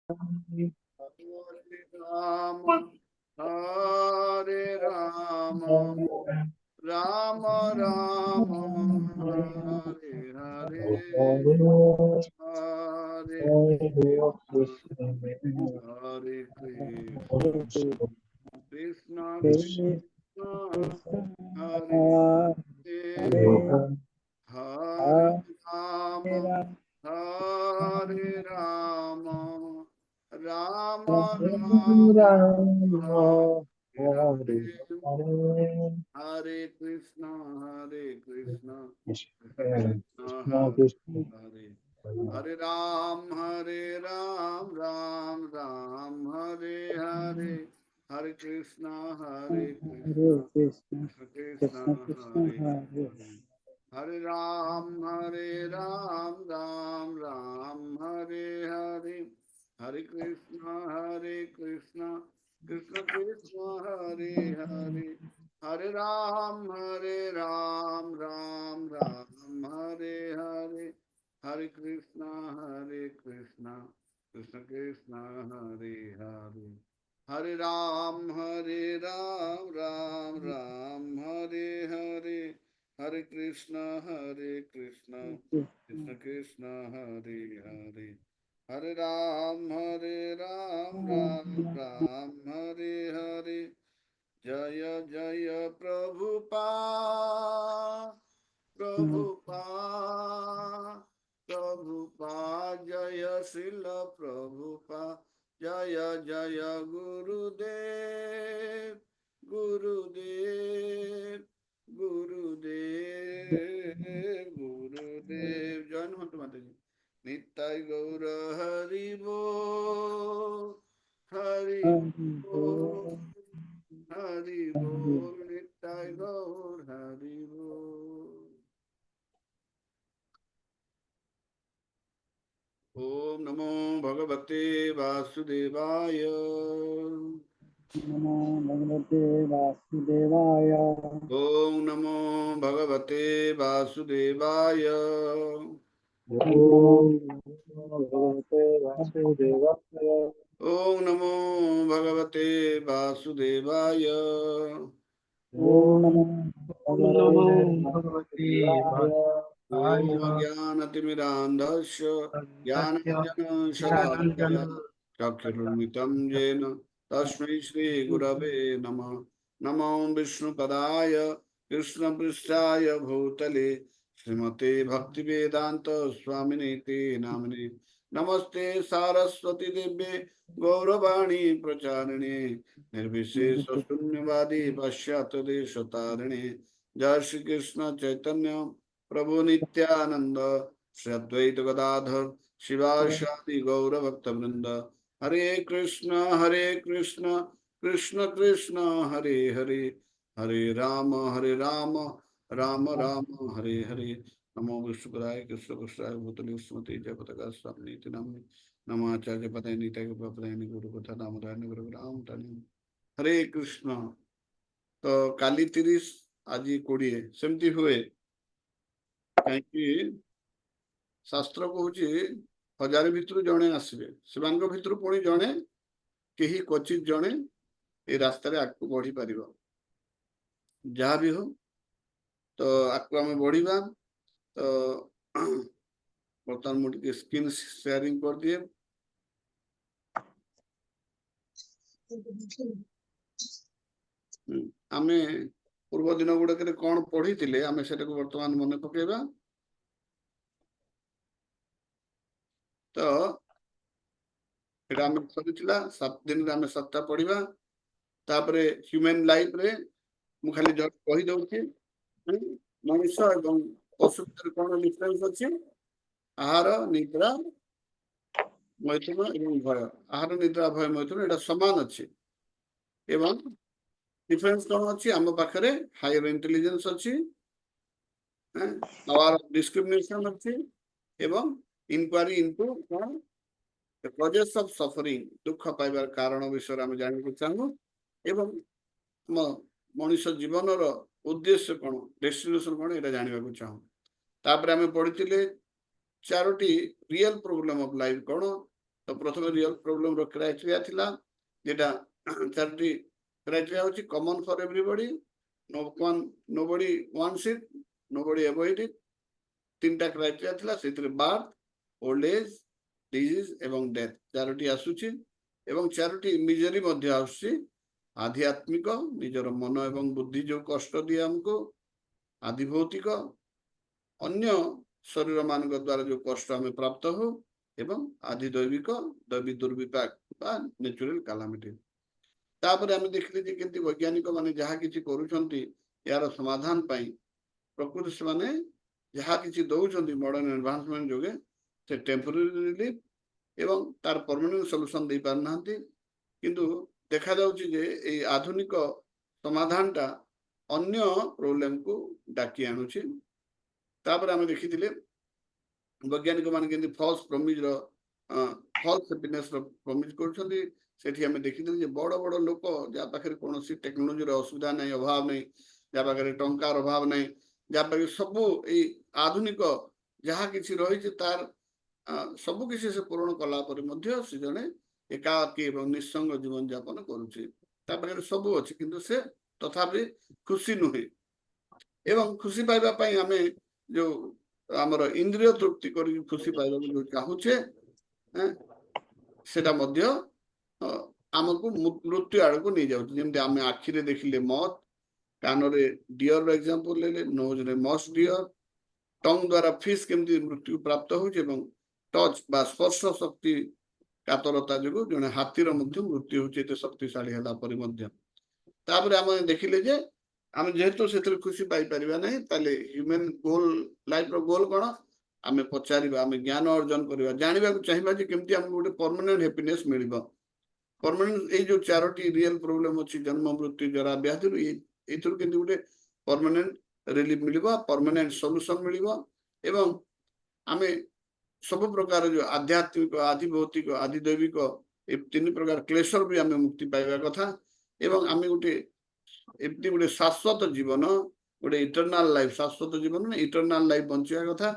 Ram, Hare Ram, Ram Ram, Hare Hare, Hare Krishna, Hare Krishna, Krishna Krishna, Hare Hare, Hare Ram, Hare Ram, Ram Ram, Hare Hare, Hare Krishna, Krishna Krishna, Hare Hare, Hare Ram, Ram Ram, Hare Hare, Hare Krishna, Krishna Krishna, Hare Hare, Hare Ram, Ram Ram, Hare Hare, Hare Krishna, Krishna Krishna, Hare Hare, Hare Ram, Ram Ram, Hare Hare, Hare Krishna, Krishna Krishna, Hare Hare, Hare Ram, Ram Ram, Hare Hare, Hare Krishna, Krishna Krishna, Hare Hare, Hare Ram, Ram Ram, Hare Hare, Jaya Jaya Prabhupada, Prabhupada, Prabhupada, Jaya Srila Prabhupada, Jaya Jaya Gurudev, Gurudev, Gurudev, Gurudev. Join Hantu Mataji. Nittai Gaura Hari Bol, Hari Bol, Hari Bol, Nittai Gaur Hari Bol. Om Namo Bhagavate Vasudevaya. नमो भगवते वासुदेवाय। Om Namo Bhagavate Vasudevaya. ओम भगवते वासुदेवाय। Om Namo Bhagavate Vasudevaya. ओम नमो भगवते Om Jnanatimirandhasya Jnananjana Shalakaya Chakshurunmitam Jena Tasmai Shri Gurave Namah. Namo Vishnu Padaya Krishna Pristaya Bhutale Srimate Bhaktivedanta Swaminiti Namane. Namaste Saraswati Devye Gauravani Pracharine Nirvishesha Sunyavadi Pashyata Deshatarine. Jai Shri Krishna Chaitanya Prabhu Nityananda Shri Advaita Gadadhar Shivashadi Gaura Bhakta Vrinda. Hare Krishna, Krishna Krishna, Hare Hare, Hare Rama, Rama Rama, Hare Hare. Namo Vishnupadaya Krishna Krishna Bhutali Sumati Jayapataka Samniti Namni Namacharya Padaya Nitaya Padaya Guru Patha Namadaya Guru Ram Tani. Hare Krishna. तो काली 30 আজি 20 सेमती हुए कहीं शास्त्र कहूँ 1000 भितर जड़े आसवे से भितर पुणी जड़े कहीं क्वचित जड़े ये रास्तार आगे बढ़ी पार जहाँ भी हो तो आगे आम बढ़ा तो बर्तमान मुझे स्क्रीन शेयरिंग कर दिए आमे पूर्व दिन गुड़ाक कौन पढ़ी आमे से बर्तमान मन पकेबा तो आम सरीला 7 दिन आम 7टा पढ़ा तापरे ह्यूमन लाइफ रे मु खाली जस्ट कहि दउछि मनुष्य एवं पशु भितर कोन डिफरेंस अछि आहार निद्रा मैथुन एवं भय आहार निद्रा भय मैथुन एटा समान अछि एवं डिफरेंस कोन अछि हम पाखरे हायर इंटेलिजेंस अछि पावर ऑफ डिस्क्रिमिनेशन अछि एवं इंक्वायरी इनटू कोन the causes of suffering दुख पाइबार कारण विषय आम जान चाहू एवं मनुष्य जीवन उद्देश्य कौन डेस्टिनेशन कौन ये जानवा चाहूँ तापर आम पढ़ी 4टी रियल प्रोब्लेम ऑफ लाइफ कौन तो प्रथम रियल प्रॉब्लम रो क्राइटेरिया थिला जेटा चारोटी क्राइटेरिया होची common for everybody nobody wants it nobody avoid it तीनटा क्राइटेरिया थिला सेतिरे बर्थ ओल्ड एज डिजीज एवं डेथ चारोटी आसुची एवं चारोटी इमेजरी मध्य आसुची आध्यात्मिक निजर मन एवं बुद्धि जो कष्ट दिए हमको आदि भौतिक अन्य शरीर मान द्वारा जो कष्ट हमें प्राप्त हो एवं आदि दैविक दैवी दुर्विपाक बा नेचुरल कैलामिटी तापर आम देखले जे केंति वैज्ञानिक माने जहा किछि करूछंती यार समाधान पई प्रकृति से माने जहा किछि दउछंती मॉडर्न एडवांसमेंट जोगे से टेम्पररी रिलीफ एवं तार परमानेंट सॉल्यूशन दे पार नांती किंतु देखा जाउछि जे ए आधुनिक समाधानटा अन्य प्रॉब्लम को डाकी आनुछि तापर आम देखिथिले वैज्ञानिक मान केंति फॉल्स प्रॉमिस रो फॉल्स हैप्पीनेस रो प्रॉमिस करछंती सेठी हमें देखिथिले जे बड़ बड़ लोक जा पाखरे कोनोसी टेक्नोलॉजी रो असुविधा नै अभाव नै जा पाखरे टंकार अभाव नै जा पाखरे सब ए आधुनिक जहा किछि रही छै तार सब किसी से पूर्ण कला पर मध्य से जने एकाकी एवं निसंग जीवन यापन करूछि ता पाखरे सब अछि किंतु से तथापि खुशी नुहे एवं खुशी पाइबा पई हमें जो हमर इंद्रिय तृप्ति करी खुशी पाइबा जो चाहूछे सेटा मध्य हमको मृत्यु आड़ को नहीं जाउछि जेमते हमें आखि रे देखिले मौत कान रे डियर रो एग्जांपल लेले नोज रे मॉस डियर टंग द्वारा फिश केमती मृत्यु प्राप्त होछि एवं टच बा स्पर्श शक्ति कातरता जो जने हाथीर मध्य मृत्यु होछि एते शक्तिशाली हला परि मध्य तापर हम देखिले जे हम जेहेतु सेतिर खुशी पाई परिबा नै ताले ह्यूमन गोल लाइफ रो गोल कोन आमे पचारिबा आमे ज्ञान अर्जन करिबा जानिबा को चाहिबा जे केमती हम गोटे परमानेंट हैप्पीनेस मिलिबा परमानेंट ए जो चारोटी रियल प्रॉब्लम अछि जन्म मृत्यु जरा व्याधि एथुर केमती गोटे परमानेंट रिलीफ मिलिबा परमानेंट सॉल्यूशन मिलिबा एवं आमे सब प्रकार जो आध्यात्मिक आदि भौतिक आदि दैविक ए तीन प्रकार क्लेशर भी आमे मुक्ति पाइबा कथा एवं आमे गोटे एमती गोटे शाश्वत जीवन गोटे इटर्नाल लाइफ शाश्वत जीवन इटर्नाल लाइफ बंचिया कथा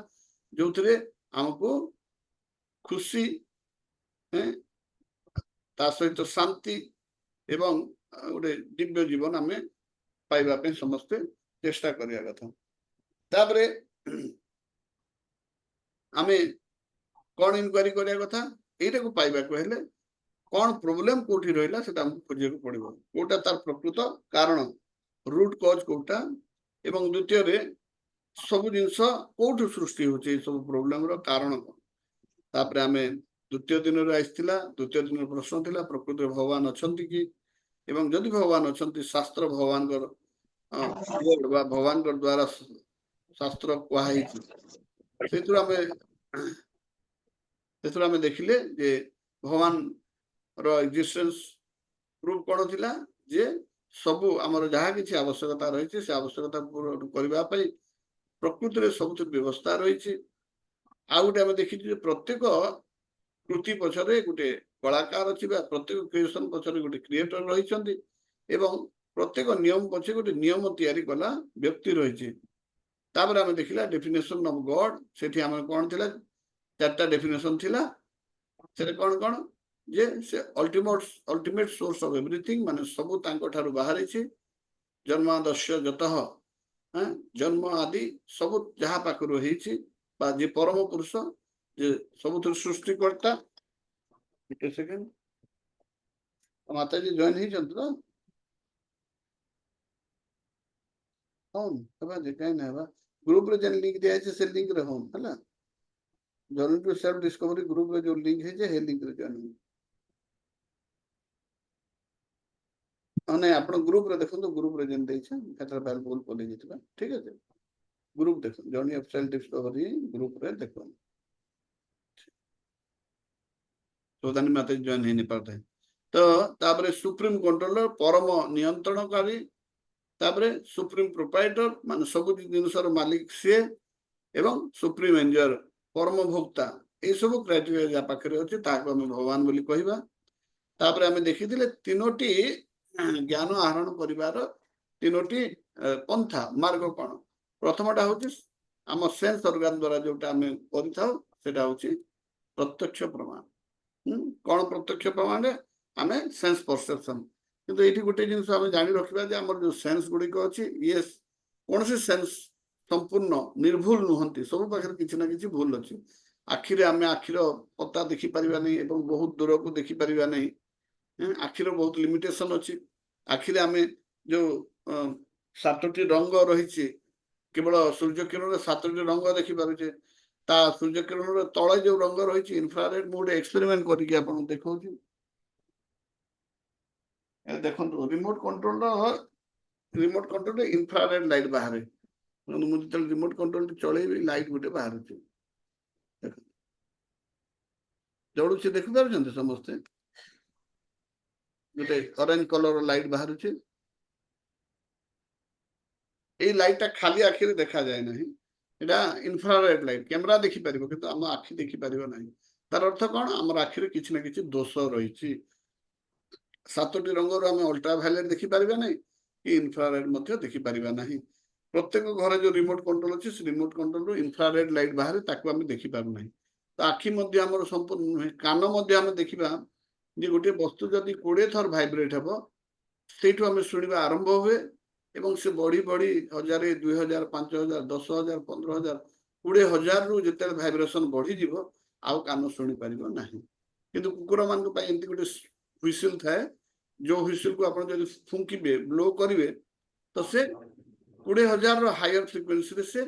जो थरे हमको खुशी ता सहित शांति एवं गोटे दिव्य जीवन आमे पाइबा पे समस्ते चेष्टा करिया कथा तापरे आमे कौन इनक्वारी करिया कथा एटा को पाइबा को हेले कौन प्रॉब्लम कोठी रहिला सेटा हमको खोजिया को पड़िबो कोटा तार प्रकृत कारण रूट कॉज कोटा एवं द्वितीय रे सब जिंस कोठु सृष्टि होचे सब प्रॉब्लम रो कारण तापरे हमें द्वितीय दिन रे आइस्थिला द्वितीय दिन प्रश्न थिला प्रकृति भगवान अछंती कि एवं जदि भगवान अछंती शास्त्र भगवान कर भगवान कर द्वारा शास्त्र कुहाई सेतु हमें देखिले जे भगवान रो एग्जिस्टेंस प्रूफ कोन थिला जे सब हमर जहा किछि आवश्यकता रही छै से आवश्यकता पूर्ण करबा पई प्रकृति रे सब व्यवस्था रही छै आ गुटे हमें देखि जे प्रत्येक कृति पछरे गुटे कलाकार अछि बा प्रत्येक क्रिएशन पछरे गुटे क्रिएटर रही छथि एवं प्रत्येक नियम पछे गुटे नियम तयारी कला व्यक्ति रही छै तापर हमें देखिला डेफिनेशन ऑफ गॉड सेठी हमें कोन थिला चारटा डेफिनेशन थिला से कोन कोन जे से अल्टीमेट सोर्स ऑफ एवरीथिंग माने सब तांको ठारू बाहर छै जन्मादस्य जतः जन्म आदि सब जहा पाखरो हेइ छै बा जे परम पुरुष जे सब सृष्टि करता एक सेकंड माता जी जॉइन ही जंत ना होम तबा जे काई ना बा ग्रुप रे जन लिंक दिया छै से लिंक रे होम हला journey to self discovery group रे जो लिंक है जे हे लिंक रे जॉइन अने आपण ग्रुप रे देखो तो ग्रुप रे जन दै छै एतर बैल बोल बोले जेतबा ठीक है ग्रुप देखो journey of self discovery group रे देखो सोदानी माते जॉइन हे नहीं पाते तो तापरे सुप्रीम कंट्रोलर परम नियंत्रणकारी तापरे सुप्रीम प्रोप्राइटर माने सब जिनसर मालिक से एवं सुप्रीम एंजर परम भोक्ता ए सब क्राइटेरिया जा पाखरे अछि ताको हम भगवान बोली कहिबा तापरे हमें देखिथिले तीनोटी ज्ञान आहरण करिवार तीनोटी पंथा मार्ग कोन प्रथमटा होछि हम सेंस ऑर्गन द्वारा जोटा हमें करिथाउ सेटा होछि प्रत्यक्ष प्रमाण कौन प्रत्यक्ष प्रमाण आमे सेंस परसेप्शन किंतु एठी गोटे जिनिस आमे जानि रखिबा जे हमर जो सेंस गुडी को अछि यस कौन से सेंस संपूर्ण निर्भुल नुहंती सब पाखर किछि ना किछि भूल अछि आखिरे आमे आखिर पता देखि परिबा नै एवं बहुत दूर को देखि परिबा नै आखिर बहुत लिमिटेशन अछि आखिरे आमे जो सातटी रंग रहिछि केवल सूर्य किरण सातटी रंग देखि पारुछे ता सूर्य किरण तळे जो रंग रहिछि इंफ्रारेड मोड एक्सपेरिमेंट करिके आपन देखौछि देखो रिमोट कंट्रोल इंफ्रारेड लाइट बाहर मुझे रिमोट कंट्रोल चले लाइट गोटे बाहर जड़ू से देख पार समस्ते गोटे ऑरेंज कलर लाइट बाहर लाइटा खाली आखिर देखा जाए ना এটা ইনফ্রারেড লাইট ক্যামেরা দেখি পারিব কিন্তু ଆମ ଆଖି ଦେଖି ପାରିବ ନାହିଁ ତାର ଅର୍ଥ କ'ଣ ଆମର ଆଖିରେ କିଛି ନା କିଛି ଦୋଷ ରହିଛି ସାତଟି ରଙ୍ଗରୁ ଆମେ ଅଲ୍ଟ୍ରାଭାୟୋଲେଟ୍ ଦେଖି ପାରିବା ନାହିଁ କି ଇନଫ୍ରାରେଡ୍ ମଧ୍ୟ ଦେଖି ପାରିବା ନାହିଁ ପ୍ରତ୍ୟେକ ଘରେ ଯୋଉ ରିମୋଟ କଣ୍ଟ୍ରୋଲ ଅଛି ସେ ରିମୋଟ କଣ୍ଟ୍ରୋଲରୁ ଇନଫ୍ରାରେଡ୍ ଲାଇଟ୍ ବାହାରେ ତାକୁ ଆମେ ଦେଖି ପାରୁନାହିଁ ତ ଆଖି ମଧ୍ୟ ଆମର ସମ୍ପୂର୍ଣ୍ଣ ନୁହେଁ କାନ ମଧ୍ୟ ଆମେ ଦେଖିବା ଯେ ଗୋଟିଏ ବସ୍ତୁ ଯଦି 20 ଥର ଭାଇବ୍ରେଟ୍ ହେବ ସେଇଠୁ ଆମେ ଶୁଣିବା ଆରମ୍ଭ ହୁଏ এবং সে বড়ি বড়ি 1000 2000 5000 10000 15000 20000 রু যেতে ভাইব্রেশন বড়ি দিব আউ কান শুনি পারিব ନାହିଁ কিন্তু কুকুর ମାନଙ୍କ ପାଇଁ ଏମିତି ଗୋଟେ ହୁଇସିଲ ଥାଏ ଯୋଉ ହୁଇସିଲ କୁ ଆପଣ ଯଦି ଫୁଙ୍କିବେ ବ୍ଲୋ କରିବେ ତ ସେ 20000 ର ହାୟର ଫ୍ରିକ୍ୱେନ୍ସି ରେ ସେ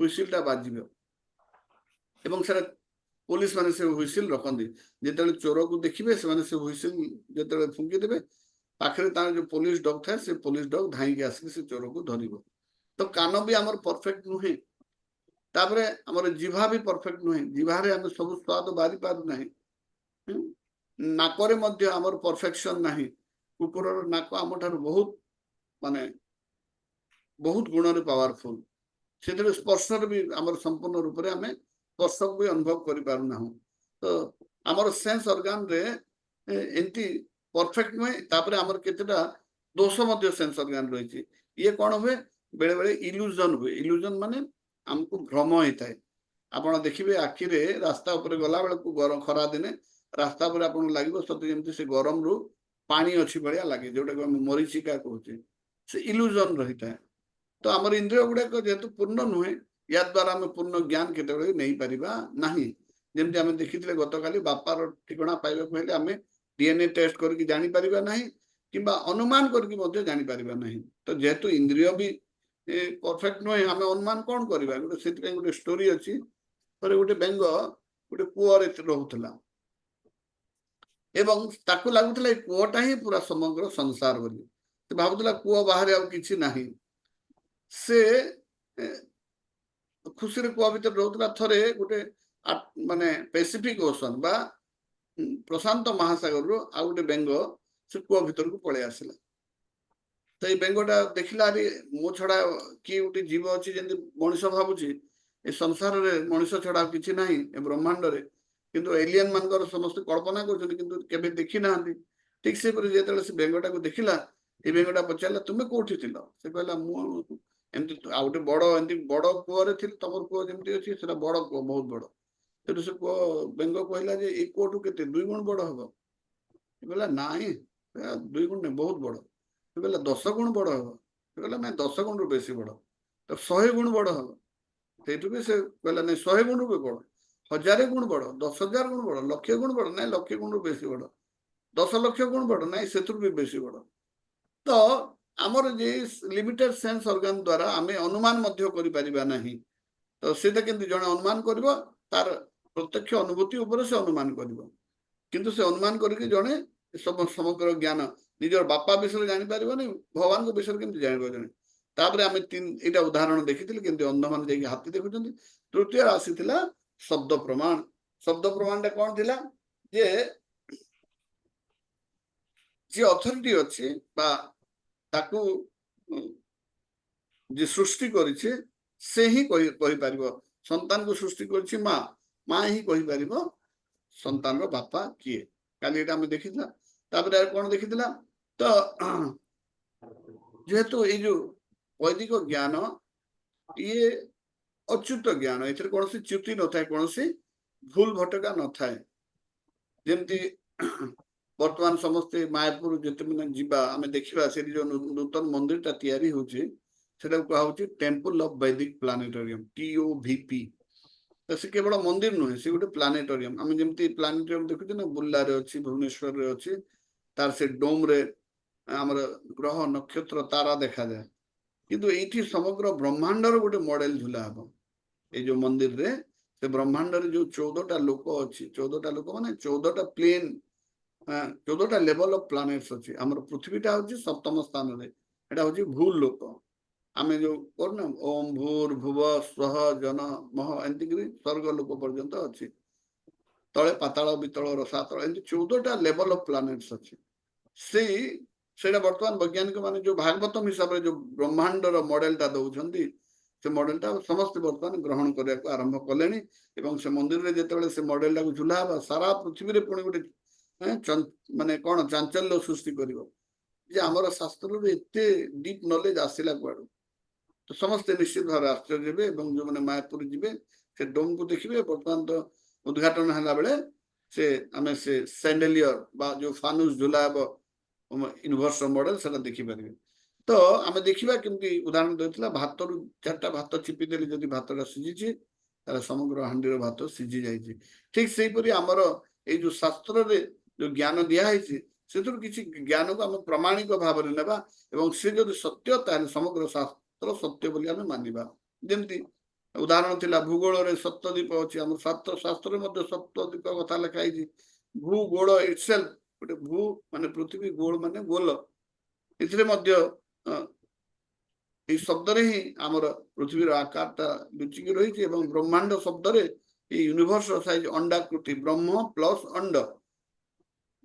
ହୁଇସିଲ ଟା ବାଜିବ ଏବଂ ସେଟା पुलिस माने से हुइसिल रखंदी जेतेले चोर को देखिबे से माने से हुइसिल जेतेले फुंकी देबे पाखरे तार जो पुलिस डॉग था से पुलिस डॉग धाई के आसी से चोर को धरिबो तो कान भी हमर परफेक्ट नुहे तापरे हमर जिभा भी परफेक्ट नुहे जिभा रे हम सब स्वाद बारी पार नाही नाकरे मध्य हमर परफेक्शन नाही कुकुरर नाक हमठार बहुत माने बहुत गुण रे पावरफुल सेतरे स्पर्श भी हमर संपूर्ण रूप रे हमें स्पर्श भी अनुभव करि पारु ना तो हमर सेंस ऑर्गन रे एंटी परफेक्ट नुहे तापरे हमर केतेटा दोष मध्य सेंस ऑर्गन रहिछि ये कोन हुए बेले बेले इल्यूजन माने हमको भ्रम होइताय आपण देखिबे आखि रे रास्ता ऊपर गला बेले को गरम खरा दिने रास्ता ऊपर आपण लागिबो सते जेमति से गरम रु पानी अछि बढिया लागे जोटा को हम मरीचिका कहउछि से इल्यूजन रहिताय तो हमर इंद्रिय गुडा को जेतु पूर्ण नुहे या द्वारा हम पूर्ण ज्ञान केतेबेले नै परिबा नाही जेमति हम देखिथिले गतकाली बापार ठिकणा पाइबा पहिले हमें डीएनए टेस्ट करके जानी परिबा नाही किंबा अनुमान करके मध्य जानी परिबा नाही तो जेतु इंद्रिय भी परफेक्ट नुहे हम अनुमान कोन करबा गोटे सेति गोटे स्टोरी अछि पर गोटे बेंग गोटे कुआर रहउतला एवं ताकू लागुतला ए कुआटा ही पूरा समग्र संसार बोली तो भाबुतला कुआ बाहर आ किछि नाही से खुशी रे कुआ भीतर रहउतला थरे गोटे माने पैसिफिक ओशन बा प्रशांत महासागर रो आ गोटे बेंग से कुआ भीतर को पळे आसिला तो ये बेंगटा देखिला रे मो छडा की गोटे जीव अछि जेंति मनुष्य भाबुची ए संसार रे मनुष्य छडा किछि नाही ए ब्रह्मांड रे किंतु एलियन मानकर समस्त कल्पना करछन किंतु केबे देखि नाहंती ठीक से पर जेतेले से बेंगटा को देखिला ए बेंगटा पचाला तुमे कोठी थिलो से कहला मु एमति आ गोटे बडो एमति बडो कुआ रे थिल तमर कुआ जेमति अछि सेटा बडो कुआ बहुत बडो तेटु से कुआ बेंग कहला जे ए कुआटु केते 2 गुण बडो हबो कहला नाही 2 गुण नहीं बहुत बडो कहला 10 गुण बडो हबो कहला नहीं 10 गुण रु बेसी बडो तो 100 गुण बडो हबो तेटु भी से कहला नहीं 100 गुण रु बडो 1000 गुण बडो 10000 गुण बडो लाख गुण बडो नहीं लाख गुण रु बेसी बडो 10 लाख गुण बडो नहीं सेतुर भी बेसी बडो तो हमर जे लिमिटेड सेंस ऑर्गन द्वारा हमें अनुमान मध्य करि परिबा नाही तो सेटा केंति जण अनुमान करबो तार प्रत्यक्ष अनुभूति ऊपर से अनुमान करबो किंतु से अनुमान करके जणे सब समग्र ज्ञान निजर बापा विषय जानि पारिबो नै भगवान को विषय केंति जानिबो जणे तापरे हमें तीन एटा उदाहरण देखिथिले केंति अंध मान जेकी हाथी देखुचंदी तृतीय आसीथिला शब्द प्रमाण टा कोन थिला जे जे अथॉरिटी अछि बा ताकू जे सृष्टि करिছে से ही कहि पारिबो संतान को सृष्टि करिछि मां ही कहि पारिबो संतान रो बापा किए काली एटा हम देखिथिला तापरे कोन देखिथिला तो जेहेतु ए जो वैदिक ज्ञान ये अच्युत ज्ञान एथरे कोनसी च्युति न थाए कोनसी भूल भटका न थाए ଯେମିତି ବର୍ତ୍ତମାନ ସମସ୍ତେ ମାୟାପୁର ଯେତେବେଳେ ଯିବା ଆମେ ଦେଖିବା ସେଠି ଯୋଉ ନୂତନ ମନ୍ଦିରଟା ତିଆରି ହଉଛି ସେଟାକୁ କୁହାହଉଛି ଟେମ୍ପଲ ଅଫ ବୈଦିକ ପ୍ଲାନେଟୋରିୟମ TOVP। ତ ସେ କେବଳ ମନ୍ଦିର ନୁହେଁ, ସେ ଗୋଟେ ପ୍ଲାନେଟୋରିୟମ। ଆମେ ଯେମିତି ପ୍ଲାନେଟୋରିୟମ ଦେଖୁଛୁ ନା, ବୁର୍ଲାରେ ଅଛି, ଭୁବନେଶ୍ୱରରେ ଅଛି, ତାର ସେ ଡୋମରେ ଆମର ଗ୍ରହ ନକ୍ଷତ୍ର ତାରା ଦେଖାଯାଏ। କିନ୍ତୁ ଏଇଠି ସମଗ୍ର ବ୍ରହ୍ମାଣ୍ଡର ଗୋଟେ ମଡେଲ ଝୁଲା ହବ ଏଇ ଯୋଉ ମନ୍ଦିରରେ। ସେ ବ୍ରହ୍ମାଣ୍ଡରେ ଯୋଉ 14ଟା ଲୋକ ଅଛି, 14ଟା ଲୋକ ମାନେ 14ଟା ପ୍ଲେନ, 14ଟା ଲେଭେଲ ଅଫ ପ୍ଲାନେଟ୍ସ ଅଛି। ଆମର ପୃଥିବୀଟା ହଉଛି 7ମ ସ୍ଥାନରେ, ଏଟା ହଉଛି ଭୂ ଲୋକ। ଆମେ ଯୋଉ କରୁନା ଓମ୍ ଭୂର୍ ଭୁବ ସ୍ୱଃ ଜନ ମହ ଏମିତି କରି ସ୍ୱର୍ଗ ଲୋକ ପର୍ଯ୍ୟନ୍ତ ଅଛି, ତଳେ ପାତାଳ ବିତଳ ରସାତଳ, ଏମିତି 14ଟା ଲେଭେଲ ଅଫ ପ୍ଲାନେଟ୍ସ ଅଛି। ସେଇଟା ବର୍ତ୍ତମାନ ବୈଜ୍ଞାନିକ ମାନେ ଯୋଉ ଭାଗବତମ ହିସାବରେ ଯୋଉ ବ୍ରହ୍ମାଣ୍ଡର ମଡେଲଟା ଦଉଛନ୍ତି, ସେ ମଡେଲଟା ସମସ୍ତେ ବର୍ତ୍ତମାନ ଗ୍ରହଣ କରିବାକୁ ଆରମ୍ଭ କଲେଣି। ଏବଂ ସେ ମନ୍ଦିରରେ ଯେତେବେଳେ ସେ ମଡେଲଟାକୁ ଝୁଲା ହବ, ସାରା ପୃଥିବୀରେ ପୁଣି ଗୋଟେ ମାନେ କଣ ଚାଞ୍ଚଲ୍ୟ ସୃଷ୍ଟି କରିବ ଯେ ଆମର ଶାସ୍ତ୍ରରୁ ଏତେ ଡିପ୍ ନଲେଜ ଆସିଲା କୁଆଡୁ। ତ ସମସ୍ତେ ନିଶ୍ଚିତ ଭାବରେ ଆଶ୍ଚର୍ଯ୍ୟ ହେବେ ଏବଂ ଯୋଉମାନେ ମାୟାପୁର ଯିବେ ସେ ଡୋମକୁ ଦେଖିବେ। ବର୍ତ୍ତମାନ ତ ଉଦ୍ଘାଟନ ହେଲା ବେଳେ ଆମେ ସେ ସ୍ୟାଣ୍ଡେଲିୟର ବା ଯୋଉ ଫାନୁସ ଝୁଲା ହବ ୟୁନିଭର୍ସ ମଡେଲ ସେଟା ଦେଖିପାରିବେ। ତ ଆମେ ଦେଖିବା କେମିତି ଉଦାହରଣ ଦେଇଥିଲା, ଭାତରୁ 4ଟା ଭାତ ଚିପି ଦେଲେ ଯଦି ଭାତଟା ସିଝିଛି ତାହେଲେ ସମଗ୍ର ହାଣ୍ଡିର ଭାତ ସିଝି ଯାଇଛି। ଠିକ ସେଇପରି ଆମର ଏଇ ଯୋଉ ଶାସ୍ତ୍ରରେ ଯୋଉ ଜ୍ଞାନ ଦିଆହେଇଛି ସେଥିରୁ କିଛି ଜ୍ଞାନକୁ ଆମେ ପ୍ରମାଣିକ ଭାବରେ ନେବା ଏବଂ ସେ ଯଦି ସତ୍ୟ ତାହେଲେ ସମଗ୍ର ଶାସ୍ତ୍ର ସତ୍ୟ ବୋଲି ଆମେ ମାନିବା। ଯେମିତି ଉଦାହରଣ ଥିଲା ଭୂଗୋଳରେ ସପ୍ତଦ୍ୱୀପ ଅଛି, ଆମର ଶାସ୍ତ୍ରରେ ମଧ୍ୟ ସପ୍ତଦ୍ୱୀପ କଥା ଲେଖା ହେଇଛି। ଭୂଗୋଳ ଇଟସେଲ୍ଫ, ଗୋଟେ ଭୂ ମାନେ ପୃଥିବୀ, ଗୋଳ ମାନେ ଗୋଲ, ଏଥିରେ ମଧ୍ୟ ଏଇ ଶବ୍ଦରେ ହିଁ ଆମର ପୃଥିବୀର ଆକାରଟା ଲୁଚିକି ରହିଛି। ଏବଂ ବ୍ରହ୍ମାଣ୍ଡ ଶବ୍ଦରେ ଏଇ ୟୁନିଭର୍ସ ସାଇଜ ଅଣ୍ଡାକୃତି, ବ୍ରହ୍ମ ପ୍ଲସ ଅଣ୍ଡ,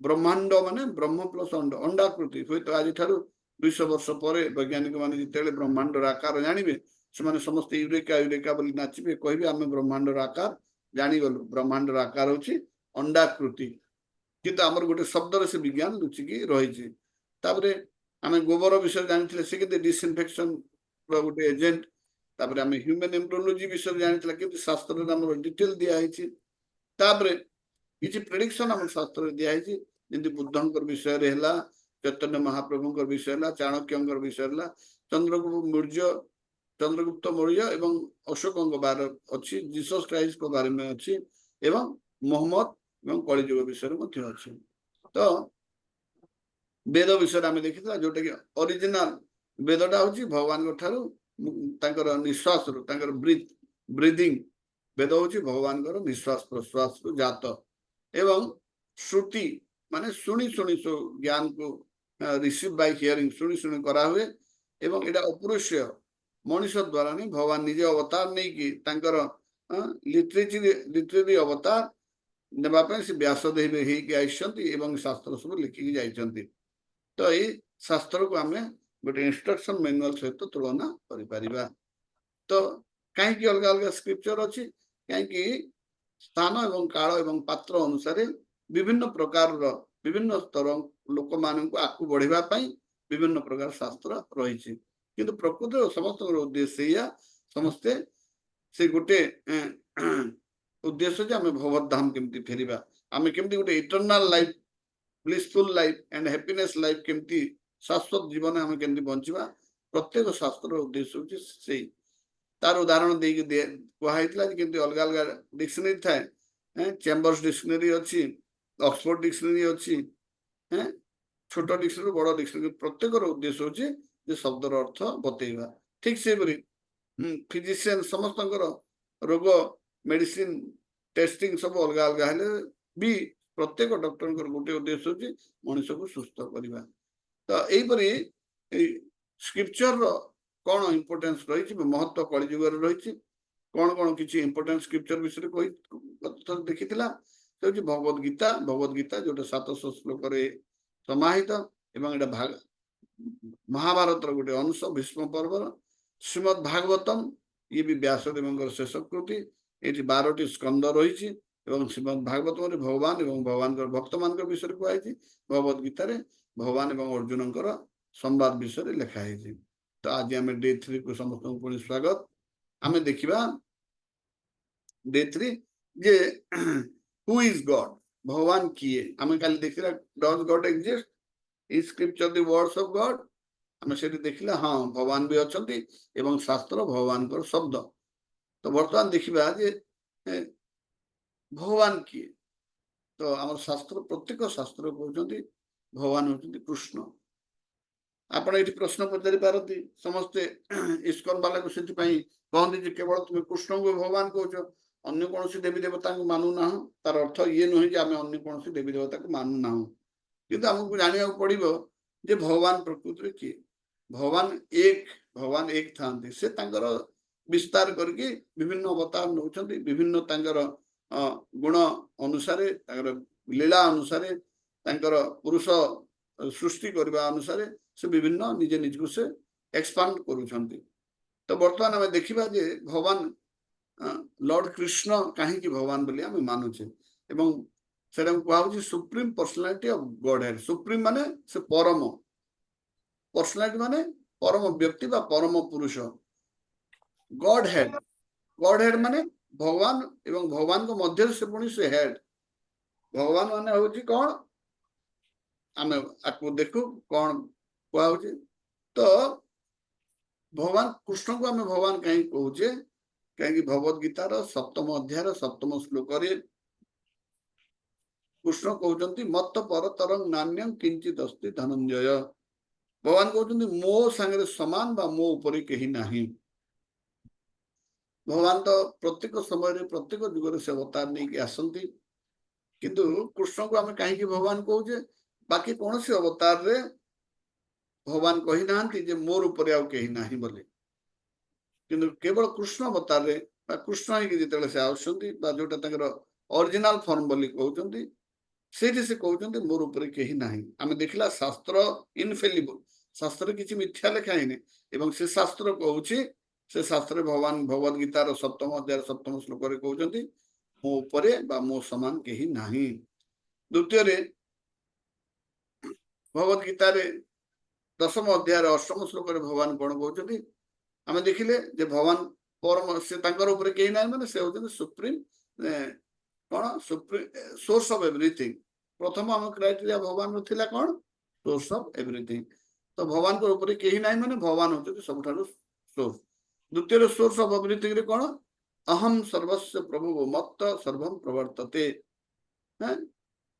ବ୍ରହ୍ମାଣ୍ଡ ମାନେ ବ୍ରହ୍ମ ପ୍ଲସ ଅଣ୍ଡ, ଅଣ୍ଡାକୃତି। ହୁଏତ ଆଜିଠାରୁ 200 ବର୍ଷ ପରେ ବୈଜ୍ଞାନିକ ମାନେ ଯେତେବେଳେ ବ୍ରହ୍ମାଣ୍ଡର ଆକାର ଜାଣିବେ, ସେମାନେ ସମସ୍ତେ ୟୁରେକା ୟୁରେକା ବୋଲି ନାଚିବେ, କହିବେ ଆମେ ବ୍ରହ୍ମାଣ୍ଡର ଆକାର ଜାଣିଗଲୁ। ବ୍ରହ୍ମାଣ୍ଡର ଆକାର ହଉଛି ଅଣ୍ଡାକୃତି, କିନ୍ତୁ ଆମର ଗୋଟେ ଶବ୍ଦରେ ସେ ବିଜ୍ଞାନ ଲୁଚିକି ରହିଛି। ତାପରେ ଆମେ ଗୋବର ବିଷୟରେ ଜାଣିଥିଲେ, ସେ କେତେ ଡିସଇନଫେକ୍ସନ ଗୋଟେ ଏଜେଣ୍ଟ। ତାପରେ ଆମେ ହ୍ୟୁମାନ ଏମ୍ବ୍ରିଓଲୋଜି ବିଷୟରେ ଜାଣିଥିଲା, କିନ୍ତୁ ଶାସ୍ତ୍ରରେ ଆମର ଡିଟେଲ ଦିଆହେଇଛି। ତାପରେ କିଛି ପ୍ରେଡିକ୍ସନ ଆମ ଶାସ୍ତ୍ରରେ ଦିଆହେଇଛି, ଯେମିତି ବୁଦ୍ଧଙ୍କର ବିଷୟରେ ହେଲା, ଚୈତନ୍ୟ ମହାପ୍ରଭୁଙ୍କର ବିଷୟ ହେଲା, ଚାଣକ୍ୟଙ୍କର ବିଷୟ ହେଲା, ଚନ୍ଦ୍ରଗୁପ୍ତ ମୌର୍ଯ୍ୟ ଏବଂ ଅଶୋକଙ୍କ ବାର ଅଛି, ଜିସସ୍ କ୍ରାଇଷ୍ଟଙ୍କ ବାରେ ଅଛି, ଏବଂ ମୋହମ୍ମଦ ଏବଂ କଳିଯୁଗ ବିଷୟରେ ମଧ୍ୟ ଅଛି। ତ ବେଦ ବିଷୟରେ ଆମେ ଦେଖିଥିଲା, ଯୋଉଟା କି ଅରିଜିନାଲ ବେଦଟା ହଉଛି ଭଗବାନଙ୍କ ଠାରୁ ତାଙ୍କର ନିଶ୍ୱାସରୁ, ତାଙ୍କର ବ୍ରିଦିଂ, ବେଦ ହଉଛି ଭଗବାନଙ୍କର ନିଶ୍ୱାସ ପ୍ରଶ୍ୱାସରୁ ଜାତ। ଏବଂ ଶ୍ରୁତି ମାନେ ଶୁଣି ଶୁଣି ଜ୍ଞାନକୁ ରିସିଭ ବାଇ ହିୟରିଂ, ଶୁଣି ଶୁଣି କରାହୁଏ। ଏବଂ ଏଇଟା ଅପୃଶ୍ୟ, ମଣିଷ ଦ୍ୱାରା ହିଁ ଭଗବାନ ନିଜେ ଅବତାର ନେଇକି ତାଙ୍କର ଲିଟରେରୀ ଅବତାର ନେବା ପାଇଁ ସେ ବ୍ୟାସଦେବ ହେଇକି ଆସିଛନ୍ତି ଏବଂ ଶାସ୍ତ୍ର ସବୁ ଲେଖିକି ଯାଇଛନ୍ତି। ତ ଏଇ ଶାସ୍ତ୍ରକୁ ଆମେ ଗୋଟେ ଇନଷ୍ଟ୍ରକ୍ସନ ମ୍ୟାନୁଆଲ ସହିତ ତୁଳନା କରିପାରିବା। ତ କାହିଁକି ଅଲଗା ଅଲଗା ସ୍କ୍ରିପ୍ଚର ଅଛି? କାହିଁକି ସ୍ଥାନ ଏବଂ କାଳ ଏବଂ ପାତ୍ର ଅନୁସାରେ ବିଭିନ୍ନ ପ୍ରକାରର ବିଭିନ୍ନ ସ୍ତର ଲୋକମାନଙ୍କୁ ଆଗକୁ ବଢିବା ପାଇଁ ବିଭିନ୍ନ ପ୍ରକାର ଶାସ୍ତ୍ର ରହିଛି। କିନ୍ତୁ ପ୍ରକୃତରେ ସମସ୍ତଙ୍କର ଉଦ୍ଦେଶ୍ୟ ଏଇଆ, ସମସ୍ତେ ସେ ଗୋଟେ ଉଦ୍ଦେଶ୍ୟ ଯେ ଆମେ ଭଗବତ ଧାମ କେମିତି ଫେରିବା, ଆମେ କେମିତି ଗୋଟେ eternal life, blissful life and happiness life କେମିତି, ଶାଶ୍ୱତ ଜୀବନ ଆମେ କେମିତି ବଞ୍ଚିବା। ପ୍ରତ୍ୟେକ ଶାସ୍ତ୍ରର ଉଦ୍ଦେଶ୍ୟ ହଉଛି ସେଇ। ତାର ଉଦାହରଣ ଦେଇକି କୁହାହେଇଥିଲା ଯେ କେମିତି ଅଲଗା ଅଲଗା ଡିକ୍ସନାରୀ ଥାଏ, ଚେମ୍ବର୍ସ ଡିକ୍ସନାରୀ ଅଛି, ଅକ୍ସଫୋର୍ଡ ଡିକ୍ସନାରୀ ଅଛି, ଛୋଟ ଡିକ୍ସନାରୀ ବଡ ଡିକ୍ସନାରୀ, ପ୍ରତ୍ୟେକର ଉଦ୍ଦେଶ୍ୟ ହଉଛି ଯେ ଶବ୍ଦର ଅର୍ଥ ବତେଇବା। ଠିକ ସେହିପରି ଫିଜିସିଆନ ସମସ୍ତଙ୍କର ରୋଗ ମେଡିସିନ ଟେଷ୍ଟିଂ ସବୁ ଅଲଗା ଅଲଗା ହେଲେ ବି ପ୍ରତ୍ୟେକ ଡକ୍ଟରଙ୍କର ଗୋଟେ ଉଦ୍ଦେଶ୍ୟ ହଉଛି ମଣିଷକୁ ସୁସ୍ଥ କରିବା। ତ ଏଇପରି ଏଇ ସ୍କ୍ରିପ୍ଚରର କଣ ଇମ୍ପୋର୍ଟାନ୍ସ ରହିଛି, ମହତ୍ଵ କଳିଯୁଗରେ ରହିଛି, କଣ କଣ କିଛି ଇମ୍ପୋର୍ଟାନ୍ସ ସ୍କ୍ରିପ୍ଚର ବିଷୟରେ ଦେଖିଥିଲା। ସେ ହଉଛି ଭଗବତ ଗୀତା। ଭଗବତ ଗୀତା ଯୋଉଟା 700 ଶ୍ଲୋକରେ ସମାହିତ ଏବଂ ଏଇଟା ମହାଭାରତର ଗୋଟେ ଅଂଶ, ଭୀଷ୍ମ ପର୍ବର। ଶ୍ରୀମଦ ଭାଗବତମ, ଇଏ ବି ବ୍ୟାସଦେବଙ୍କର ଶେଷ କୃତି। ଏଠି 12ଟି ସ୍କନ୍ଦ ରହିଛି ଏବଂ ଶ୍ରୀମଦ ଭାଗବତମରେ ଭଗବାନ ଏବଂ ଭଗବାନଙ୍କର ଭକ୍ତମାନଙ୍କ ବିଷୟରେ କୁହାଯାଇଛି। ଭଗବତ ଗୀତାରେ ଭଗବାନ ଏବଂ ଅର୍ଜୁନଙ୍କର ସମ୍ବାଦ ବିଷୟରେ ଲେଖା ହେଇଛି। ତ ଆଜି ଆମେ ଡେ 3 କୁ ସମସ୍ତଙ୍କୁ ପୁଣି ସ୍ୱାଗତ। ଆମେ ଦେଖିବା ଡେ 3 ଯେ ହୁ ଇଜ ଗଡ, भगवान किए आम काली देखला does God exist is scripture the words of God आम से देखला हाँ भगवान भी अच्छा एवं शास्त्र भगवान को शब्द तो बर्तमान देखा जे भगवान किए तो आम शास्त्र प्रत्येक शास्त्र कहते भगवान होती कृष्ण आपण ये प्रश्न पचारि पारती समस्ते इस्कन बाला को कहते केवल तुम कृष्ण को भगवान कौच अन्य कौन देवी देवता को मानु ना तार अर्थ ये नुहे कि आम अन्य कौन देवी देवता को मानु ना कि आमको जाना पड़ो जे भगवान प्रकृति में किए भगवान एक था से विस्तार करके विभिन्न अवतार नौ विभिन्न गुण अनुसार लीला अनुसार पुरुष सृष्टि करने अनुसार से विभिन्न निजे निज को से एक्सपांड करुछंती तो बर्तमान आम देखा जे भगवान लॉर्ड कृष्ण कहीं भगवान बोली आम मानुचे एवं सेटा कहूँ supreme personality of God head supreme माने से परम पर्सनालिटी माने परम व्यक्ति बा परम पुरुष गॉड हेड माने भगवान एवं भगवान को मध्य से पुणी से हेड भगवान माने होची कौन आम आपको देखू कौन कहूँ तो भगवान कृष्ण को आम भगवान कहीं कहे कहीं भगवद गीतार सप्तम अध्याय सप्तम श्लोक कृष्ण कहते मत पर तरंग नान्यम किंचित अस्ति धनंजय भगवान कहते मो सांगे समान बा मो ऊपर कहीं नहीं भगवान तो प्रत्येक समय प्रत्येक जुगर से अवतार नहीं आसती किंतु कृष्ण को आम कहीं भगवान कहे बाकी कौन सी अवतार रे भगवान कही ना जे मोर ऊपर आउ कहीं ना बोले किंतु केवल कृष्ण अवतार रे कृष्ण ही से आउटा ओरिजिनल फॉर्म बोली कहते से कहते मोर ऊपर कहीं ना आम देखला शास्त्र इनफेलिबल शास्त्र किसी मिथ्या लिखा ही नहीं से शास्त्र कहूँ से शास्त्र भगवान भगवद गीतार सप्तम अध्याय सप्तम श्लोक कहते मो ऊपर मो समान कहीं ना द्वितीय भगवद गीतार दशम अध्याय अष्टम श्लोक भगवान कौन कहते आम देखिले जे भगवान परम से ऊपर कहीं ना माने से होते सुप्रीम कौन सुप्रीम सोर्स ऑफ एवरीथिंग प्रथम आम क्राइटेरिया भगवान थिला कौन सोर्स ऑफ एवरीथिंग तो भगवान को ऊपर कहीं ना माने भगवान होते सब सोर्स द्वितीय सोर्स ऑफ एवरीथिंग रे कौन अहम सर्वस्व प्रभु मत सर्वम प्रवर्तते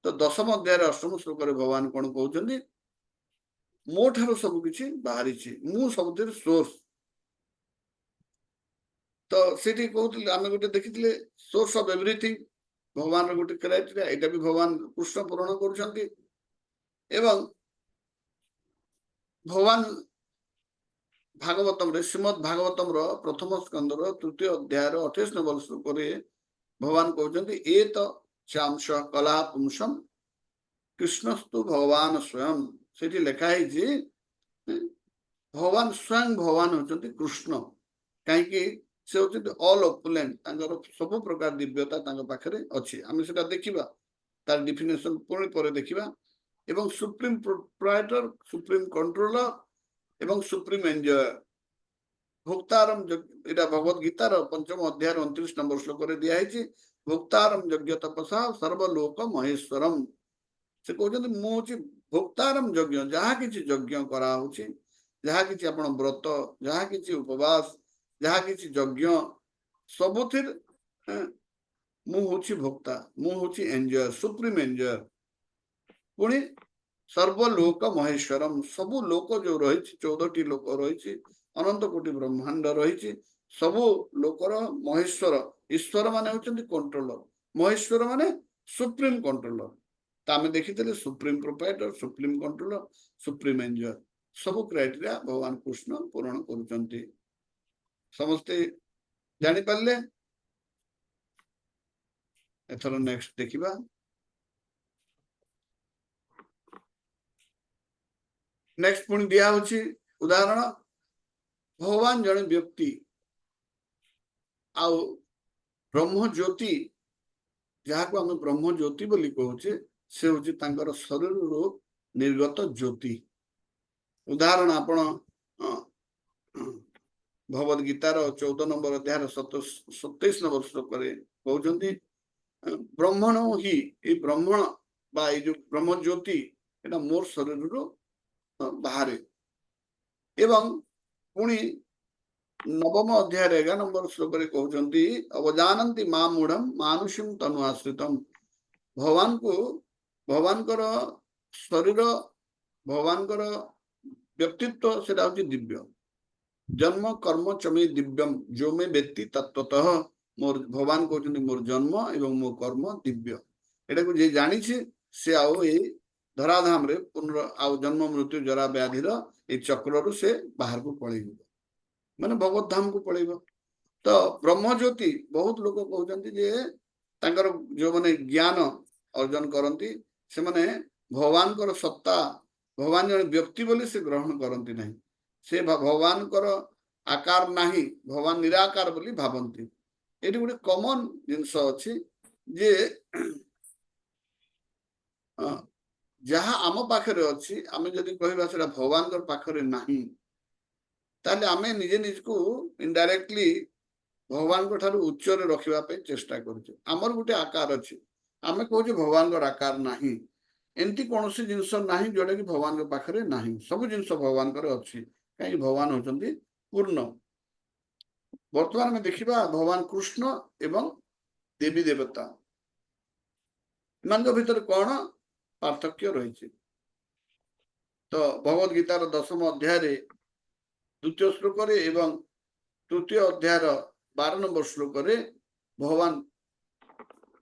तो दशम अध्याय अष्टम श्लोक भगवान कौन कहते मो ठार सब किसी बाहरी मु सब सोर्स तो सीटी कहते आम गोटे देखी सोर्स ऑफ एवरीथिंग भगवान गोटे क्राइटेरिया यहाँ भी भगवान कृष्ण पूरण कर भगवान भागवतम श्रीमद भागवतम प्रथम स्कंदर तृतीय अध्याय 28 नंबर श्लोक भगवान कहते ए तो चांश कला पुंसम कृष्णस्तु भगवान स्वयं से लिखाई भगवान स्वयं भगवान होती कृष्ण कहीं से होती ऑल ऑपुलेंट सब प्रकार दिव्यता पाखे अच्छी आम से देखा तार डिफिनेशन पुणी पर देखा एवं सुप्रीम प्रोप्राइटर सुप्रीम कंट्रोलर एवं सुप्रीम एंजॉयर भोक्तारम यहाँ भगवद गीतार पंचम अध्याय 29 नंबर श्लोक दिखाई भोक्तारम यज्ञ तपसा सर्वलोक महेश्वरम से कहते मुझे भोक्तारम यज्ञ जहाँ किसी यज्ञ कराऊ जहाँ किसी आप व्रत जहाँ किसी उपवास जहाँ किसी यज्ञ सबुथिर मुझे भोक्ता मुझे एंजॉयर सुप्रीम एंजॉयर पुणी सर्वलोक महेश्वरम सबु लोक जो रही 14टी लोक रही अनंत कोटि ब्रह्मांड रही सबु लोकर महेश्वर ईश्वर माने होचंदी कंट्रोलर महेश्वर माने सुप्रीम कंट्रोलर तामे देखिते supreme proprietor supreme controller supreme enjoyer सब क्राइटेरिया भगवान कृष्ण पूरण करुचंती समस्ते जानी पारले एथर नेक्स्ट देखिबा नेक्स्ट पुणी दिया होची उदाहरण भगवान जने व्यक्ति आउ ब्रह्म ज्योति जहाँ को आम ब्रह्म ज्योति बोली कहूचे से होची तांकर शरीर रो निर्गत ज्योति उदाहरण आपण भगवद गीतार 14 नंबर अध्याय 27 नंबर श्लोक कहते ବ୍ରହ୍ମଣ ହିଁ ଏଇ ବ୍ରହ୍ମଣ ବା ଏଇ ଯୋଉ ବ୍ରହ୍ମ ଜ୍ୟୋତି ଏଟା ମୋର ଶରୀରରୁ ବାହାରେ। ଏବଂ ପୁଣି ନବମ ଅଧ୍ୟାୟରେ 11 ନମ୍ବର ଶ୍ଲୋକରେ କହୁଛନ୍ତି ଅବଜାନନ୍ତି ମା ମୂଢମ ମାନୁଷୀମ ତନୁ ଆଶ୍ରିତମ। ଭଗବାନଙ୍କୁ ଭଗବାନଙ୍କର ଶରୀର ଭଗବାନଙ୍କର ବ୍ୟକ୍ତିତ୍ୱ ସେଟା ହଉଛି ଦିବ୍ୟ। ଜନ୍ମ କର୍ମ ଚମେ ଦିବ୍ୟମ ଯୋ ମେ ବ୍ୟକ୍ତି ତତ୍ତ୍ୱତଃ। ମୋର ଭଗବାନ କହୁଛନ୍ତି ମୋର ଜନ୍ମ ଏବଂ ମୋ କର୍ମ ଦିବ୍ୟ। ଏଟାକୁ ଯିଏ ଜାଣିଛି ସେ ଆଉ ଏଇ ଧରାଧାମରେ ଆଉ ଜନ୍ମ ମୃତ୍ୟୁ ଜରା ବ୍ୟାଧିର ଏଇ ଚକ୍ରରୁ ସେ ବାହାରକୁ ପଳେଇଯିବ, ମାନେ ଭଗବତ ଧାମକୁ ପଳେଇବ। ତ ବ୍ରହ୍ମଜ୍ୟୋତି ବହୁତ ଲୋକ କହୁଛନ୍ତି ଯେ ତାଙ୍କର ଯୋଉମାନେ ଜ୍ଞାନ ଅର୍ଜନ କରନ୍ତି ସେମାନେ ଭଗବାନଙ୍କର ସତ୍ତା ଭଗବାନ ଜଣେ ବ୍ୟକ୍ତି ବୋଲି ସେ ଗ୍ରହଣ କରନ୍ତି ନାହିଁ। ସେ ଭଗବାନଙ୍କର ଆକାର ନାହିଁ, ଭଗବାନ ନିରାକାର ବୋଲି ଭାବନ୍ତି। ଏଠି ଗୋଟେ କମନ ଜିନିଷ ଅଛି ଯେ ଯାହା ଆମ ପାଖରେ ଅଛି ଆମେ ଯଦି କହିବା ସେଟା ଭଗବାନଙ୍କର ପାଖରେ ନାହିଁ ତାହେଲେ ଆମେ ନିଜେ ନିଜକୁ ଇନଡାଇରେକ୍ଟଲି ଭଗବାନଙ୍କ ଠାରୁ ଉଚ୍ଚରେ ରଖିବା ପାଇଁ ଚେଷ୍ଟା କରୁଛୁ। ଆମର ଗୋଟେ ଆକାର ଅଛି, ଆମେ କହୁଛୁ ଭଗବାନଙ୍କର ଆକାର ନାହିଁ। ଏମିତି କୌଣସି ଜିନିଷ ନାହିଁ ଯୋଉଟା କି ଭଗବାନଙ୍କ ପାଖରେ ନାହିଁ। ସବୁ ଜିନିଷ ଭଗବାନଙ୍କର ଅଛି, କାହିଁକି ଭଗବାନ ହଉଛନ୍ତି ପୂର୍ଣ୍ଣ। ବର୍ତ୍ତମାନ ଆମେ ଦେଖିବା ଭଗବାନ କୃଷ୍ଣ ଏବଂ ଦେବୀ ଦେବତା ଏମାନଙ୍କ ଭିତରେ କଣ ପାର୍ଥକ୍ୟ ରହିଛି। ତ ଭଗବତ ଗୀତାର 10ମ ଅଧ୍ୟାୟରେ 2ୟ ଶ୍ଲୋକରେ ଏବଂ 3ୟ ଅଧ୍ୟାୟର 12 ନମ୍ବର ଶ୍ଲୋକରେ ଭଗବାନ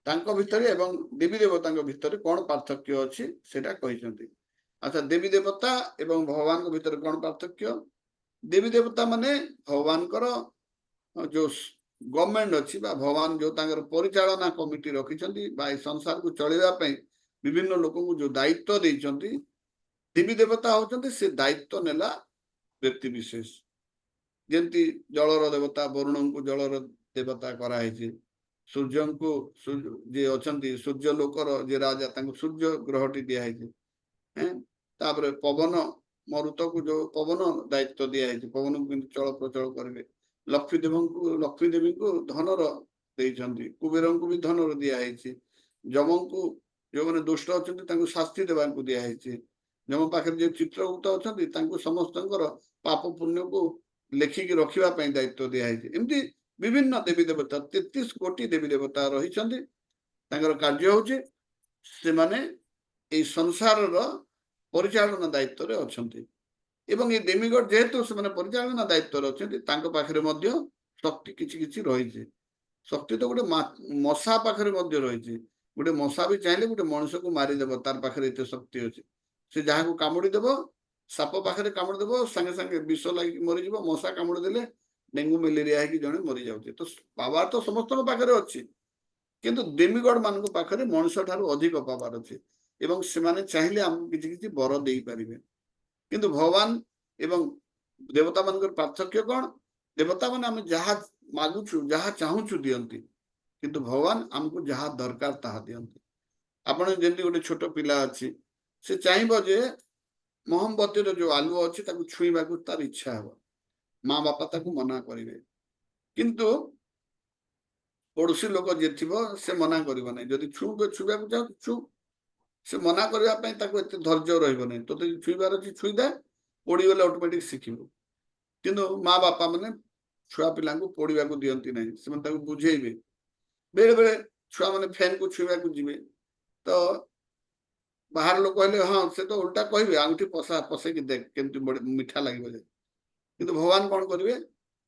ତାଙ୍କ ଭିତରେ ଏବଂ ଦେବୀ ଦେବତାଙ୍କ ଭିତରେ କଣ ପାର୍ଥକ୍ୟ ଅଛି ସେଟା କହିଛନ୍ତି। ଆଚ୍ଛା, ଦେବୀ ଦେବତା ଏବଂ ଭଗବାନଙ୍କ ଭିତରେ କଣ ପାର୍ଥକ୍ୟ? ଦେବୀ ଦେବତା ମାନେ ଭଗବାନଙ୍କର ଯୋଉ ଗଭର୍ଣ୍ଣମେଣ୍ଟ ଅଛି ବା ଭଗବାନ ଯୋଉ ତାଙ୍କର ପରିଚାଳନା କମିଟି ରଖିଛନ୍ତି ବା ଏ ସଂସାରକୁ ଚଳେଇବା ପାଇଁ ବିଭିନ୍ନ ଲୋକଙ୍କୁ ଯୋଉ ଦାୟିତ୍ୱ ଦେଇଛନ୍ତି, ଦେବୀ ଦେବତା ହଉଛନ୍ତି ସେ ଦାୟିତ୍ୱ ନେଲା ବ୍ୟକ୍ତି ବିଶେଷ। ଯେମିତି ଜଳର ଦେବତା ବରୁଣଙ୍କୁ ଜଳର ଦେବତା କରାହେଇଛି, ସୂର୍ଯ୍ୟଙ୍କୁ ଯିଏ ଅଛନ୍ତି ସୂର୍ଯ୍ୟ ଲୋକର ଯିଏ ରାଜା ତାଙ୍କୁ ସୂର୍ଯ୍ୟ ଗ୍ରହଟି ଦିଆହେଇଛି। ତାପରେ ପବନ ମରୁତକୁ ଯୋଉ ପବନ ଦାୟିତ୍ୱ ଦିଆହେଇଛି, ପବନକୁ କେମିତି ଚଳ ପ୍ରଚଳ କରିବେ। ଲକ୍ଷ୍ମୀ ଦେବୀଙ୍କୁ ଧନର ଦେଇଛନ୍ତି, କୁବେରଙ୍କୁ ବି ଧନର ଦିଆହେଇଛି। ଯମଙ୍କୁ ଯୋଉମାନେ ଦୁଷ୍ଟ ଅଛନ୍ତି ତାଙ୍କୁ ଶାସ୍ତି ଦେବାକୁ ଦିଆହେଇଛି। ଯମ ପାଖରେ ଯୋଉ ଚିତ୍ରଗୁପ୍ତ ଅଛନ୍ତି ତାଙ୍କୁ ସମସ୍ତଙ୍କର ପାପ ପୁଣ୍ୟକୁ ଲେଖିକି ରଖିବା ପାଇଁ ଦାୟିତ୍ୱ ଦିଆହେଇଛି। ଏମିତି ବିଭିନ୍ନ ଦେବୀ ଦେବତା 33 କୋଟି ଦେବୀ ଦେବତା ରହିଛନ୍ତି। ତାଙ୍କର କାର୍ଯ୍ୟ ହଉଛି ସେମାନେ ଏଇ ସଂସାରର ପରିଚାଳନା ଦାୟିତ୍ୱରେ ଅଛନ୍ତି। ଏବଂ ଏ ଡେମିଗଡ ଯେହେତୁ ସେମାନେ ପରିଚାଳନା ଦାୟିତ୍ୱରେ ଅଛନ୍ତି ତାଙ୍କ ପାଖରେ ମଧ୍ୟ ଶକ୍ତି କିଛି କିଛି ରହିଛି। ଶକ୍ତି ତ ଗୋଟେ ମଶା ପାଖରେ ମଧ୍ୟ ରହିଛି। ଗୋଟେ ମଶା ବି ଚାହିଁଲେ ଗୋଟେ ମଣିଷକୁ ମାରିଦେବ, ତାର ପାଖରେ ଏତେ ଶକ୍ତି ଅଛି। ସେ ଯାହାକୁ କାମୁଡି ଦେବ, ସାପ ପାଖରେ କାମୁଡି ଦେବ ସାଙ୍ଗେ ସାଙ୍ଗେ ବିଷ ଲାଗିକି ମରିଯିବ। ମଶା କାମୁଡି ଦେଲେ ଡେଙ୍ଗୁ ମ୍ୟାଲେରିଆ ହେଇକି ଜଣେ ମରିଯାଉଛି। ତ ପାୱାର ତ ସମସ୍ତଙ୍କ ପାଖରେ ଅଛି, କିନ୍ତୁ ଡେମିଗଡ ମାନଙ୍କ ପାଖରେ ମଣିଷ ଠାରୁ ଅଧିକ ପାୱାର ଅଛି ଏବଂ ସେମାନେ ଚାହିଁଲେ ଆମକୁ କିଛି କିଛି ବର ଦେଇପାରିବେ। କିନ୍ତୁ ଭଗବାନ ଏବଂ ଦେବତା ମାନଙ୍କର ପାର୍ଥକ୍ୟ କଣ? ଦେବତା ମାନେ ଆମେ ଯାହା ମାଗୁଛୁ ଯାହା ଚାହୁଁଛୁ ଦିଅନ୍ତି, କିନ୍ତୁ ଭଗବାନ ଆମକୁ ଯାହା ଦରକାର ତାହା ଦିଅନ୍ତି। ଆପଣ ଯେମିତି ଗୋଟେ ଛୋଟ ପିଲା ଅଛି, ସେ ଚାହିଁବ ଯେ ମହମବତୀର ଯୋଉ ଆଲୁଅ ଅଛି ତାକୁ ଛୁଇଁବାକୁ ତାର ଇଚ୍ଛା ହେବ, ମା ବାପା ତାକୁ ମନା କରିବେ, କିନ୍ତୁ ପଡୋଶୀ ଲୋକ ଯିଏ ଥିବ ସେ ମନା କରିବ ନାହିଁ। ଯଦି ଛୁଇଁବାକୁ ଚାହୁଁ ଛୁଁ, ସେ ମନା କରିବା ପାଇଁ ତାକୁ ଏତେ ଧୈର୍ଯ୍ୟ ରହିବ ନାହିଁ। ତୋତେ ଛୁଇଁବାର ଅଛି ଛୁଇଁଦେ, ପୋଡିଗଲେ ଅଟୋମେଟିକ ଶିଖିବ। କିନ୍ତୁ ମା ବାପା ମାନେ ଛୁଆ ପିଲାଙ୍କୁ ପୋଡିବାକୁ ଦିଅନ୍ତି ନାହିଁ, ସେମାନେ ତାକୁ ବୁଝେଇବେ। ବେଳେ ବେଳେ ଛୁଆ ମାନେ ଫ୍ୟାନକୁ ଛୁଇଁବାକୁ ଯିବେ, ତ ବାହାର ଲୋକ କହିଲେ ହଁ ସେ ତ ଓଲଟା କହିବେ ଆଙ୍ଗୁଠି ପଶେଇକି ଦେଖ କେମିତି ମିଠା ଲାଗିବ। କିନ୍ତୁ ଭଗବାନ କଣ କରିବେ,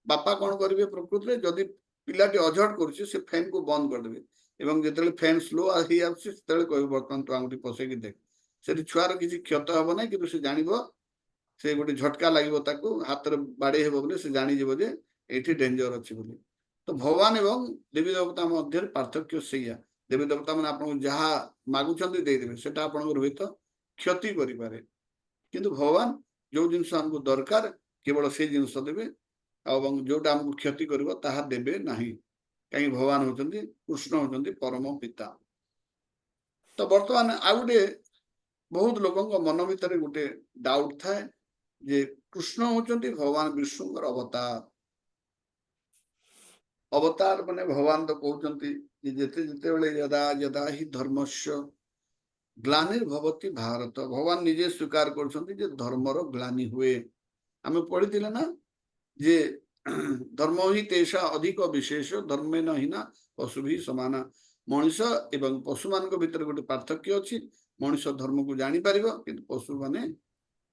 ବାପା କଣ କରିବେ ପ୍ରକୃତିରେ, ଯଦି ପିଲାଟି ଅଝଟ କରୁଛି ସେ ଫ୍ୟାନକୁ ବନ୍ଦ କରିଦେବେ ଏବଂ ଯେତେବେଳେ ଫ୍ୟାନ ସ୍ଲୋ ହେଇଯାଉଛି ସେତେବେଳେ କହିବେ ବର୍ତ୍ତମାନ ତୁ ଆଙ୍ଗୁଠି ପଶେଇକି ଦେଖ। ସେଠି ଛୁଆର କିଛି କ୍ଷତ ହବ ନାହିଁ, କିନ୍ତୁ ସେ ଜାଣିବ, ସେ ଗୋଟେ ଝଟକା ଲାଗିବ, ତାକୁ ହାତରେ ବାଡେଇ ହେବ ବୋଲି ସେ ଜାଣିଯିବ ଯେ ଏଇଠି ଡେଞ୍ଜର ଅଛି ବୋଲି। ତ ଭଗବାନ ଏବଂ ଦେବୀ ଦେବତା ମଧ୍ୟରେ ପାର୍ଥକ୍ୟ ସେଇଆ। ଦେବୀ ଦେବତା ମାନେ ଆପଣଙ୍କୁ ଯାହା ମାଗୁଛନ୍ତି ଦେଇଦେବେ, ସେଟା ଆପଣଙ୍କର ହୁଏତ କ୍ଷତି କରିପାରେ, କିନ୍ତୁ ଭଗବାନ ଯୋଉ ଜିନିଷ ଆମକୁ ଦରକାର କେବଳ ସେଇ ଜିନିଷ ଦେବେ, ଏବଂ ଯୋଉଟା ଆମକୁ କ୍ଷତି କରିବ ତାହା ଦେବେ ନାହିଁ। କାହିଁକି ଭଗବାନ ହଉଛନ୍ତି କୃଷ୍ଣ ହଉଛନ୍ତି ପରମ ପିତା। ତ ବର୍ତ୍ତମାନ ଆଉ ଗୋଟେ ବହୁତ ଲୋକଙ୍କ ମନ ଭିତରେ ଗୋଟେ ଡାଉଟ ଥାଏ ଯେ କୃଷ୍ଣ ହଉଛନ୍ତି ଭଗବାନ ବିଷ୍ଣୁଙ୍କର ଅବତାର। अवतार माने भगवान तो कहउचंती जे जेते जेते बेले यदा यदा ही धर्मस्य ग्लानिर्भवति भारत भगवान निजे स्वीकार करछंती जे धर्मर ग्लानि हुए आमे पढिथिले ना जे धर्म ही तेषा अधिक विशेष धर्मे न हिना पशु भी समाना मनुष्य एवं पशु मान भीतर गोटे पार्थक्य अच्छी मनुष्य धर्म को जानी पारिबो किंतु पशु माने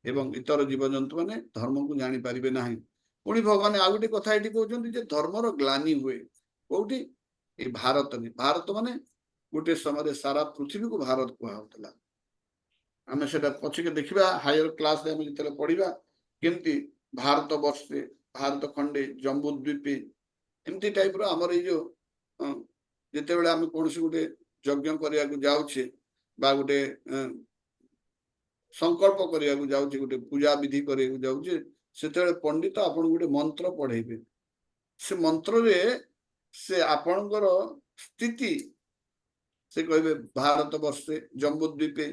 एवं इतर जीवजंतु माने धर्म को जानी पारिबे नाही पुणी भगवान आ गोटे कथा एठी कहउचंती जे धर्मर ग्लानि हुए कोउठी ए भारत ने भारत माने गोटे समय सारा पृथ्वी को भारत कहउतला आमे सेटा पछके देखिबा हायर क्लास रे आमे जतले पढिबा केमती भारत वर्षे भारत खंडे जम्बू द्वीपे एमती टाइप रो हमर ए जो जेते बेले आमे कोनसी गोटे यज्ञ करिया को जाउछे बा गोटे संकल्प करिया को जाउछे गोटे पूजा विधि करिया को जाउछे सेते पंडित आपन गोटे मंत्र पढेबे से मंत्र रे से आपनकर स्थिति से कहबे भारत वर्षे जम्बू द्वीपे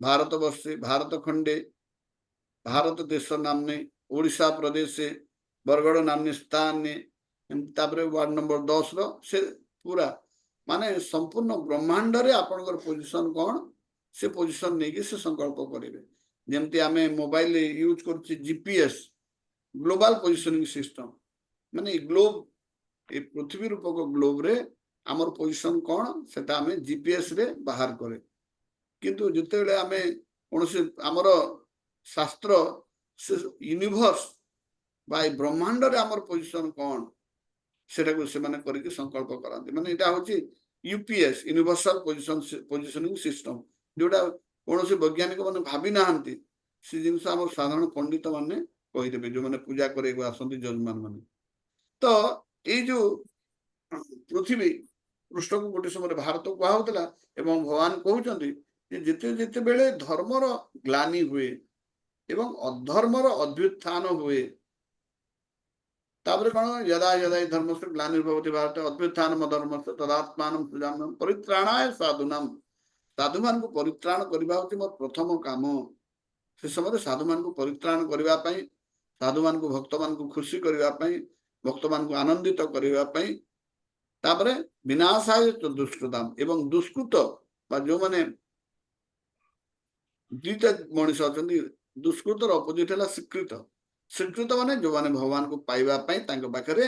भारत वर्षे भारत खंडे भारत देश नामने ओडिशा प्रदेश बरगड़ नामने स्थान ने तापरे वार्ड नंबर 10 रो से पूरा माने संपूर्ण ब्रह्मांड रे आपनकर पोजीशन कोन से पोजीशन नै कि से संकल्प करिवे जेमति आमे मोबाइल यूज करछि जीपीएस ग्लोबल पोजीशनिंग सिस्टम माने ग्लोब ए पृथ्वी रूपक ग्लोब रे आमर पोजीशन कोन सेटा आमे जीपीएस रे बाहर करे किंतु जते बेले आमे कोनसे आमर शास्त्र से यूनिवर्स बाय ब्रह्मांड रे आमर पोजीशन कोन सेटा को से माने करके संकल्प करांती माने एटा होची यूपीएस यूनिवर्सल पोजीशनिंग सिस्टम जोटा कोनसे वैज्ञानिक माने भाबी नाहंती से जिनस आमर साधारण पंडित माने कहि देबे जो माने पूजा करे को आसंती जजमान माने तो ए जो पृथ्वी पृष्ठ को गोटे समय भारत को कहउतला एवं भगवान कहउचंती जे जेते जेते बेले धर्मर ग्लानि हुए एवं अधर्मर अभ्युत्थान हुए तापर कोन यदा यदा धर्मस्य ग्लानिर्भवति भारत अभ्युत्थान अधर्मस्य तदात्मानं सृजाम्यहं परित्राणाय साधुनां साधुमान को परित्राण करबा होती मोर प्रथम काम से समय साधुमान को परित्राण करबा पई साधुमान को भक्तमान को खुशी करबा पई भक्तमान को आनंदित करबा पई तापरे विनाशाय तो दुष्कृताम एवं दुष्कृत बा जो माने दुईटा मनुष्य अछंती दुष्कृतर अपोजिट है स्वीकृत स्वीकृत माने जो माने भगवान को पाइबा पई तांको पाखरे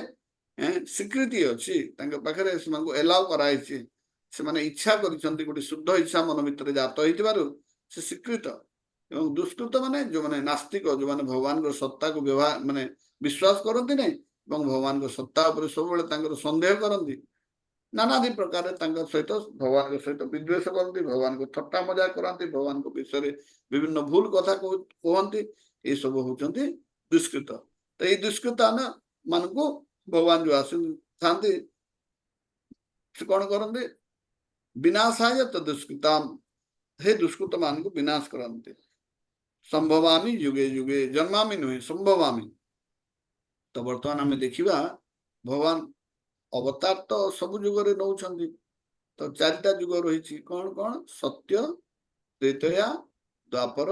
स्वीकृति अछि तांको पाखरे से मानको एलाउ कराइछि से माने इच्छा करिसंती गोटे शुद्ध इच्छा मन भीतर जात होइतिबारु से स्वीकृत एवं दुष्कृत माने जो माने नास्तिक जो माने भगवान को सत्ता को व्यवहार माने विश्वास करंती नै एवं भगवान को सत्ता ऊपर सब बेले तांकर संदेह करंती नानादि प्रकार सहित भगवान के सहित विद्वेष करती भगवान को थट्टा मजाक कराती भगवान को विषय विभिन्न भूल कथा कहती ये सब होचंती दुष्कृत तो ये दुष्कृत मान को भगवान जो आस कौन करते विनाशाय तो दुष्कृताम हे दुष्कृत मान को विनाश करते संभवामी युगे युगे जन्मामी नुहे संभवामी तो बर्तमान आम देखा भगवान अवतार तो सब जुगरे नौछंती तो चारिटा जुग रही कौन कौन सत्य त्रेतया द्वापर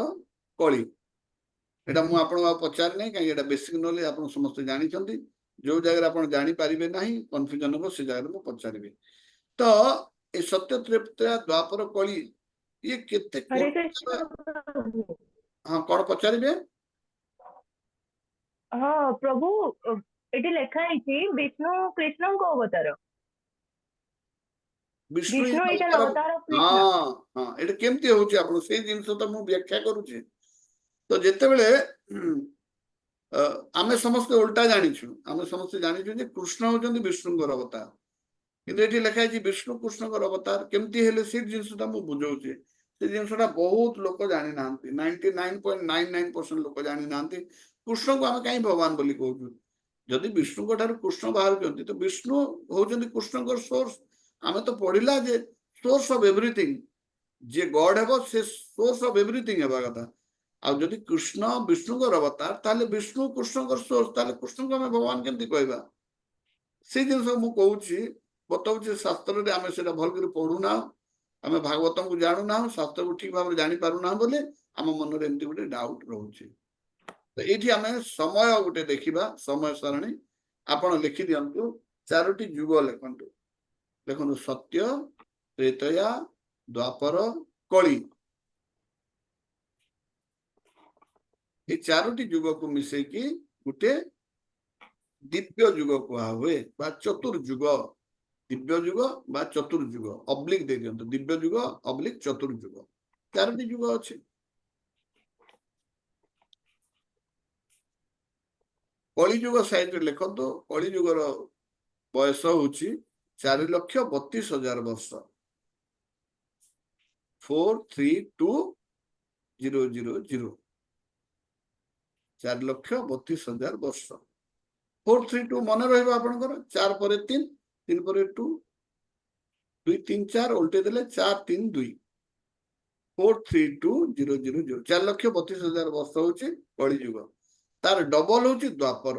कली एटा मु आपन पचार नहीं कहीं बेसिक नॉलेज आप समस्त जानी जो जगह आप जानी पारिबे नहीं कन्फ्यूजन हो से जगह मु पचारिबे तो ए सत्य त्रेतया द्वापर कली ये केते हाँ कौन पचारिबे हाँ प्रभु एटी लेखा है विष्णु कृष्ण को अवतार विष्णु एटा अवतार हाँ हाँ एटा केमती होची आपण से जिंस तो मु व्याख्या करूची तो जेते बेले आमे समस्त उल्टा जानिछु आमे समस्त जानिछु जे कृष्ण होचंदी विष्णुଙ୍କର अवतार किंतु एटी लेखा है विष्णु कृष्णଙ୍କର अवतार केमती हेले से जिंस तो मु बुझौची से जिंसटा बहुत लोक जानि नांती 99.99% लोक जानि नांती कृष्ण को आमे काई भगवान बोली कहू जदि विष्णु को ठार कृष्ण बाहर तो विष्णु होचंदी कृष्ण सोर्स आमे तो पढ़िला जे सोर्स ऑफ एवरीथिंग जे गॉड हेबो से सोर्स ऑफ एवरीथिंग हेबा कथा आ जदि कृष्ण विष्णु को अवतार ताले विष्णु कृष्ण को सोर्स ताले कृष्ण को हमें भगवान केमती कहबा से जिंस मु कहूची बताउची शास्त्र रे आमे सेटा भल कर पढुना आमे भागवतम को जानू ना शास्त्र को ठीक भाव जानी पारू ना बोले आम मन रे एमती गोटे डाउट रहउची तो ये समय गोटे देखा समय सारणी आप लिखि दिंतु चारोटी युग लिखंतु देखो सत्य त्रेतया द्वापर कली ये चारोटी युग को मिसेकी गोटे दिव्य युग कहा हुए बा चतुर्युग दिव्य युग बा चतुर्युग अब्लिक दे दियंतु दिव्य युग अब्लिक चतुर्युग चारोटी युग अच्छे कलिजुग साइड लिखतु कलिजुगर बयस हूँ 4,32,000 वर्ष 4,32,000 4,32,000 वर्ष 432 मन रहा आपंकर 4 पर 3 3 पर 2 2 3 4 उल्टे देले 4 3 2 4,32,000 4,32,000 वर्ष हूँ कलिजुग तार डबल हूँ द्वापर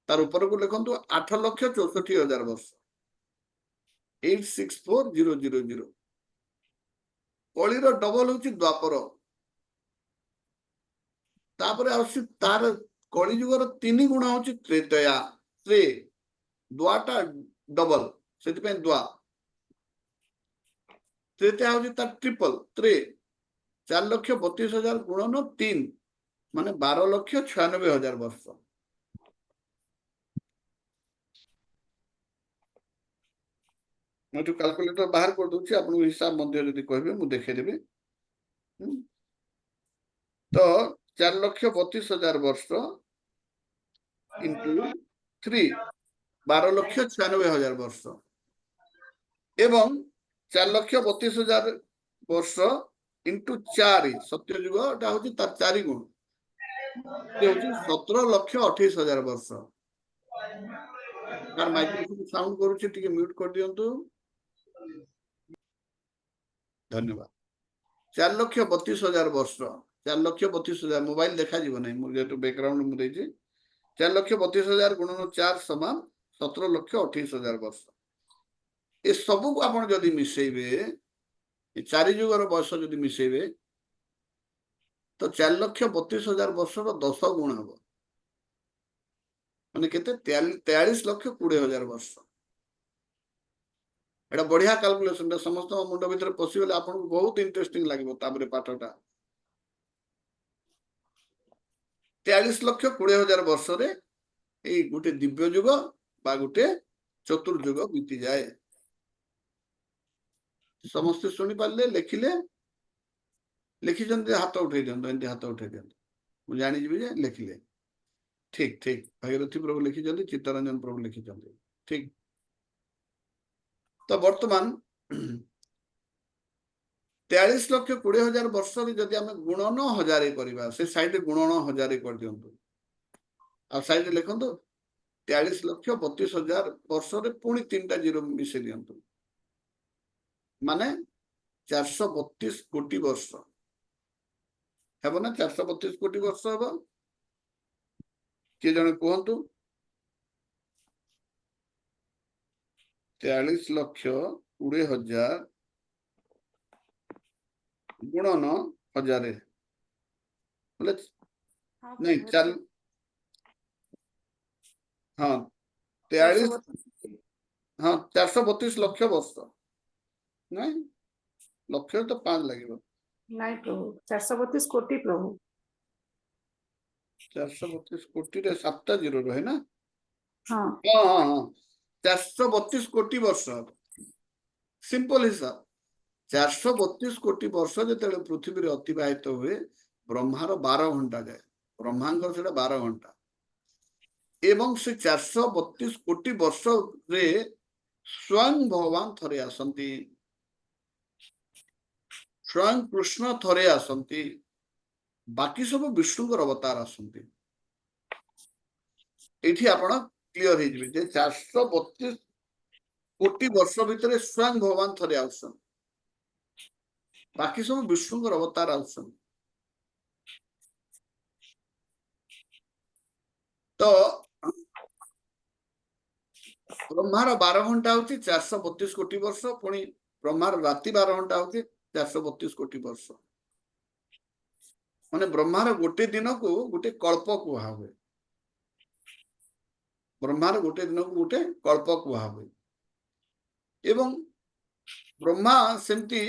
तार ऊपर को लिखंतु 8,64,000 वर्ष 8,64,000 कलिर डबल हूँ द्वापर तापर तार कलिजुगर 3 गुण हूँ त्रेतया त्रे द्वाटा डबल से द्वा त्रेतया हूँ तार ट्रिपल त्रे 4,32,000 गुणन 3 माने 12,96,000 वर्ष मैं कैलकुलेटर बाहर कर दूची आपन हिसाब मध्य यदि कहबे मु देखे देबे तो 4,32,000 वर्ष इंटू 3 12,96,000 वर्ष एवं 4,32,000 वर्ष इंटू 4 सत्य युग टा होची तार 4 गुण ये होची 17,28,000 वर्ष तार माइक्रोफोन साउंड करूची टिके म्यूट कर दियंतु धन्यवाद 4,32,000 वर्ष 4,32,000 मोबाइल देखा जीव नहीं मुझे तो बैकग्राउंड में देजी 4,32,000 गुणन 4 समान 17,28,000 वर्ष ये सब को आपण जदि मिसेबे ये चारि युगर बयस जदि मिसेबे तो 4,32,000 वर्ष 10 गुण हम माने केते 43,20,000 वर्ष एटा बढ़िया कैलकुलेशन समस्त मुंड भीतर पशिगले आपन बहुत इंटरेस्टिंग लागिबो ताबरे पाठटा 43,20,000 वर्ष रे ए गुटे दिव्य युग बा गुटे चतुर्युग बीती जाए समस्त सुनी पाले लिखिले लिखि जंदे हाथ उठे दियंतो एंती हाथ उठे दियंतो मु जानि जिबि जे लिखिले ठीक ठीक भागीरथी प्रभु लिखि जंदे चित्तरंजन प्रभु लिखि जंदे ठीक तो वर्तमान 43,20,000 वर्ष जदि आम गुणन 1000 करवा से साइड गुणन 1000 कर दियंतु आ साइड लिखंतु 43,32,000 वर्ष रे पुणी 3टा जीरो मिसे दियंतु माने 432 कोटी वर्ष हेबो ना 432 कोटी वर्ष हेबो के जने कहंतु 43,20,000 गुणन 1000 बोले नहीं चल हाँ 43 हाँ 432 लक्ष वर्ष नहीं लक्ष तो 5 लगे नहीं प्रभु 432 कोटी प्रभु 432 कोटी रे 7टा जीरो रहे ना हाँ हाँ हाँ हाँ 432 कोटी वर्ष सिंपल हिसाब 432 कोटी वर्ष जो पृथ्वी रे अतिबाहित हुए ब्रह्मार 12 घंटा जाए ब्रह्मांकर से 12 घंटा एवं से 432 कोटी वर्ष रे स्वयं भगवान थरे आसंती स्वयं कृष्ण थरे आसंती बाकी सब विष्णुकर अवतार आसंती एठी आपण क्लियर हे जे 432 कोटी वर्ष भितर स्वयं भगवान थरे आउसन बाकी सब विष्णुकर अवतार आउसन तो ब्रह्मार 12 घंटा होची 432 कोटी वर्ष पुणी ब्रह्मार राति 12 घंटा होची 432 कोटी वर्ष माने ब्रह्मार गोटे दिन को गोटे कल्प कुहा हुए ब्रह्मार गोटे दिन को गोटे कल्प कुहा हुए एवं ब्रह्मा सेमती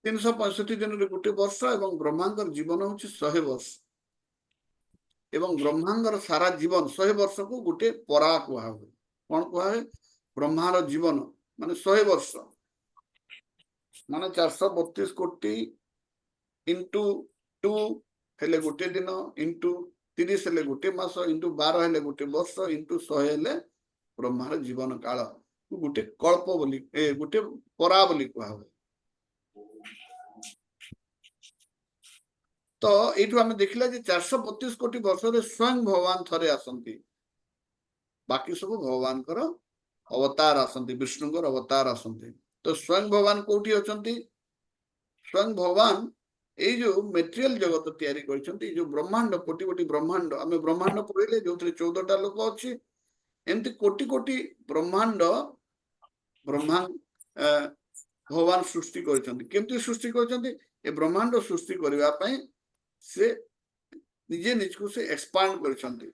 365 दिन गोटे वर्ष एवं ब्रह्मांकर जीवन हूँ 100 वर्ष एवं ब्रह्मांगर सारा जीवन 100 वर्ष को गोटे परा कुहा हुए कौन कुहा हुए ब्रह्मार जीवन माने 100 वर्ष माने 432 कोटी इंटू 2 हेले गोटे दिन इंटू 30 हेले गोटे मास इंटू 12 हेले गोटे वर्ष इंटू 100 हेले ब्रह्मार जीवन काल गोटे कल्प बोली गोटे परा बोली कुहा हुए तो ये आम देखला 432 कोटी वर्ष स्वयं भगवान थरे आसंती बाकी सब भगवान कर अवतार आसंती विष्णुकर अवतार आसंती तो स्वयं भगवान कोठी अछंती स्वयं भगवान ये जो मेटेरियल जगत तैयारी करछंती जो ब्रह्मांड कोटि कोटि ब्रह्मांड आम ब्रह्मांड पढ़ले जो 14टा लोक अच्छी एमती कोटि कोटि ब्रह्मांड ब्रह्मांड भगवान सृष्टि करछंती केमती सृष्टि करछंती ए ब्रह्मांड सृष्टि करबा पई से निजे निज को से एक्सपांड करछंती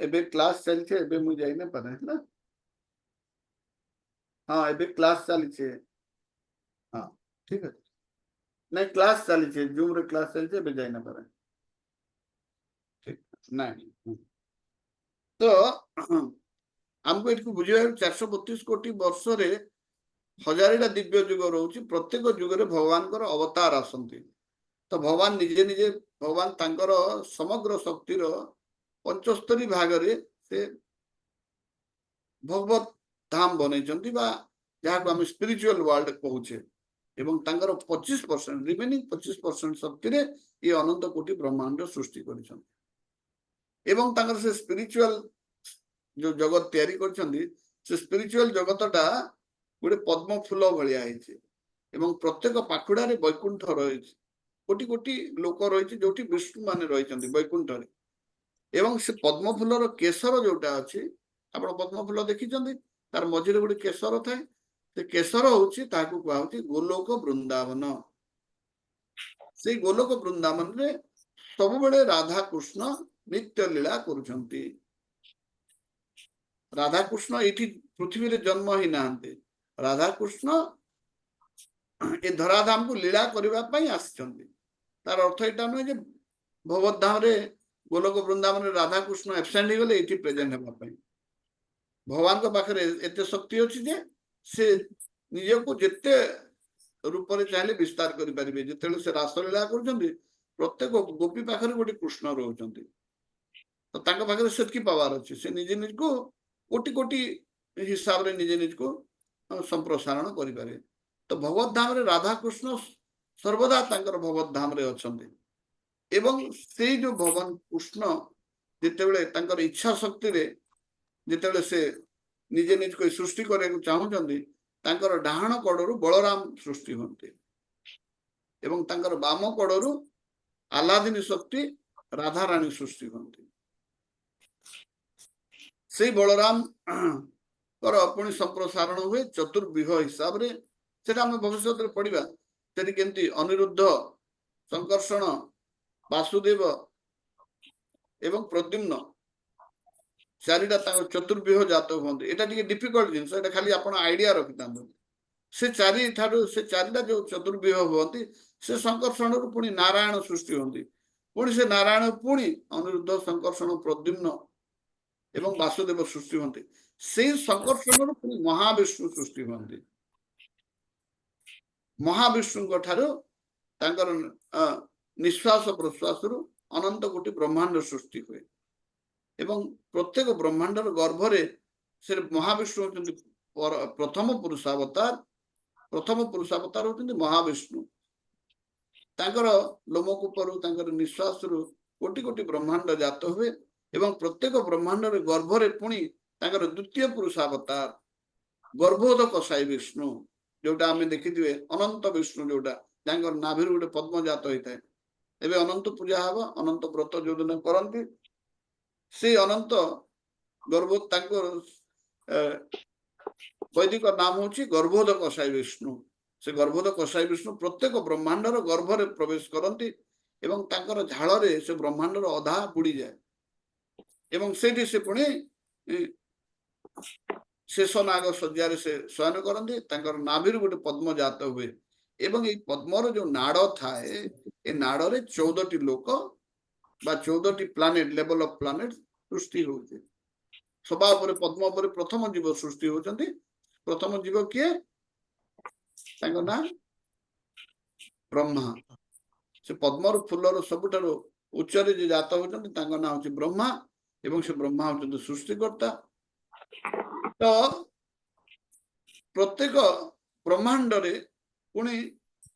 एबे क्लास चलछे एबे मु जाई न पारे ना हां एबे क्लास चलछे हां ठीक है नहीं क्लास चलछे जूम रे क्लास चलछे एबे जाई न पारे ठीक नहीं तो हमको इनको बुझिया 432 कोटी वर्ष रे हजारिटा दिव्य जुग रोचे प्रत्येक जुगरे भगवान कर अवतार आसंती तो भगवान निजे निजे भगवान तांकर समग्र शक्तिर 75 भाग रे से भगवत धाम बनैछंती बा जहाँ को हम स्पिरिचुअल वर्ल्ड कहूचे एवं तांकर 25% रिमेनिंग 25% शक्ति रे ये अनंत कोटि ब्रह्मांड सृष्टि करिछंती एवं तांकर से स्पिरिचुअल जो जगत तैयारी करछंती से स्पिरिचुअल जगतटा गोटे पद्म फूल भाया एवं प्रत्येक पाखुड़े वैकुंठ रही कोटि कोटि लोक रही जो विष्णु मान रही वैकुंठ एवं से पद्म फूलर केसर जोटा अच्छी आप पद्म फूल देखी तार मझे गोटे केसर थाए से केसर हूँ कहु गोलोक वृंदावन से गोलोक वृंदावन रे सब बड़े राधा कृष्ण नित्य लीला करुछंती राधा कृष्ण ये पृथ्वी रे जन्म ही नहांती राधा कृष्ण ए धराधाम को लीला करने आसछंती तार अर्थ यहाँ नुहे जे भगवत धाम रे गोलोक वृंदावन रे राधा कृष्ण एब्सेंट हो गले ये प्रेजेंट होगा भगवान को पाखे एते शक्ति अच्छी जे से निज को जिते रूप से चाहिए विस्तार करें जिते से रासलीला कर प्रत्येक गोपी पाखे गोटे कृष्ण रोचंती तो तांका पाखे सेतकी पावर अच्छी से निजे निज को कोटि कोटि हिसाब रे निजे निज को संप्रसारण करें तो भगवत धाम रे राधा कृष्ण सर्वदा तांकर भगवत धाम रे अछंती एवं से जो भगवान कृष्ण जितेबले तांकर इच्छा शक्ति रे जितेबले से निजे निज को सृष्टि करने को चाहूचंती तांकर डाहाण कड़रू बलराम सृष्टि होते एवं तांकर बाम कड़रू आलादिनी शक्ति राधा रानी सृष्टि होती से बलराम पुणी संप्रसारण हुए चतुर्व्यूह हिसाब रे सेटा हम भविष्य पढ़ा से केमती अनिरुद्ध संकर्षण वासुदेव एवं प्रद्युम्न चारिटा चतुर्व्यूह जात हमें यहाँ डिफिकल्ट जिन खाली आप आइडिया रखी था से चारिटा जो चतुर्व्यूह हमें से संकर्षण पुणी नारायण सृष्टि होती पुणी से नारायण पुणी अनिरुद्ध संकर्षण प्रद्युम्न एवं वासुदेव सृष्टि होती से संकर्षण पुणी महाविष्णु सृष्टि होती महाविष्णु ठार निश्वास प्रश्वास अनंत कोटि ब्रह्मांड सृष्टि हुए एवं प्रत्येक ब्रह्मांडर गर्भरे से महाविष्णु होती प्रथम पुरुषावतार होती महाविष्णु तांकर लोमकूपर तांकर निश्वास कोटि कोटि ब्रह्मांड जात हुए एवं प्रत्येक ब्रह्मांडर गर्भरे पुणी तांकर द्वितीय पुरुषावतार गर्भोदक साई विष्णु जोटा आम देखिए अनंत विष्णु जोटा जहाँ नाभि गोटे पद्म जात होता है एवं अनंत पूजा हम अनंत व्रत जो दिन करती से अनंत गर्भ वैदिक नाम हूँ गर्भोदक साई विष्णु से गर्भोद कसाई विष्णु प्रत्येक ब्रह्मांडर गर्भरे प्रवेश करती एवं तांकर झाड़े से ब्रह्मांडर अधा बुड़ी जाए एवं सेठी से पुणी शेष नाग शज्या से शयन करती तांकर नाभिर गोटे पद्म जात हुए एवं ये पद्मर जो नाड़ थाए ए नाड़े 14टी लोक बा 14टी प्लानेट लेवल ऑफ प्लानेट सृष्टि होते सभा उपरे पद्म उपरे प्रथम जीव सृष्टि होचंती प्रथम जीव किए तांको ना ब्रह्मा से पद्मर फूलर सबुठार उच्चरे जे जात होचंती तांको ना होची ब्रह्मा एवं से ब्रह्मा होचंती सृष्टिकर्ता तो प्रत्येक ब्रह्मांड रे पुणी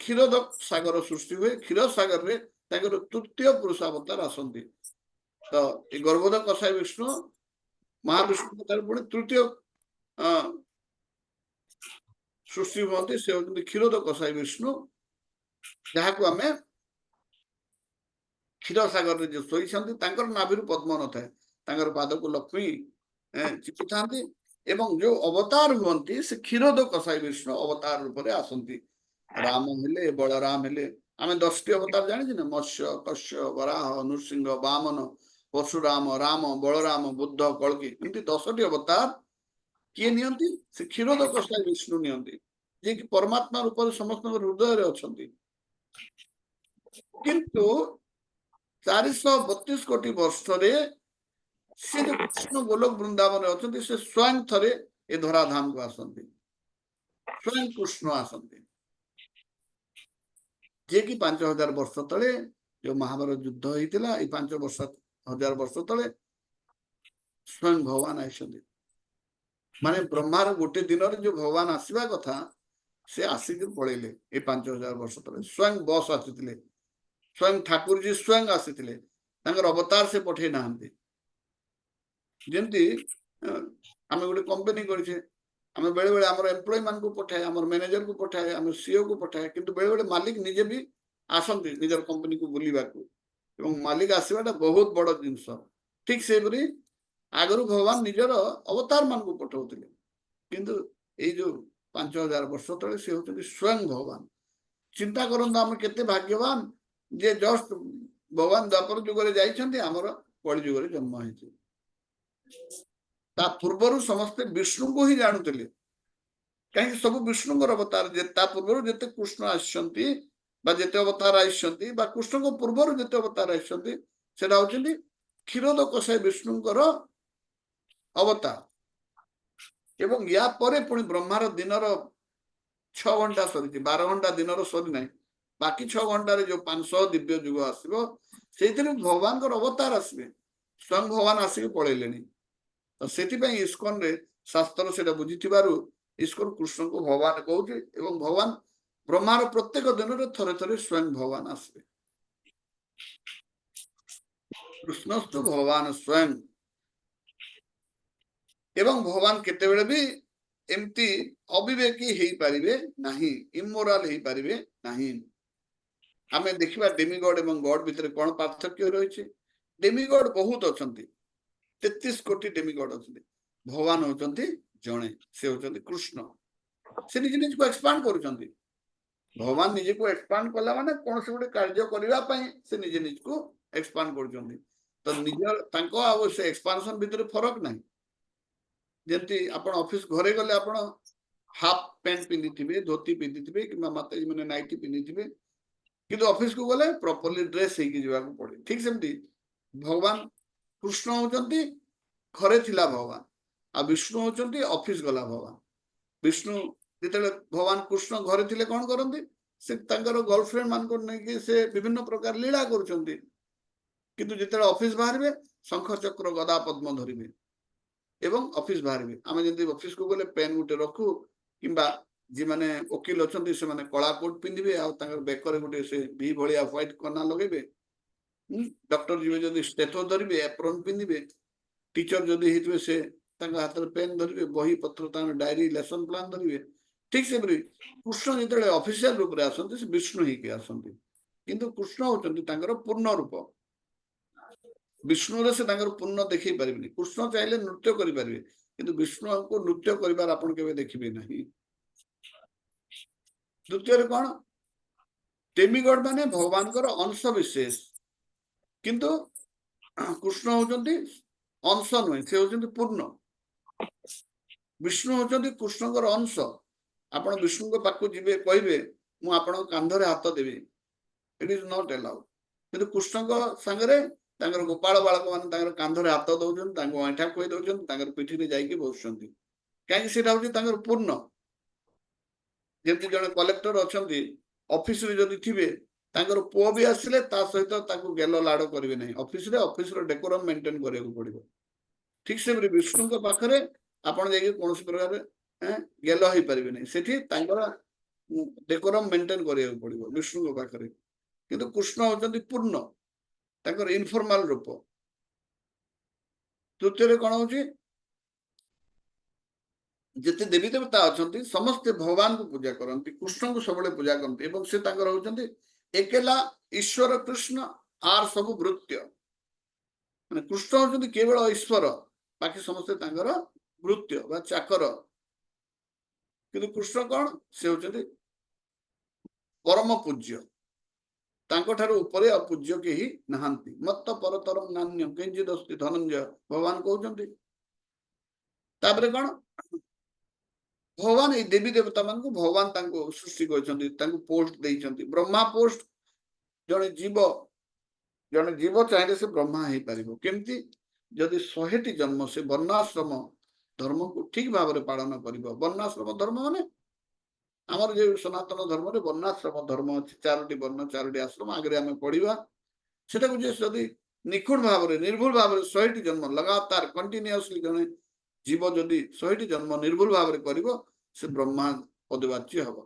क्षीरोद सागर सृष्टि हुए क्षीर सागर रे तांकर तृतीय पुरुष अवतार आसंती तो ये गर्भोद कसाई विष्णु महाविष्णु पुणी तृतीय सृष्टि हुए से होती क्षीरोद कसाई विष्णु जहाँ को आम क्षीर सागर रे जो शोई नाभि पद्म न थाए पाद को लक्ष्मी चिपी था एवं जो अवतार हुए से क्षीरोद कसाई विष्णु अवतार रूप में आसंती राम हेले बलराम हेले आम 10टी अवतार जानी ना मत्स्य कश्य वराह नृसिंह वामन परशुराम राम बलराम बुद्ध कल्कि एमती 10टी अवतार किए नियंती से क्षीरोद कसाई विष्णु नियंती जे कि परमात्मा रूप में समस्त हृदय अच्छी किंतु 432 कोटी वर्ष से जो कृष्ण गोलोक वृंदावन अच्छा से स्वयं थरे ए धराधाम को आसंती स्वयं कृष्ण आसंती जे कि 5000 वर्ष तले जो महाभारत युद्ध होता ये 5000 वर्ष तले स्वयं भगवान आसंती माने ब्रह्मार गोटे दिन जो भगवान आसवा कथा से आसिक पड़ेले ये 5000 वर्ष तले स्वयं बस आसी स्वयं ठाकुर जी स्वयं आसी अवतार से पठे ना जमती आम गोटे कंपनी करे बेले बेले आम एम्प्लॉय मान को पठाए आम मैनेजर को पठाए आम सीओ को पठाए किंतु बेले बेले मालिक निजे भी आसती निजर कंपनी को बुलवा मालिक आसवाटा बहुत बड़ जिनस ठीक से आगु भगवान निजर अवतार मान को पठाऊले किंतु ये जो 5000 वर्ष तले सी होती स्वयं भगवान चिंता करते आम केते भाग्यवान जे जस्ट भगवान द्वापर जुग आमर कलि जुग जन्म होती पूर्वर समस्ते विष्णु को ही जानुले कहीं सब विष्णु अवतार पूर्व जिते कृष्ण आसते अवतार आसते कृष्ण को पूर्वर जिते अवतार आसते क्षीरोद कसाई विष्णु अवतार एवं या परे पुणी ब्रह्मार दिन 6 घंटा सरी 12 घंटा दिन सरी ना बाकी 6 घंटा जो 500 दिव्य जुग आसो से भगवान अवतार आसवे स्वयं भगवान आसिक पलैले तो से इस्कन रे शास्त्र से बुझी इस्कन कृष्ण को भगवान कहते भगवान ब्रह्मार प्रत्येक दिन में थरे थरे स्वयं भगवान आसवे कृष्णस्तु भगवान स्वयं एवं भगवान केतेबेले भी एमती अविवेकी हो पारे नहीं इमोराल हो पारे नहीं आमे देखिबा डेमिगॉड एवं गॉड भितर कौन पार्थक्य रही डेमिगॉड बहुत अच्छा 33 कोटी डेमिगॉड अच्छा भगवान होचंती जणे से होचंती कृष्ण से निज निज को एक्सपांड करूचंती भगवान निज को एक्सपांड कला माने कौन से गोटे कार्य करबा पई से निज निज को एक्सपांड करूचंती तो निजर तांको आ से एक्सपांशन भितर फरक नाही जेंती आपण ऑफिस घरे गले आपण हाफ पैंट पिंदिथिबे धोती पिंदिथिबे किबा माताजी माने नाइटी पिंदिथिबे किंतु ऑफिस को गले प्रॉपर्ली ड्रेस हेकी जीवा को पड़े ठीक सेमती भगवान कृष्ण होचंती घरे थिला भगवान आ विष्णु होचंती ऑफिस गला भगवान विष्णु जिते भगवान कृष्ण घरे थिले कौन करंती से तांकर गर्लफ्रेंड मान को नहीं से विभिन्न प्रकार लीला करूचंती किंतु जिते ऑफिस बाहरबे शंख चक्र गदा पद्म धरिबे एवं ऑफिस बाहरबे आमे जंती ऑफिस को गले पेन गुटे रखू किंबा जी माने वकील अच्छे से माने कला कोट पिंधिबे आ तांकर बेकर गुटे से भी भलिया व्हाइट कना लगेबे डॉक्टर जी जदी स्टेथो धरिबे एप्रन पिंधिबे टीचर जदी हितबे से तांका हाथ रे पेन धरिबे बही पत्र तांका डायरी लेसन प्लान धरिबे ठीक से कृष्ण जिते ऑफिशियल रूप रे आसंती से विष्णु ही के आसंती किंतु कृष्ण होचंती तांकर पूर्ण रूप विष्णु रे से तांकर पूर्ण देखै परिबेनी कृष्ण चाहिले नृत्य करि परिबे किंतु विष्णु को नृत्य करिवार आपण केबे देखिबे नाही ଦ୍ୱିତୀୟରେ କଣ ଡେମିଗଡ ମାନେ ଭଗବାନଙ୍କର ଅଂଶ ବିଶେଷ କିନ୍ତୁ କୃଷ୍ଣ ହଉଛନ୍ତି ଅଂଶ ନୁହେଁ ସେ ହଉଛନ୍ତି ପୂର୍ଣ୍ଣ ବିଷ୍ଣୁ ହଉଛନ୍ତି କୃଷ୍ଣଙ୍କର ଅଂଶ ଆପଣ ବିଷ୍ଣୁଙ୍କ ପାଖକୁ ଯିବେ କହିବେ ମୁଁ ଆପଣଙ୍କ କାନ୍ଧରେ ହାତ ଦେବି ଇଟ୍ ଇଜ ନଟ୍ ଆଲାଉଡ୍ କିନ୍ତୁ କୃଷ୍ଣଙ୍କ ସାଙ୍ଗରେ ତାଙ୍କର ଗୋପାଳ ବାଳକ ମାନେ ତାଙ୍କର କାନ୍ଧରେ ହାତ ଦଉଛନ୍ତି ତାଙ୍କୁ ଅଇଁଠା ଖୁଆଇ ଦଉଛନ୍ତି ତାଙ୍କର ପିଠିରେ ଯାଇକି ବସୁଛନ୍ତି କାହିଁକି ସେଇଟା ହଉଛି ତାଙ୍କର ପୂର୍ଣ୍ଣ ଯେମିତି ଜଣେ କଲେକ୍ଟର ଅଛନ୍ତି ଅଫିସରେ ଯଦି ଥିବେ ତାଙ୍କର ପୁଅ ବି ଆସିଲେ ତା ସହିତ ତାଙ୍କୁ ଗେଲ ଲାଡ଼ କରିବେ ନାହିଁ ଅଫିସର ଡେକୋରମ ମେଣ୍ଟେନ କରିବାକୁ ପଡିବ ଠିକ ସେପରି ବିଷ୍ଣୁଙ୍କ ପାଖରେ ଆପଣ ଯାଇକି କୌଣସି ପ୍ରକାର ଗେଲ ହେଇପାରିବେ ନାହିଁ ସେଠି ତାଙ୍କର ଡେକୋରମ ମେଣ୍ଟେନ କରିବାକୁ ପଡିବ ବିଷ୍ଣୁଙ୍କ ପାଖରେ କିନ୍ତୁ କୃଷ୍ଣ ହଉଛନ୍ତି ପୂର୍ଣ୍ଣ ତାଙ୍କର ଇନଫର୍ମାଲ ରୂପ ତୃତୀୟରେ କଣ ହଉଛି ଯେତେ ଦେବୀ ଦେବତା ଅଛନ୍ତି ସମସ୍ତେ ଭଗବାନଙ୍କୁ ପୂଜା କରନ୍ତି କୃଷ୍ଣଙ୍କୁ ସବୁବେଳେ ପୂଜା କରନ୍ତି ଏବଂ ସେ ତାଙ୍କର ହଉଛନ୍ତି ଏକେଲା ଈଶ୍ୱର କୃଷ୍ଣ ଆର ସବୁ ଭୃତ୍ୟ ମାନେ କୃଷ୍ଣ ହଉଛନ୍ତି କେବଳ ଈଶ୍ୱର ବାକି ସମସ୍ତେ ତାଙ୍କର ଭୃତ୍ୟ ବା ଚାକର କିନ୍ତୁ କୃଷ୍ଣ କଣ ସେ ହଉଛନ୍ତି ପରମ ପୂଜ୍ୟ ତାଙ୍କଠାରୁ ଉପରେ ଆଉ ପୂଜ୍ୟ କେହି ନାହାନ୍ତି ମତ୍ତ ପରତର ନାନ୍ୟ କିଞ୍ଚିତ୍ ଅସ୍ତି ଧନଞ୍ଜୟ ଭଗବାନ କହୁଛନ୍ତି ତାପରେ କଣ ଭଗବାନ ଏଇ ଦେବୀ ଦେବତା ମାନଙ୍କୁ ଭଗବାନ ତାଙ୍କୁ ସୃଷ୍ଟି କରିଛନ୍ତି ତାଙ୍କୁ ପୋଷ୍ଟ ଦେଇଛନ୍ତି ବ୍ରହ୍ମା ପୋଷ୍ଟ ଜଣେ ଜୀବ ଚାହିଁଲେ ସେ ବ୍ରହ୍ମା ହେଇପାରିବ କେମିତି ଯଦି 100ଟି ଜନ୍ମ ସେ ବର୍ଣ୍ଣାଶ୍ରମ ଧର୍ମକୁ ଠିକ ଭାବରେ ପାଳନ କରିବ ବର୍ଣ୍ଣାଶ୍ରମ ଧର୍ମ ମାନେ ଆମର ଯୋଉ ସନାତନ ଧର୍ମରେ ବର୍ଣ୍ଣାଶ୍ରମ ଧର୍ମ ଅଛି 4ଟି ବର୍ଣ୍ଣ 4ଟି ଆଶ୍ରମ ଆଗରେ ଆମେ ପଢିବା ସେଟାକୁ ଯଦି ନିଖୁଣ ଭାବରେ ନିର୍ଭୁଲ ଭାବରେ 100ଟି ଜନ୍ମ ଲଗାତାର କଣ୍ଟିନ୍ୟୁଅସଲି ଜଣେ ଜୀବ ଯଦି 100ଟି ଜନ୍ମ ନିର୍ଭୁଲ ଭାବରେ କରିବ ସେ ବ୍ରହ୍ମା ପଦବାଚ୍ୟ ହବ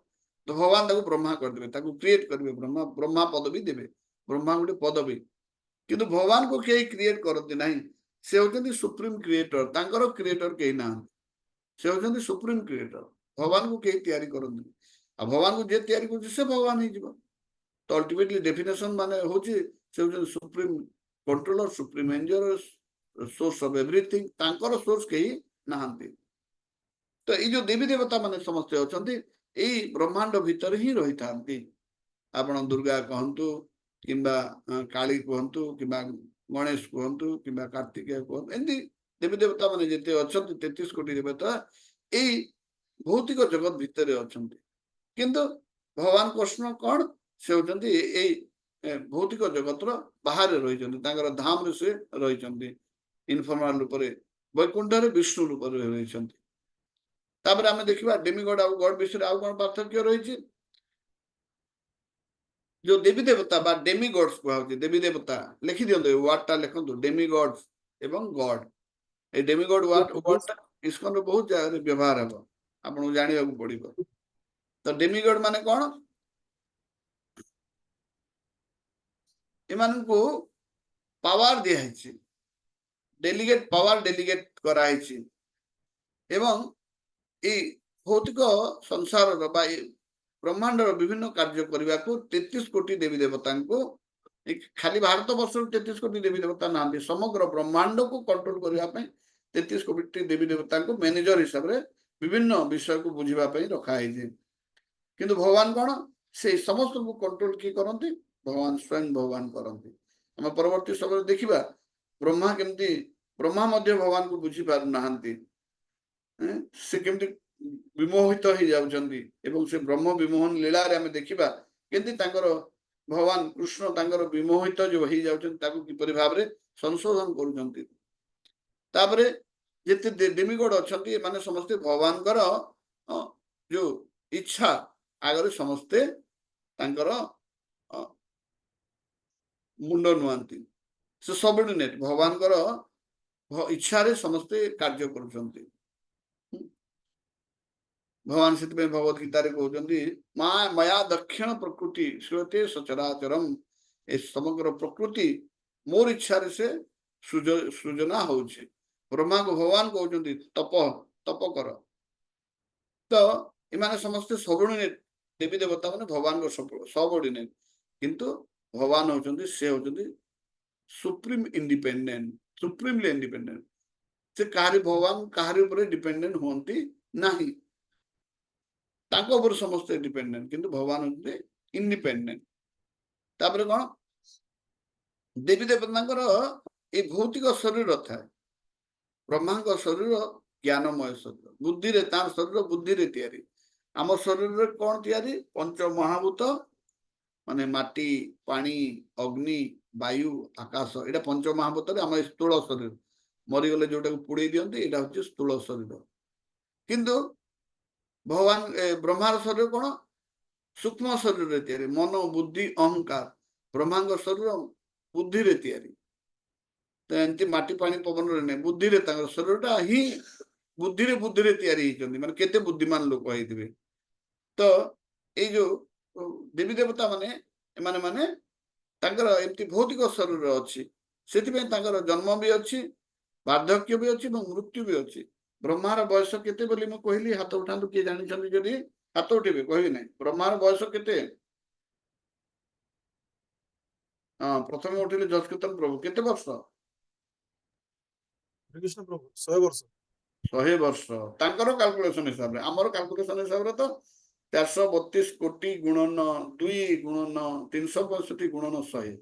ତ ଭଗବାନ ତାକୁ ବ୍ରହ୍ମା କରିଦେବେ ତାକୁ କ୍ରିଏଟ କରିବେ ବ୍ରହ୍ମା ପଦବୀ ଦେବେ ବ୍ରହ୍ମା ଗୋଟେ ପଦବୀ କିନ୍ତୁ ଭଗବାନଙ୍କୁ କେହି କ୍ରିଏଟ କରନ୍ତି ନାହିଁ ସେ ହଉଛନ୍ତି ସୁପ୍ରିମ କ୍ରିଏଟର ତାଙ୍କର କ୍ରିଏଟର କେହି ନାହାନ୍ତି ସେ ହଉଛନ୍ତି ସୁପ୍ରିମ କ୍ରିଏଟର ଭଗବାନଙ୍କୁ କେହି ତିଆରି କରନ୍ତି ଆଉ ଭଗବାନଙ୍କୁ ଯିଏ ତିଆରି କରୁଛି ସେ ଭଗବାନ ହେଇଯିବ ତ ଅଲ୍ଟିମେଟଲି ଡେଫିନେସନ ମାନେ ହଉଛି ସେ ହଉଛନ୍ତି supreme controller supreme enjoyer source of everything ତାଙ୍କର ସୋର୍ସ କେହି ନାହାନ୍ତି ତ ଏଇ ଯୋଉ ଦେବୀ ଦେବତା ମାନେ ସମସ୍ତେ ଅଛନ୍ତି ଏଇ ବ୍ରହ୍ମାଣ୍ଡ ଭିତରେ ହିଁ ରହିଥାନ୍ତି ଆପଣ ଦୁର୍ଗା କହନ୍ତୁ କିମ୍ବା କାଳୀ କୁହନ୍ତୁ କିମ୍ବା ଗଣେଶ କୁହନ୍ତୁ କିମ୍ବା କାର୍ତ୍ତିକେୟ କୁହନ୍ତୁ ଏମିତି ଦେବୀ ଦେବତା ମାନେ ଯେତେ ଅଛନ୍ତି 33 କୋଟି ଦେବତା ଏଇ ଭୌତିକ ଜଗତ ଭିତରେ ଅଛନ୍ତି କିନ୍ତୁ ଭଗବାନ କୃଷ୍ଣ କଣ ସେ ହଉଛନ୍ତି ଏଇ ଭୌତିକ ଜଗତର ବାହାରେ ରହିଛନ୍ତି ତାଙ୍କର ଧାମରେ ସେ ରହିଛନ୍ତି ଇନଫର୍ମାଲ ରୂପରେ ବୈକୁଣ୍ଠରେ ବିଷ୍ଣୁ ରୂପରେ ରହିଛନ୍ତି ତାପରେ ଆମେ ଦେଖିବା ଡେମିଗଡ ଆଉ ଗଡ ବିଷୟରେ ଆଉ କଣ ପାର୍ଥକ୍ୟ ରହିଛି ଯୋଉ ଦେବୀ ଦେବତା ବା ଡେମିଗଡ୍ସ କୁହାଯାଉଛି ଦେବୀ ଦେବତା ଲେଖି ଦିଅନ୍ତୁ ଏଇ ୱାର୍ଡଟା ଲେଖନ୍ତୁ ଡେମିଗଡ୍ସ ଏବଂ ଗଡ এই ডেমিগড ওয়ার্ডটা ইসকନରେ ବହୁତ ଜାଗାରେ ବ୍ୟବହାର ହେବ ଆପଣଙ୍କୁ ଜାଣିବାକୁ ପଡିବ ତ ଡେମିଗଡ ମାନେ କଣ ଏମାନଙ୍କୁ ପାୱାର ଦିଆହେଇଛି ପାୱାର ଡେଲିଗେଟ କରାହେଇଛି ଏବଂ ଏଇ ଭୌତିକ ସଂସାରର ବା ବ୍ରହ୍ମାଣ୍ଡର ବିଭିନ୍ନ କାର୍ଯ୍ୟ କରିବାକୁ 33 କୋଟି ଦେବୀ ଦେବତାଙ୍କୁ ଖାଲି ଭାରତ ବର୍ଷରୁ 33 କୋଟି ଦେବୀ ଦେବତା ନାହାନ୍ତି ସମଗ୍ର ବ୍ରହ୍ମାଣ୍ଡକୁ କଣ୍ଟ୍ରୋଲ କରିବା ପାଇଁ 33 କୋଟି ଦେବୀ ଦେବତାଙ୍କୁ ମ୍ୟାନେଜର ହିସାବରେ ବିଭିନ୍ନ ବିଷୟକୁ ବୁଝିବା ପାଇଁ ରଖାହେଇଛି କିନ୍ତୁ ଭଗବାନ କଣ ସେ ସମସ୍ତଙ୍କୁ କଣ୍ଟ୍ରୋଲ କିଏ କରନ୍ତି ଭଗବାନ ସ୍ୱୟଂ ଭଗବାନ କରନ୍ତି ଆମେ ପରବର୍ତ୍ତୀ ସମୟରେ ଦେଖିବା ବ୍ରହ୍ମା କେମିତି ବ୍ରହ୍ମା ମଧ୍ୟ ଭଗବାନଙ୍କୁ ବୁଝି ପାରୁନାହାନ୍ତି ସେ କେମିତି ବିମୋହିତ ହେଇଯାଉଛନ୍ତି ଏବଂ ସେ ବ୍ରହ୍ମ ବିମୋହନ ଲୀଳାରେ ଆମେ ଦେଖିବା କେମିତି ତାଙ୍କର ଭଗବାନ କୃଷ୍ଣ ତାଙ୍କର ବିମୋହିତ ଯୋଉ ହେଇଯାଉଛନ୍ତି ତାକୁ କିପରି ଭାବରେ ସଂଶୋଧନ କରୁଛନ୍ତି ତାପରେ ଯେତେ ଡେମିଗଡ ଅଛନ୍ତି ଏମାନେ ସମସ୍ତେ ଭଗବାନଙ୍କର ଯୋଉ ଇଚ୍ଛା ଆଗରେ ସମସ୍ତେ ତାଙ୍କର ମୁଣ୍ଡ ନୁଆନ୍ତି ସେ ସବର୍ଡିନେଟ ଭଗବାନଙ୍କର ଇଚ୍ଛାରେ ସମସ୍ତେ କାର୍ଯ୍ୟ କରୁଛନ୍ତି ଭଗବାନ ସେଥିପାଇଁ ଭଗବତ ଗୀତାରେ କହୁଛନ୍ତି ମାୟା ଦକ୍ଷିଣ ପ୍ରକୃତି ଶ୍ରୋତେ ସଚରାଚରମ ଏ ସମଗ୍ର ପ୍ରକୃତି ମୋର ଇଚ୍ଛାରେ ସେ ସୃଜନା ହଉଛି ବ୍ରହ୍ମାଙ୍କୁ ଭଗବାନ କହୁଛନ୍ତି ତପ କର ତ ଏମାନେ ସମସ୍ତେ ସବର୍ଡିନେଟ ଦେବୀ ଦେବତା ମାନେ ଭଗବାନଙ୍କ ସବର୍ଡିନେଟ କିନ୍ତୁ ଭଗବାନ ହଉଛନ୍ତି ସେ ହଉଛନ୍ତି ସୁପ୍ରିମ ସୁପ୍ରିମଲି ଇଣ୍ଡିପେଣ୍ଡେଣ୍ଟ ସେ କାହାରି ଭଗବାନ କାହାରି ଉପରେ ଡିପେଣ୍ଡେଣ୍ଟ ହୁଅନ୍ତି ନାହିଁ ତାଙ୍କ ଉପରେ ସମସ୍ତେ ଡିପେଣ୍ଡେଣ୍ଟ କିନ୍ତୁ ଭଗବାନ ହଉଛନ୍ତି ଇଣ୍ଡିପେଣ୍ଡେଣ୍ଟ। ତାପରେ କଣ ଦେବୀ ଦେବତାଙ୍କର ଏଇ ଭୌତିକ ଶରୀର ଥାଏ, ବ୍ରହ୍ମାଙ୍କ ଶରୀର ଜ୍ଞାନମୟ ଶରୀର, ବୁଦ୍ଧିରେ ତାର ଶରୀର ବୁଦ୍ଧିରେ ତିଆରି। ଆମ ଶରୀରରେ କଣ ତିଆରି? ପଞ୍ଚ ମହାଭୂତ ମାନେ ମାଟି, ପାଣି, ଅଗ୍ନି, ବାୟୁ, ଆକାଶ, ଏଇଟା ପଞ୍ଚ ମହାଭୂତରେ ଆମ ସ୍ଥୂଳ ଶରୀର। ମରିଗଲେ ଯୋଉଟାକୁ ପୋଡେଇ ଦିଅନ୍ତି ଏଇଟା ହଉଛି ସ୍ଥୂଳ ଶରୀର। କିନ୍ତୁ ଭଗବାନ ବ୍ରହ୍ମାର ଶରୀର କଣ? ସୂକ୍ଷ୍ମ ଶରୀରରେ ତିଆରି, ମନ, ବୁଦ୍ଧି, ଅହଙ୍କାର। ବ୍ରହ୍ମାଙ୍କ ଶରୀର ବୁଦ୍ଧିରେ ତିଆରି। ତ ଏମିତି ମାଟି, ପାଣି, ପବନରେ ନାହିଁ, ବୁଦ୍ଧିରେ ତାଙ୍କର ଶରୀରଟା ହିଁ ବୁଦ୍ଧିରେ ତିଆରି ହେଇଛନ୍ତି। ମାନେ କେତେ ବୁଦ୍ଧିମାନ ଲୋକ ହେଇଥିବେ। ତ ଏଇ ଯୋଉ ଦେବୀ ଦେବତା ମାନେ ଏମାନେ ମାନେ ତାଙ୍କର ଏମିତି ଭୌତିକ ଶରୀର ଅଛି, ସେଥିପାଇଁ ତାଙ୍କର ଜନ୍ମ ବି ଅଛି, ବାର୍ଦ୍ଧକ୍ୟ ବି ଅଛି ଏବଂ ମୃତ୍ୟୁ ବି ଅଛି। ବ୍ରହ୍ମାର ବୟସ କେତେ ବୋଲି ମୁଁ କହିଲି? ହାତ ଉଠାନ୍ତୁ କିଏ ଜାଣିଛନ୍ତି ଯଦି ହାତ ଉଠେଇବେ, କହିବି ନାହିଁ। ବ୍ରହ୍ମାର ବୟସ କେତେ? ହଁ, ପ୍ରଥମେ ଉଠିଲେ ଯଶକୀର୍ତ୍ତନ ପ୍ରଭୁ, କେତେ ବର୍ଷ? କୃଷ୍ଣ ପ୍ରଭୁ 100 ବର୍ଷ। 100 ବର୍ଷ ତାଙ୍କର କାଲକୁଲେସନ ହିସାବରେ। ଆମର କାଲକୁଲେସନ ହିସାବରେ ତ 432 କୋଟି ଗୁଣନ 2 ଗୁଣନ 365 ଗୁଣନ 100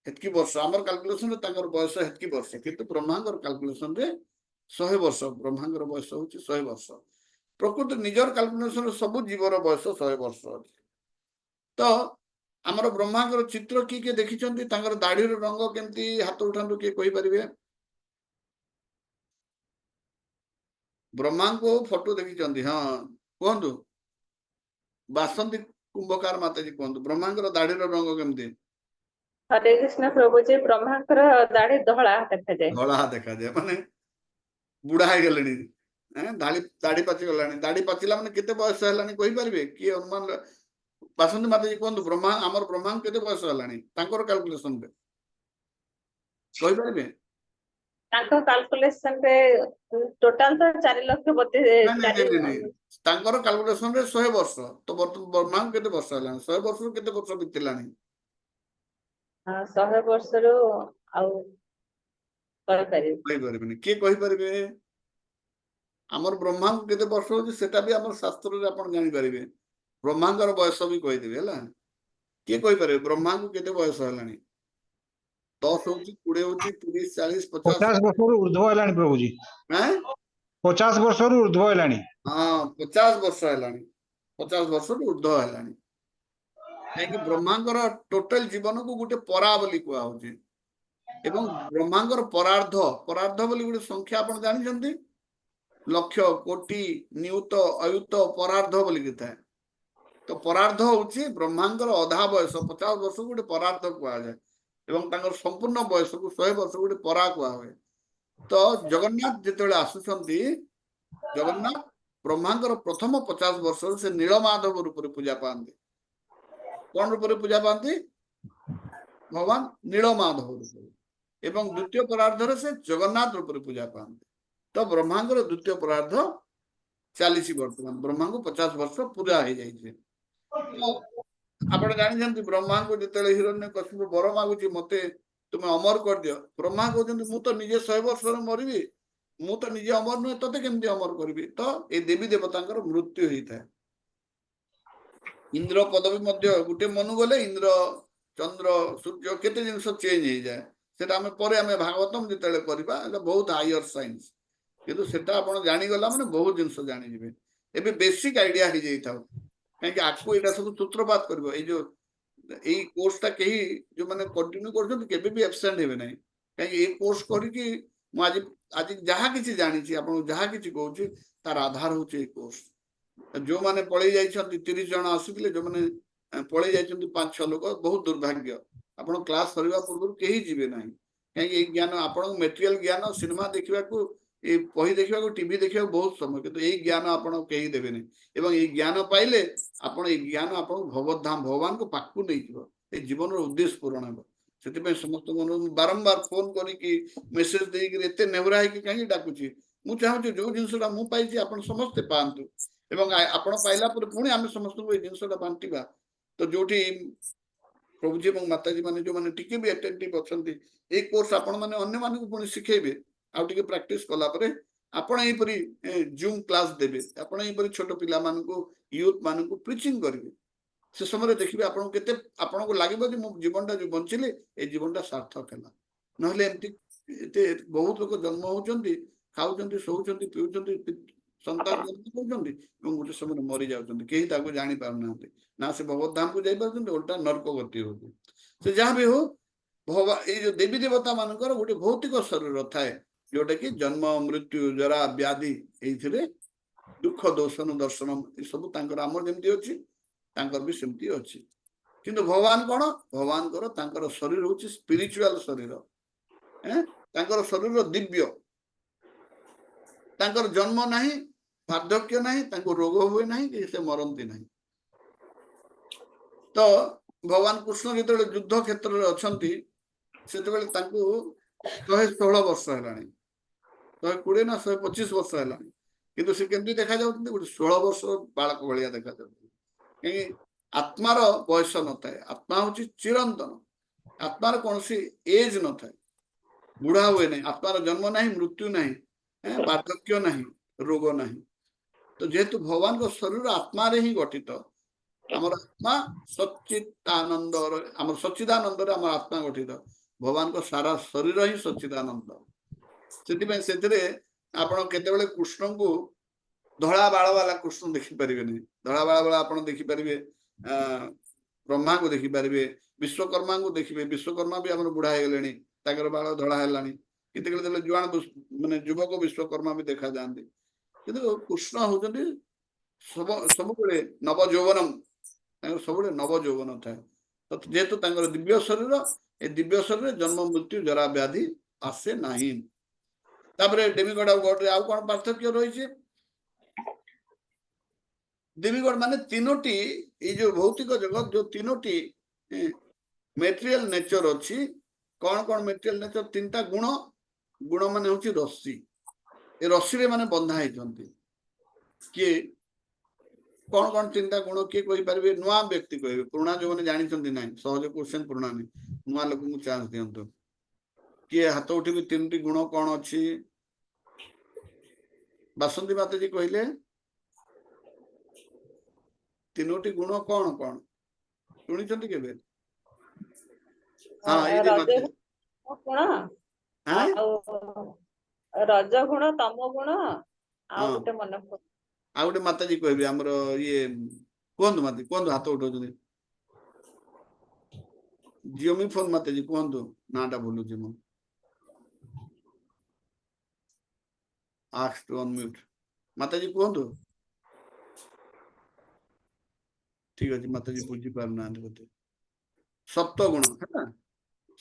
ହେତକି ବର୍ଷ ଆମର କାଲକୁଲେସନରେ ତାଙ୍କର ବୟସ ହେତକି ବର୍ଷ। କିନ୍ତୁ ବ୍ରହ୍ମାଙ୍କର କାଲକୁଲେସନରେ 100 ବର୍ଷ। ବ୍ରହ୍ମାଙ୍କର ବୟସ ହଉଛି 100 ବର୍ଷ। ପ୍ରକୃତ ନିଜର କାଲକୁଲେସନରେ ସବୁ ଜୀବର ବୟସ 100 ବର୍ଷ ଅଛି। ତ ଆମର ବ୍ରହ୍ମାଙ୍କର ଚିତ୍ର କିଏ କିଏ ଦେଖିଛନ୍ତି? ତାଙ୍କର ଦାଢିର ରଙ୍ଗ କେମିତି? ହାତ ଉଠାନ୍ତୁ କିଏ କହିପାରିବେ? ବ୍ରହ୍ମାଙ୍କୁ ଫଟୋ ଦେଖିଛନ୍ତି? ହଁ କୁହନ୍ତୁ। ବାସନ୍ତୀ କୁମ୍ଭକାର ମାତାଜୀ କୁହନ୍ତୁ, ବ୍ରହ୍ମାଙ୍କର ଦାଢିର ରଙ୍ଗ କେମିତି? ହରେ କୃଷ୍ଣ ପ୍ରଭୁଜୀ, ବ୍ରହ୍ମାଙ୍କର ଦାଢି ଧଳା ଦେଖାଯାଏ। ଧଳା ଦେଖାଯାଏ, ମାନେ ବୁଢା ହେଇଗଲେଣି। ଦାଢି ପାଚି ଗଲାଣି। ଦାଢି ପାଚିଲା ମାନେ କେତେ ବୟସ ହେଲାଣି କହିପାରିବେ? କିଏ ଅନୁମାନ? ବାସନ୍ତୀ ମାତାଜୀ କୁହନ୍ତୁ, ଆମର ବ୍ରହ୍ମାଙ୍କୁ କେତେ ବୟସ ହେଲାଣି ତାଙ୍କର କାଲକୁଲେସନରେ କହିପାରିବେ? ତାଙ୍କ କାଲକୁଲେସନରେ ଟୋଟାଲ ତ 4,32,000 ନାଇଁ, ତାଙ୍କର କାଲକୁଲେସନରେ 100 ବର୍ଷ। ତ ବ୍ରହ୍ମାଙ୍କୁ କେତେ ବର୍ଷ ହେଲାଣି? 100 ବର୍ଷରୁ କେତେ ବର୍ଷ ବିତିଲାଣି? 100 ବର୍ଷରୁ ଆଉ କହିପାରିବି। କହିପାରିବେନି। କିଏ କହିପାରିବେ? ଆମର ବ୍ରହ୍ମାଙ୍କୁ କେତେ ବର୍ଷ ହଉଛି ସେଟା ବି ଆମର ଶାସ୍ତ୍ରରେ ଆପଣ ଜାଣିପାରିବେ। ବ୍ରହ୍ମାଙ୍କର ବୟସ ବି କହିଦେବେ ହେଲା। କିଏ କହିପାରିବେ ବ୍ରହ୍ମାଙ୍କୁ କେତେ ବୟସ ହେଲାଣି? 10 ହଉଛି, 20 ହଉଛି, 30, 40, 50? 50 ବର୍ଷରୁ ଉର୍ଦ୍ଧ୍ୱ ହେଲାଣି ପ୍ରଭୁଜୀ। 50 ବର୍ଷରୁ ଉର୍ଦ୍ଧ୍ୱ ହେଲାଣି। ହଁ, 50 ବର୍ଷ ହେଲାଣି। 50 ବର୍ଷରୁ ଉର୍ଦ୍ଧ୍ୱ ହେଲାଣି। କାହିଁକି ବ୍ରହ୍ମାଙ୍କର ଟୋଟାଲ ଜୀବନକୁ ଗୋଟେ ପରା ବୋଲି କୁହାହଉଛି। ଏବଂ ବ୍ରହ୍ମାଙ୍କର ପରାର୍ଦ୍ଧ ବୋଲି ଗୋଟେ ସଂଖ୍ୟା ଆପଣ ଜାଣିଛନ୍ତି? ଲକ୍ଷ, କୋଟି, ନିୟୁତ, ଅୟୁତ, ପରାର୍ଦ୍ଧ ବୋଲିକି ଥାଏ। ତ ପରାର୍ଦ୍ଧ ହଉଛି ବ୍ରହ୍ମାଙ୍କର ଅଧା ବୟସ। 50 ବର୍ଷକୁ ଗୋଟେ ପରାର୍ଦ୍ଧ କୁହାଯାଏ ଏବଂ ତାଙ୍କର ସମ୍ପୂର୍ଣ୍ଣ ବୟସକୁ 100 ବର୍ଷକୁ ଗୋଟେ ପରା କୁହାହୁଏ। ତ ଜଗନ୍ନାଥ ଯେତେବେଳେ ଆସୁଛନ୍ତି, ଜଗନ୍ନାଥ ବ୍ରହ୍ମାଙ୍କର ପ୍ରଥମ 50 ବର୍ଷରୁ ସେ ନୀଳମାଧବ ରୂପରେ ପୂଜା ପାଆନ୍ତି। କଣ ରୂପରେ ପୂଜା ପାଆନ୍ତି? ଭଗବାନ ନୀଳମାଧବ ରୂପରେ। ଏବଂ ଦ୍ୱିତୀୟ ପରାର୍ଦ୍ଧରେ ସେ ଜଗନ୍ନାଥ ରୂପରେ ପୂଜା ପାଆନ୍ତି। ତ ବ୍ରହ୍ମାଙ୍କର ଦ୍ୱିତୀୟ ପରାର୍ଦ୍ଧ ଚାଲିଛି ବର୍ତ୍ତମାନ। ବ୍ରହ୍ମାଙ୍କୁ 50 ବର୍ଷ ପୁରା ହେଇଯାଇଛି। ଆପଣ ଜାଣିଛନ୍ତି ବ୍ରହ୍ମାଙ୍କୁ ଯେତେବେଳେ ହିରଣ୍ୟକଶ୍ୟପ ବର ମାଗୁଛି, ମତେ ତୁମେ ଅମର କରିଦିଅ, ବ୍ରହ୍ମା କହୁଛନ୍ତି ମୁଁ ତ ନିଜେ 100 ବର୍ଷରେ ମରିବି, ମୁଁ ତ ନିଜେ ଅମର ନୁହେଁ, ତତେ କେମିତି ଅମର କରିବି? ତ ଏଇ ଦେବୀ ଦେବତାଙ୍କର ମୃତ୍ୟୁ ହେଇଥାଏ। ଇନ୍ଦ୍ର ପଦବୀ ମଧ୍ୟ ଗୋଟେ ମନୁ ଗଲେ ଇନ୍ଦ୍ର, ଚନ୍ଦ୍ର, ସୂର୍ଯ୍ୟ କେତେ ଜିନିଷ ଚେଞ୍ଜ ହେଇଯାଏ। ସେଟା ଆମେ ପରେ ଭାଗବତମ ଯେତେବେଳେ କରିବା, ଏଟା ବହୁତ ହାଇୟର ସାଇନ୍ସ। କିନ୍ତୁ ସେଟା ଆପଣ ଜାଣିଗଲା ମାନେ ବହୁତ ଜିନିଷ ଜାଣିଯିବେ। ଏବେ ବେସିକ ଆଇଡିଆ ହେଇଯାଇଥାଉ, କାହିଁକି ଆଗକୁ ଏଇଟା ସବୁ ସୂତ୍ରପାତ କରିବ। ଏଇ କୋର୍ସଟା କେହି ଯୋଉମାନେ କଣ୍ଟିନ୍ୟୁ କରୁଛନ୍ତି କେବେ ବି ଆବସେଣ୍ଟ ହେବେ ନାହିଁ। କାହିଁକି ଏଇ କୋର୍ସ କରିକି ମୁଁ ଆଜି ଯାହା କିଛି ଜାଣିଛି, ଆପଣଙ୍କୁ ଯାହା କିଛି କହୁଛି, ତାର ଆଧାର ହଉଛି ଏଇ କୋର୍ସ। ଯୋଉମାନେ ପଳେଇ ଯାଇଛନ୍ତି, 30 ଜଣ ଆସିଥିଲେ, ଯୋଉମାନେ ପଳେଇ ଯାଇଛନ୍ତି 5-6 ଲୋକ, ବହୁତ ଦୁର୍ଭାଗ୍ୟ। ଆପଣ କ୍ଲାସ ସରିବା ପୂର୍ବରୁ କେହି ଯିବେ ନାହିଁ। କାହିଁକି ଏଇ ଜ୍ଞାନ ଆପଣଙ୍କୁ ମେଟେରିଆଲ ଜ୍ଞାନ, ସିନେମା ଦେଖିବାକୁ, ଏଇ ବହି ଦେଖିବାକୁ, ଟିଭି ଦେଖିବାକୁ ବହୁତ ସମୟ, କିନ୍ତୁ ଏଇ ଜ୍ଞାନ ଆପଣ କେହି ଦେବେନି। ଏବଂ ଏଇ ଜ୍ଞାନ ପାଇଲେ ଆପଣ ଏଇ ଜ୍ଞାନ ଆପଣଙ୍କୁ ଭଗବତ ଭଗବାନଙ୍କ ପାଖକୁ ନେଇଯିବ। ଏଇ ଜୀବନର ଉଦ୍ଦେଶ୍ୟ ପୂରଣ ହେବ। ସେଥିପାଇଁ ସମସ୍ତଙ୍କୁ ବାରମ୍ବାର ଫୋନ କରିକି ମେସେଜ ଦେଇକି ଏତେ ନେହୁରା ହେଇକି କାହିଁକି ଡାକୁଛି? ମୁଁ ଚାହୁଁଛି ଯୋଉ ଜିନିଷଟା ମୁଁ ପାଇଛି ଆପଣ ସମସ୍ତେ ପାଆନ୍ତୁ ଏବଂ ଆପଣ ପାଇଲା ପରେ ପୁଣି ଆମେ ସମସ୍ତଙ୍କୁ ଏଇ ଜିନିଷଟା ବାଣ୍ଟିବା। ତ ଯୋଉଠି ପ୍ରଭୁଜୀ ଏବଂ ମାତାଜୀ ମାନେ ଯୋଉମାନେ ଟିକେ ବି ଆଟେଣ୍ଟିଭ ଅଛନ୍ତି, ଏଇ କୋର୍ସ ଆପଣ ମାନେ ଅନ୍ୟମାନଙ୍କୁ ପୁଣି ଶିଖେଇବେ। ଆଉ ଟିକେ ପ୍ରାକ୍ଟିସ କଲା ପରେ ଆପଣ ଏହିପରି ଜୁମ୍ କ୍ଲାସ ଦେବେ, ଆପଣ ଏହିପରି ଛୋଟ ପିଲାମାନଙ୍କୁ ୟୁଥ ମାନଙ୍କୁ ପ୍ରିଚିଂ କରିବେ, ସେ ସମୟରେ ଦେଖିବେ ଆପଣଙ୍କୁ କେତେ ଆପଣଙ୍କୁ ଲାଗିବ ଯେ ମୁଁ ଜୀବନଟା ଯୋଉ ବଞ୍ଚିଲି ଏଇ ଜୀବନଟା ସାର୍ଥକ ହେଲା। ନହେଲେ ଏମିତି ଏତେ ବହୁତ ଲୋକ ଜନ୍ମ ହଉଛନ୍ତି, ଖାଉଛନ୍ତି, ଶୋଉଛନ୍ତି, ପିଉଛନ୍ତି, ସନ୍ତାନ ଜନ୍ମ କରୁଛନ୍ତି ଏବଂ ଗୋଟେ ସମୟରେ ମରି ଯାଉଛନ୍ତି, କେହି ତାକୁ ଜାଣି ପାରୁନାହାନ୍ତି। ନା ସେ ଭଗବତ ଧାମକୁ ଯାଇପାରୁଛନ୍ତି, ଓଲଟା ନର୍କ ଗତି ହଉଛି। ସେ ଯାହା ବି ହଉ ଏଇ ଯୋଉ ଦେବୀ ଦେବତା ମାନଙ୍କର ଗୋଟେ ଭୌତିକ ଶରୀର ଥାଏ, ଯୋଉଟା କି ଜନ୍ମ, ମୃତ୍ୟୁ, ଜରା, ବ୍ୟାଧି ଏଇଥିରେ ଦୁଃଖ ଦର୍ଶନ ଏସବୁ ତାଙ୍କର ଆମର ଯେମିତି ଅଛି ତାଙ୍କର ବି ସେମିତି ଅଛି। କିନ୍ତୁ ଭଗବାନ କଣ, ଭଗବାନଙ୍କର ତାଙ୍କର ଶରୀର ହଉଛି ସ୍ପିରିଚୁଆଲ ଶରୀର, ତାଙ୍କର ଶରୀର ଦିବ୍ୟ, ତାଙ୍କର ଜନ୍ମ ନାହିଁ, ବାର୍ଦ୍ଧକ୍ୟ ନାହିଁ, ତାଙ୍କୁ ରୋଗ ହୁଏ ନାହିଁ, କି ସେ ମରନ୍ତି ନାହିଁ। ତ ଭଗବାନ କୃଷ୍ଣ ଯେତେବେଳେ ଯୁଦ୍ଧ କ୍ଷେତ୍ରରେ ଅଛନ୍ତି ସେତେବେଳେ ତାଙ୍କୁ 116 ବର୍ଷ ହେଲାଣି, 120 ନା 125 ବର୍ଷ ହେଲାଣି, କିନ୍ତୁ ସେ କେମିତି ଦେଖାଯାଉଛନ୍ତି, ଗୋଟେ 16 ବର୍ଷ ବାଳକ ଭଳିଆ ଦେଖାଯାଉଛନ୍ତି। କାହିଁକି ଆତ୍ମାର ବୟସ ନଥାଏ, ଆତ୍ମା ହଉଛି ଚିରନ୍ତନ, ଆତ୍ମାର କୌଣସି ଏଜ ନଥାଏ, ବୁଢା ହୁଏ ନାହିଁ, ଆତ୍ମାର ଜନ୍ମ ନାହିଁ, ମୃତ୍ୟୁ ନାହିଁ, ବାର୍ଦ୍ଧକ୍ୟ ନାହିଁ, ରୋଗ ନାହିଁ। ତ ଯେହେତୁ ଭଗବାନଙ୍କ ଶରୀର ଆତ୍ମାରେ ହିଁ ଗଠିତ, ଆମର ଆତ୍ମା ସଚ୍ଚିଦାନନ୍ଦରେ, ଆମର ସଚ୍ଚିଦାନନ୍ଦରେ ଆମର ଆତ୍ମା ଗଠିତ, ଭଗବାନଙ୍କ ସାରା ଶରୀର ହିଁ ସଚ୍ଚିଦାନନ୍ଦ। ସେଥିପାଇଁ ସେଥିରେ ଆପଣ କେତେବେଳେ କୃଷ୍ଣଙ୍କୁ ଧଳା ବାଳ ବାଲା କୃଷ୍ଣ ଦେଖିପାରିବେନି, ଧଳା ବାଳ ବାଲା ଆପଣ ଦେଖିପାରିବେ ବ୍ରହ୍ମାଙ୍କୁ ଦେଖିପାରିବେ, ବିଶ୍ୱକର୍ମାଙ୍କୁ ଦେଖିବେ, ବିଶ୍ୱକର୍ମା ବି ଆମର ବୁଢା ହେଇଗଲେଣି, ତାଙ୍କର ବାଳ ଧଳା ହେଲାଣି, କେତେବେଳେ ଦେଲେ ଜୁଆଣ ମାନେ ଯୁବକ ବିଶ୍ୱକର୍ମା ବି ଦେଖାଯାଆନ୍ତି। କିନ୍ତୁ କୃଷ୍ଣ ହଉଛନ୍ତି ସବୁବେଳେ ନବ ଯୌବନମ, ତାଙ୍କର ସବୁବେଳେ ନବ ଯୌବନ ଥାଏ। ଯେହେତୁ ତାଙ୍କର ଦିବ୍ୟ ଶରୀର, ଏ ଦିବ୍ୟ ଶରୀରରେ ଜନ୍ମ, ମୃତ୍ୟୁ, ଜରା, ବ୍ୟାଧି ଆସେ ନାହିଁ। ତାପରେ ଡେମିଗଡ ଆଉ ଗଡରେ ଆଉ କଣ ପାର୍ଥକ୍ୟ ରହିଛି, ଦେବୀଗଡ ମାନେ ତିନୋଟି, ଏଇ ଯୋଉ ଭୌତିକ ଜଗତ ଯୋଉ ତିନୋଟି ମେଟେରିଆଲ ନେଚର ଅଛି, କଣ କଣ ମେଟେରିଆଲ ନେଚର, ତିନିଟା ଗୁଣ, ଗୁଣ ମାନେ ହଉଛି ରଶ୍ମି, ଏ ରଶ୍ମିରେ ମାନେ ବନ୍ଧା ହେଇଛନ୍ତି। କିଏ କଣ କଣ ତିନିଟା ଗୁଣ କିଏ କହିପାରିବେ, ନୂଆ ବ୍ୟକ୍ତି କହିବେ, ପୁରୁଣା ଯୋଉମାନେ ଜାଣିଛନ୍ତି ନାହିଁ, ସହଜ କ୍ୱେଶ୍ଚନ ପୁରୁଣା ନାହିଁ, ନୂଆ ଲୋକଙ୍କୁ ଚାନ୍ସ ଦିଅନ୍ତୁ। କିଏ ହାତ ଉଠିବି, ତିନୋଟି ଗୁଣ କଣ ଅଛି? ବାସନ୍ତୀ ମାତାଜୀ କହିଲେ ତିନୋଟି ଗୁଣ କଣ କଣ ଶୁଣିଛନ୍ତି କେବେ? ହଁ ଏଇ ରଜ ଗୁଣ, ଆଉ ରଜ ଗୁଣ, ତମ ଗୁଣ, ଆଉ ଗୋଟେ ମନେ ପଡୁନି। ଆଉ ଗୋଟେ ମାତାଜୀ କହିବେ ଆମର ଇଏ, କୁହନ୍ତୁ ମାତାଜୀ, କୁହନ୍ତୁ, ହାତ ଉଠଉଛନ୍ତି, ଜିଓମି ଫୋନ ମାତାଜୀ କୁହନ୍ତୁ, ନାଟା ଭୁଲୁଛି ମୁଁ, ଆସ୍କ ଟୁ ଅନମ୍ୟୁଟ, ମାତାଜୀ କୁହନ୍ତୁ। ଠିକ ଅଛି, ମାତାଜୀ ବୁଝି ପାରୁନାହାନ୍ତି ବୋଧେ। ସତ୍ଵ ଗୁଣ ହେଲା,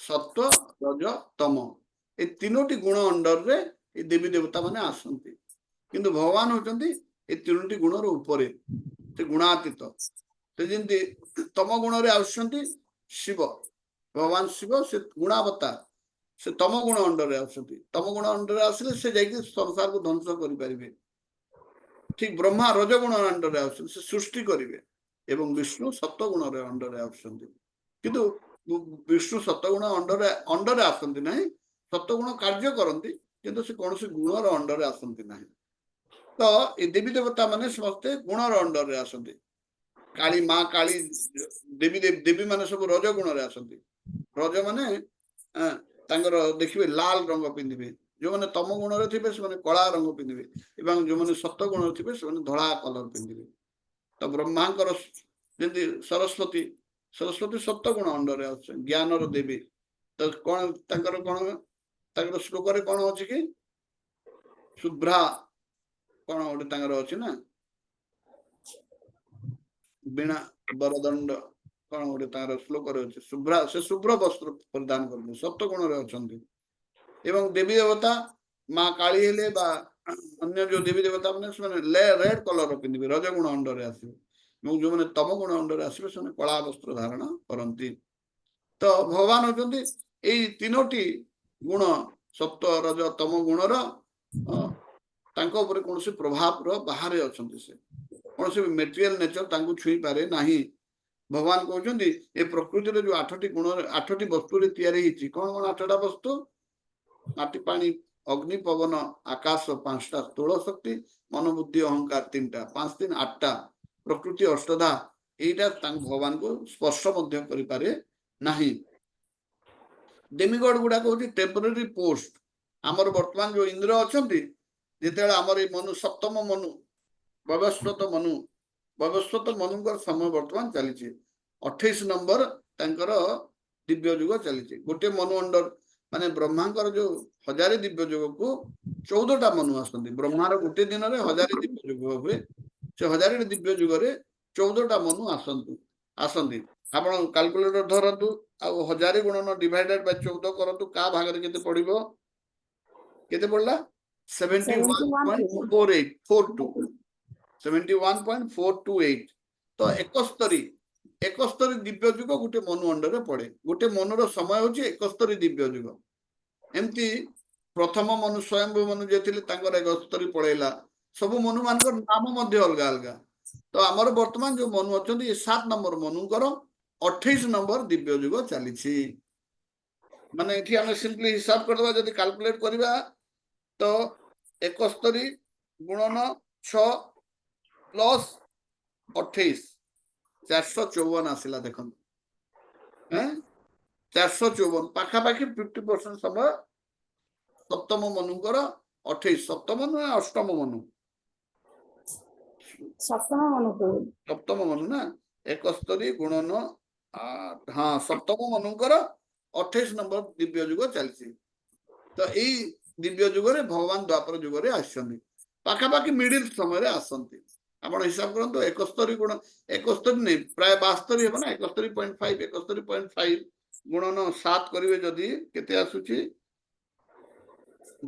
ସତ୍ଵ, ରଜ, ତମ, ଏ ତିନୋଟି ଗୁଣ ଅଣ୍ଡରରେ ଏ ଦେବୀ ଦେବତା ମାନେ ଆସନ୍ତି। କିନ୍ତୁ ଭଗବାନ ହଉଛନ୍ତି ଏ ତିନୋଟି ଗୁଣର ଉପରେ, ସେ ଗୁଣାତୀତ। ସେ ଯେମିତି ତମ ଗୁଣରେ ଆସୁଛନ୍ତି ଶିବ, ଭଗବାନ ଶିବ, ସେ ଗୁଣାବତାର, ସେ ତମ ଗୁଣ ଅଣ୍ଡରରେ ଆସୁଛନ୍ତି। ତମ ଗୁଣ ଅଣ୍ଡରରେ ଆସିଲେ ସେ ଯାଇକି ସଂସାରକୁ ଧ୍ୱଂସ କରିପାରିବେ। ଠିକ ବ୍ରହ୍ମା ରଜଗୁଣ ଅଣ୍ଡରରେ ଆସୁଛନ୍ତି, ସେ ସୃଷ୍ଟି କରିବେ, ଏବଂ ବିଷ୍ଣୁ ସତ୍ୱ ଗୁଣରେ ଅଣ୍ଡରରେ ଆସୁଛନ୍ତି। କିନ୍ତୁ ବିଷ୍ଣୁ ସତ୍ୱଗୁଣ ଅଣ୍ଡରେ ଆସନ୍ତି ନାହିଁ, ସତ୍ୱଗୁଣ କାର୍ଯ୍ୟ କରନ୍ତି, କିନ୍ତୁ ସେ କୌଣସି ଗୁଣର ଅଣ୍ଡରେ ଆସନ୍ତି ନାହିଁ। ତ ଏ ଦେବୀ ଦେବତା ମାନେ ସମସ୍ତେ ଗୁଣର ଅଣ୍ଡରରେ ଆସନ୍ତି। କାଳୀ ମା କାଳୀ ଦେବୀ ମାନେ ସବୁ ରଜ ଗୁଣରେ ଆସନ୍ତି। ରଜ ମାନେ ତାଙ୍କର ଦେଖିବେ ଲାଲ ରଙ୍ଗ ପିନ୍ଧିବେ, ଯୋଉମାନେ ତମ ଗୁଣରେ ଥିବେ ସେମାନେ କଳା ରଙ୍ଗ ପିନ୍ଧିବେ, ଏବଂ ଯୋଉମାନେ ସତ୍ୱ ଗୁଣରେ ଥିବେ ସେମାନେ ଧଳା କଲର ପିନ୍ଧିବେ। ତ ବ୍ରହ୍ମାଙ୍କର ଯେମିତି ସରସ୍ୱତୀ ସତ୍ୱ ଗୁଣ ଅଣ୍ଡରେ ଆସୁଛନ୍ତି, ଜ୍ଞାନର ଦେବୀ। ତ କଣ ତାଙ୍କର ଶ୍ଲୋକରେ କଣ ଅଛି କି, ଶୁଭ୍ରା କଣ ଗୋଟେ ତାଙ୍କର ଅଛି ନା, ବୀଣା ବରଦଣ୍ଡ କଣ ଗୋଟେ ତାଙ୍କର ଶ୍ଲୋକରେ ଅଛି, ଶୁଭ୍ରା, ସେ ଶୁଭ୍ର ବସ୍ତ୍ର ପରିଧାନ କରନ୍ତି, ସତ୍ୱ ଗୁଣରେ ଅଛନ୍ତି। ଏବଂ ଦେବୀ ଦେବତା ମା କାଳୀ ହେଲେ ବା ଅନ୍ୟ ଯୋଉ ଦେବୀ ଦେବତା ମାନେ ସେମାନେ ରେଡ କଲର ପିନ୍ଧିବେ, ରଜଗୁଣ ଅଣ୍ଡରେ ଆସିବେ, ଏବଂ ଯୋଉମାନେ ତମ ଗୁଣ ଅଣ୍ଡରେ ଆସିବେ ସେମାନେ କଳା ବସ୍ତ୍ର ଧାରଣ କରନ୍ତି। ତ ଭଗବାନ ହଉଛନ୍ତି ଏଇ ତିନୋଟି ଗୁଣ, ସତ୍ୱ, ରଜ, ତମ ଗୁଣର ତାଙ୍କ ଉପରେ କୌଣସି ପ୍ରଭାବର ବାହାରେ ଅଛନ୍ତି। ସେ କୌଣସି ମେଟେରିଆଲ ନେଚର ତାଙ୍କୁ ଛୁଇଁ ପାରେ ନାହିଁ। ଭଗବାନ କହୁଛନ୍ତି ଏ ପ୍ରକୃତିରେ ଯୋଉ 8ଟି ଗୁଣରେ 8ଟି ବସ୍ତୁରେ ତିଆରି ହେଇଛି, କଣ କଣ 8ଟା ବସ୍ତୁ? ମାଟି, ପାଣି, ଅଗ୍ନି ପବନ ଆକାଶ 5ଟା ସ୍ଥୂଳ ଶକ୍ତି ମନ ବୁଦ୍ଧି ଅହଙ୍କାର 3ଟା 5 3 8ଟା ପ୍ରକୃତି ଅଷ୍ଟଧା ଏଇଟା ତାଙ୍କ ଭଗବାନଙ୍କୁ ସ୍ପର୍ଶ ମଧ୍ୟ କରିପାରେ ନାହିଁ ଡେମିଗଡ ଗୁଡାକ ହଉଛି ଟେମ୍ପୋରାରୀ ପୋଷ୍ଟ ଆମର ବର୍ତ୍ତମାନ ଯୋଉ ଇନ୍ଦ୍ର ଅଛନ୍ତି ଯେତେବେଳେ ଆମର ଏଇ ମନୁ ସପ୍ତମ ମନୁ ବୈବସ୍ୱତ ମନୁଙ୍କର ସମୟ ବର୍ତ୍ତମାନ ଚାଲିଛି 28 ନମ୍ବର ତାଙ୍କର ଦିବ୍ୟ ଯୁଗ ଚାଲିଛି ଗୋଟେ ମନୁ ଅଣ୍ଡର ମାନେ ବ୍ରହ୍ମାଙ୍କର ଯୋଉ 1000 ଦିବ୍ୟ ଯୁଗକୁ 14ଟା ମନୁ ଆସନ୍ତି ବ୍ରହ୍ମାର ଗୋଟେ ଦିନରେ 1000 ଦିବ୍ୟ ଯୁଗ ହୁଏ ସେ 1000 ଦିବ୍ୟ ଯୁଗରେ 14ଟା ମନୁ ଆସନ୍ତି ଆପଣ କାଲକୁଲେଟର ଧରନ୍ତୁ ଆଉ 1000 ଗୁଣନ ଡିଭାଇଡେଡ ବାଇ 14 କରନ୍ତୁ କା ଭାଗରେ କେତେ ପଡିବ କେତେ ପଡିଲା 71.4842 71.428 ତ 71 ଦିବ୍ୟ ଯୁଗ ଗୋଟେ ମନୁ ଅଣ୍ଡରେ ପଡେ ଗୋଟେ ମନୁର ସମୟ ହଉଛି 71 ଦିବ୍ୟ ଯୁଗ ଏମିତି ପ୍ରଥମ ମନୁ ସ୍ୱୟଂଭୂ ମନୁ ଯେ ଥିଲେ ତାଙ୍କର 71 ପଳେଇଲା ସବୁ ମନୁ ମାନଙ୍କର ନାମ ମଧ୍ୟ ଅଲଗା ଅଲଗା ତ ଆମର ବର୍ତ୍ତମାନ ଯୋଉ ମନୁ ଅଛନ୍ତି ଏ 7 ନମ୍ବର ମନୁଙ୍କର 28 ନମ୍ବର ଦିବ୍ୟ ଯୁଗ ଚାଲିଛି ମାନେ ଏଠି ଆମେ ସିମ୍ପଲି ହିସାବ କରିଦେବା ଯଦି କାଲକୁଲେଟ କରିବା ତ 71 ଗୁଣନ 6 ପ୍ଲସ୍ 28 454 ଆସିଲା ଦେଖନ୍ତୁ 454 ପାଖାପାଖି 50% ସମୟ ସପ୍ତମ ମନୁଙ୍କର 28 ସପ୍ତମ ନା ଅଷ୍ଟମ ମନୁ ସପ୍ତମ ମନୁ ନା 71 ଗୁଣନ 8 ହଁ ସପ୍ତମ ମନୁଙ୍କର 28 ନମ୍ବର ଦିବ୍ୟ ଯୁଗ ଚାଲିଛି ତ ଏଇ ଦିବ୍ୟ ଯୁଗରେ ଭଗବାନ ଦ୍ୱାପର ଯୁଗରେ ଆସିଛନ୍ତି ପାଖାପାଖି ମିଡିଲ ସମୟରେ ଆସନ୍ତି ଆପଣ ହିସାବ କରନ୍ତୁ 71 ଗୁଣ 71 ନେଇ ପ୍ରାୟ 72 ହେବ ନା 71.5 71.5 ଗୁଣନ 7 କରିବେ ଯଦି କେତେ ଆସୁଛି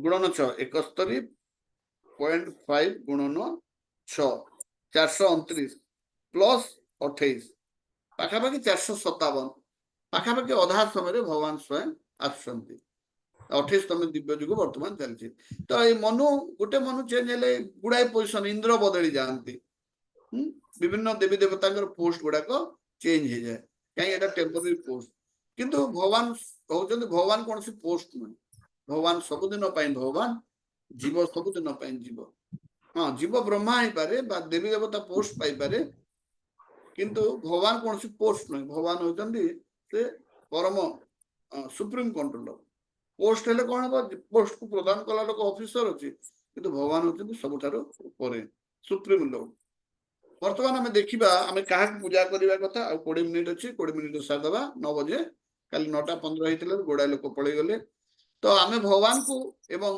ଗୁଣନ 6 71.5 ଗୁଣନ 6 429 ପ୍ଲସ୍ 28 ପାଖାପାଖି 457 ପାଖାପାଖି ଅଧା ସମୟରେ ଭଗବାନ ସ୍ୱୟଂ ଆସୁଛନ୍ତି 28ତମ ଦିବ୍ୟ ଯୁଗ ବର୍ତ୍ତମାନ ଚାଲିଛି ତ ଏଇ ମନୁ ଗୋଟେ ମନୁ ଚେଞ୍ଜ ହେଲେ ଗୁଡାଏ ପୋଜିସନ ଇନ୍ଦ୍ର ବଦଳି ଯାଆନ୍ତି ବିଭିନ୍ନ ଦେବୀ ଦେବତାଙ୍କର ପୋଷ୍ଟ ଗୁଡାକ ଚେଞ୍ଜ ହେଇଯାଏ କାହିଁକି ଏଟା ଟେମ୍ପୋରାରୀ ପୋଷ୍ଟ କିନ୍ତୁ ଭଗବାନ କହୁଛନ୍ତି ଭଗବାନ କୌଣସି ପୋଷ୍ଟ ନୁହେଁ ଭଗବାନ ସବୁଦିନ ପାଇଁ ଭଗବାନ ଜୀବ ସବୁଦିନ ପାଇଁ ଜୀବ ହଁ ଜୀବ ବ୍ରହ୍ମା ହେଇପାରେ ବା ଦେବୀ ଦେବତା ପୋଷ୍ଟ ପାଇପାରେ କିନ୍ତୁ ଭଗବାନ କୌଣସି ପୋଷ୍ଟ ନୁହେଁ ଭଗବାନ ହଉଛନ୍ତି ସେ ପରମ ସୁପ୍ରିମ କଣ୍ଟ୍ରୋଲର ପୋଷ୍ଟ ହେଲେ କଣ ହବ ପୋଷ୍ଟକୁ ପ୍ରଦାନ କଲା ଲୋକ ଅଫିସର ଅଛି କିନ୍ତୁ ଭଗବାନ ହଉଛନ୍ତି ସବୁଠାରୁ ଉପରେ ସୁପ୍ରିମ ଲୋକ ବର୍ତ୍ତମାନ ଆମେ ଦେଖିବା ଆମେ କାହାକୁ ପୂଜା କରିବା କଥା ଆଉ 20 ମିନିଟ୍ ଅଛି 20 ମିନିଟ୍ ସାରିଦେବା 9 ବଜେ କାଲି 9:15 ହେଇଥିଲା ଗୋଡାଏ ଲୋକ ପଳେଇଗଲେ ତ ଆମେ ଭଗବାନଙ୍କୁ ଏବଂ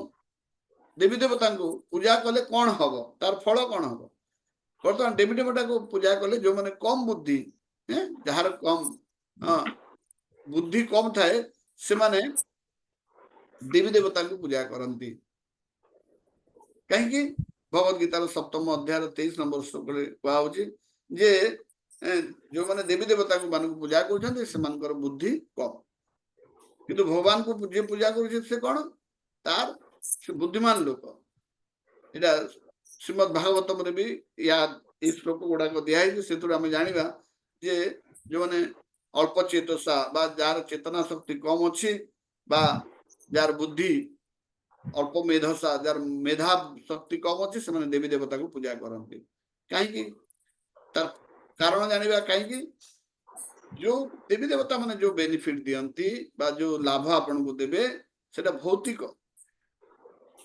ଦେବୀ ଦେବତାଙ୍କୁ ପୂଜା କଲେ କଣ ହବ ତାର ଫଳ କଣ ହବ ବର୍ତ୍ତମାନ ଦେବୀ ଦେବତାଙ୍କୁ ପୂଜା କଲେ ଯୋଉମାନେ କମ ବୁଦ୍ଧି ଯାହାର କମ ବୁଦ୍ଧି କମ ଥାଏ ସେମାନେ ଦେବୀ ଦେବତାଙ୍କୁ ପୂଜା କରନ୍ତି କାହିଁକି ଭଗବତ ଗୀତାର 7ମ ଅଧ୍ୟାୟର 23 ନମ୍ବର ଶ୍ଲୋକରେ କୁହାହଉଛି ଯେ ଯୋଉମାନେ ଦେବୀ ଦେବତାଙ୍କୁ ମାନଙ୍କୁ ପୂଜା କରୁଛନ୍ତି ସେମାନଙ୍କର ବୁଦ୍ଧି କମ କିନ୍ତୁ ଭଗବାନଙ୍କୁ ଯିଏ ପୂଜା କରୁଛି ସେ କଣ ତାର ସେ ବୁଦ୍ଧିମାନ ଲୋକ ଏଇଟା ଶ୍ରୀମଦ୍ ଭାଗବତମରେ ବି ଏଇ ଶ୍ଲୋକ ଗୁଡାକ ଦିଆହେଇଛି ସେଥିରୁ ଆମେ ଜାଣିବା ଯେ ଯୋଉମାନେ ଅଳ୍ପ ଚେତସା ବା ଯାହାର ଚେତନା ଶକ୍ତି କମ ଅଛି ବା ଯାହାର ବୁଦ୍ଧି ଅଳ୍ପ ମେଧସା ଯାହାର ମେଧା ଶକ୍ତି କମ ଅଛି ସେମାନେ ଦେବୀ ଦେବତାକୁ ପୂଜା କରନ୍ତି କାହିଁକି ତାର କାରଣ ଜାଣିବା କାହିଁକି ଯୋଉ ଦେବୀ ଦେବତା ମାନେ ଯୋଉ ବେନିଫିଟ ଦିଅନ୍ତି ବା ଯୋଉ ଲାଭ ଆପଣଙ୍କୁ ଦେବେ ସେଟା ଭୌତିକ